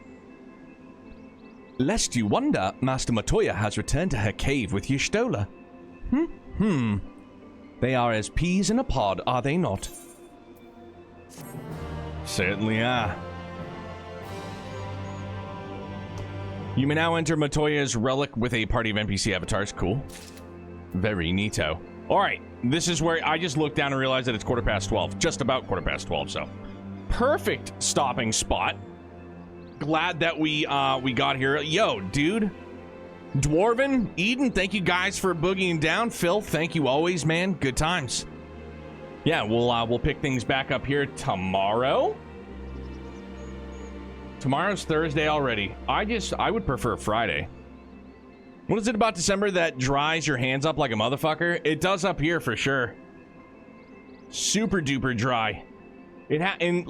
Lest you wonder, Master Matoya has returned to her cave with Y'shtola. They are as peas in a pod, are they not? Certainly are. You may now enter Matoya's relic with a party of NPC avatars. Cool. Very neato. Alright, this is where I just looked down and realized that it's 12:15. Just about 12:15, so. Perfect stopping spot. Glad that we got here. Yo, dude. Dwarven, Eden, thank you guys for boogieing down. Phil, thank you always, man. Good times. Yeah, we'll pick things back up here tomorrow. Tomorrow's Thursday already. I would prefer Friday. What is it about December that dries your hands up like a motherfucker? It does up here for sure. Super duper dry. And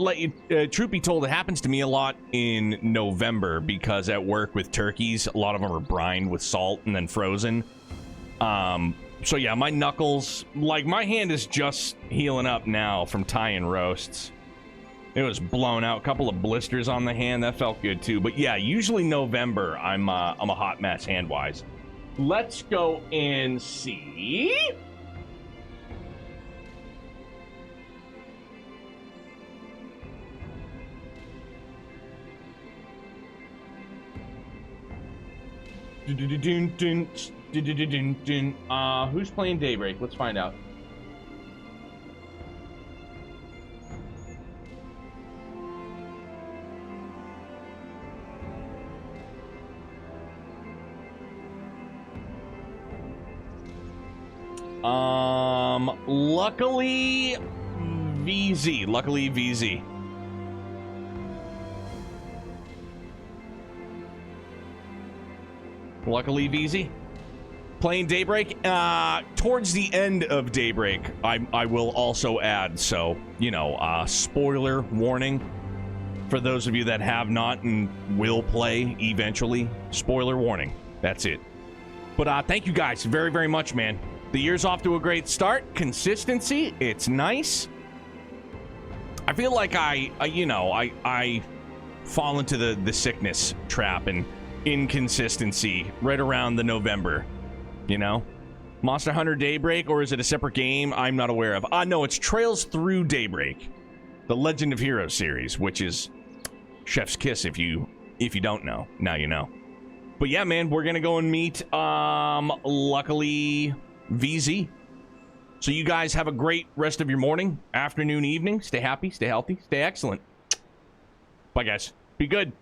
truth be told, it happens to me a lot in November because at work with turkeys, a lot of them are brined with salt and then frozen. So yeah, my knuckles, like my hand is just healing up now from tying roasts. It was blown out. A couple of blisters on the hand. That felt good too. But yeah, usually November, I'm a hot mess hand-wise. Let's go and see. Who's playing Daybreak? Let's find out. Luckily VZ. Luckily VZ. Luckily VZ. Playing Daybreak. Towards the end of Daybreak, I will also add, so, you know, spoiler warning for those of you that have not and will play eventually. Spoiler warning. That's it. But thank you guys very, very much, man. The year's off to a great start. Consistency, it's nice. I feel like I fall into the sickness trap and inconsistency right around the November, you know? Monster Hunter Daybreak, or is it a separate game I'm not aware of? No, it's Trails Through Daybreak. the Legend of Heroes series, which is chef's kiss if you don't know. Now you know. But yeah, man, we're gonna go and meet luckily VZ. So you guys have a great rest of your morning, afternoon, evening. Stay happy, stay healthy, stay excellent. Bye guys. Be good.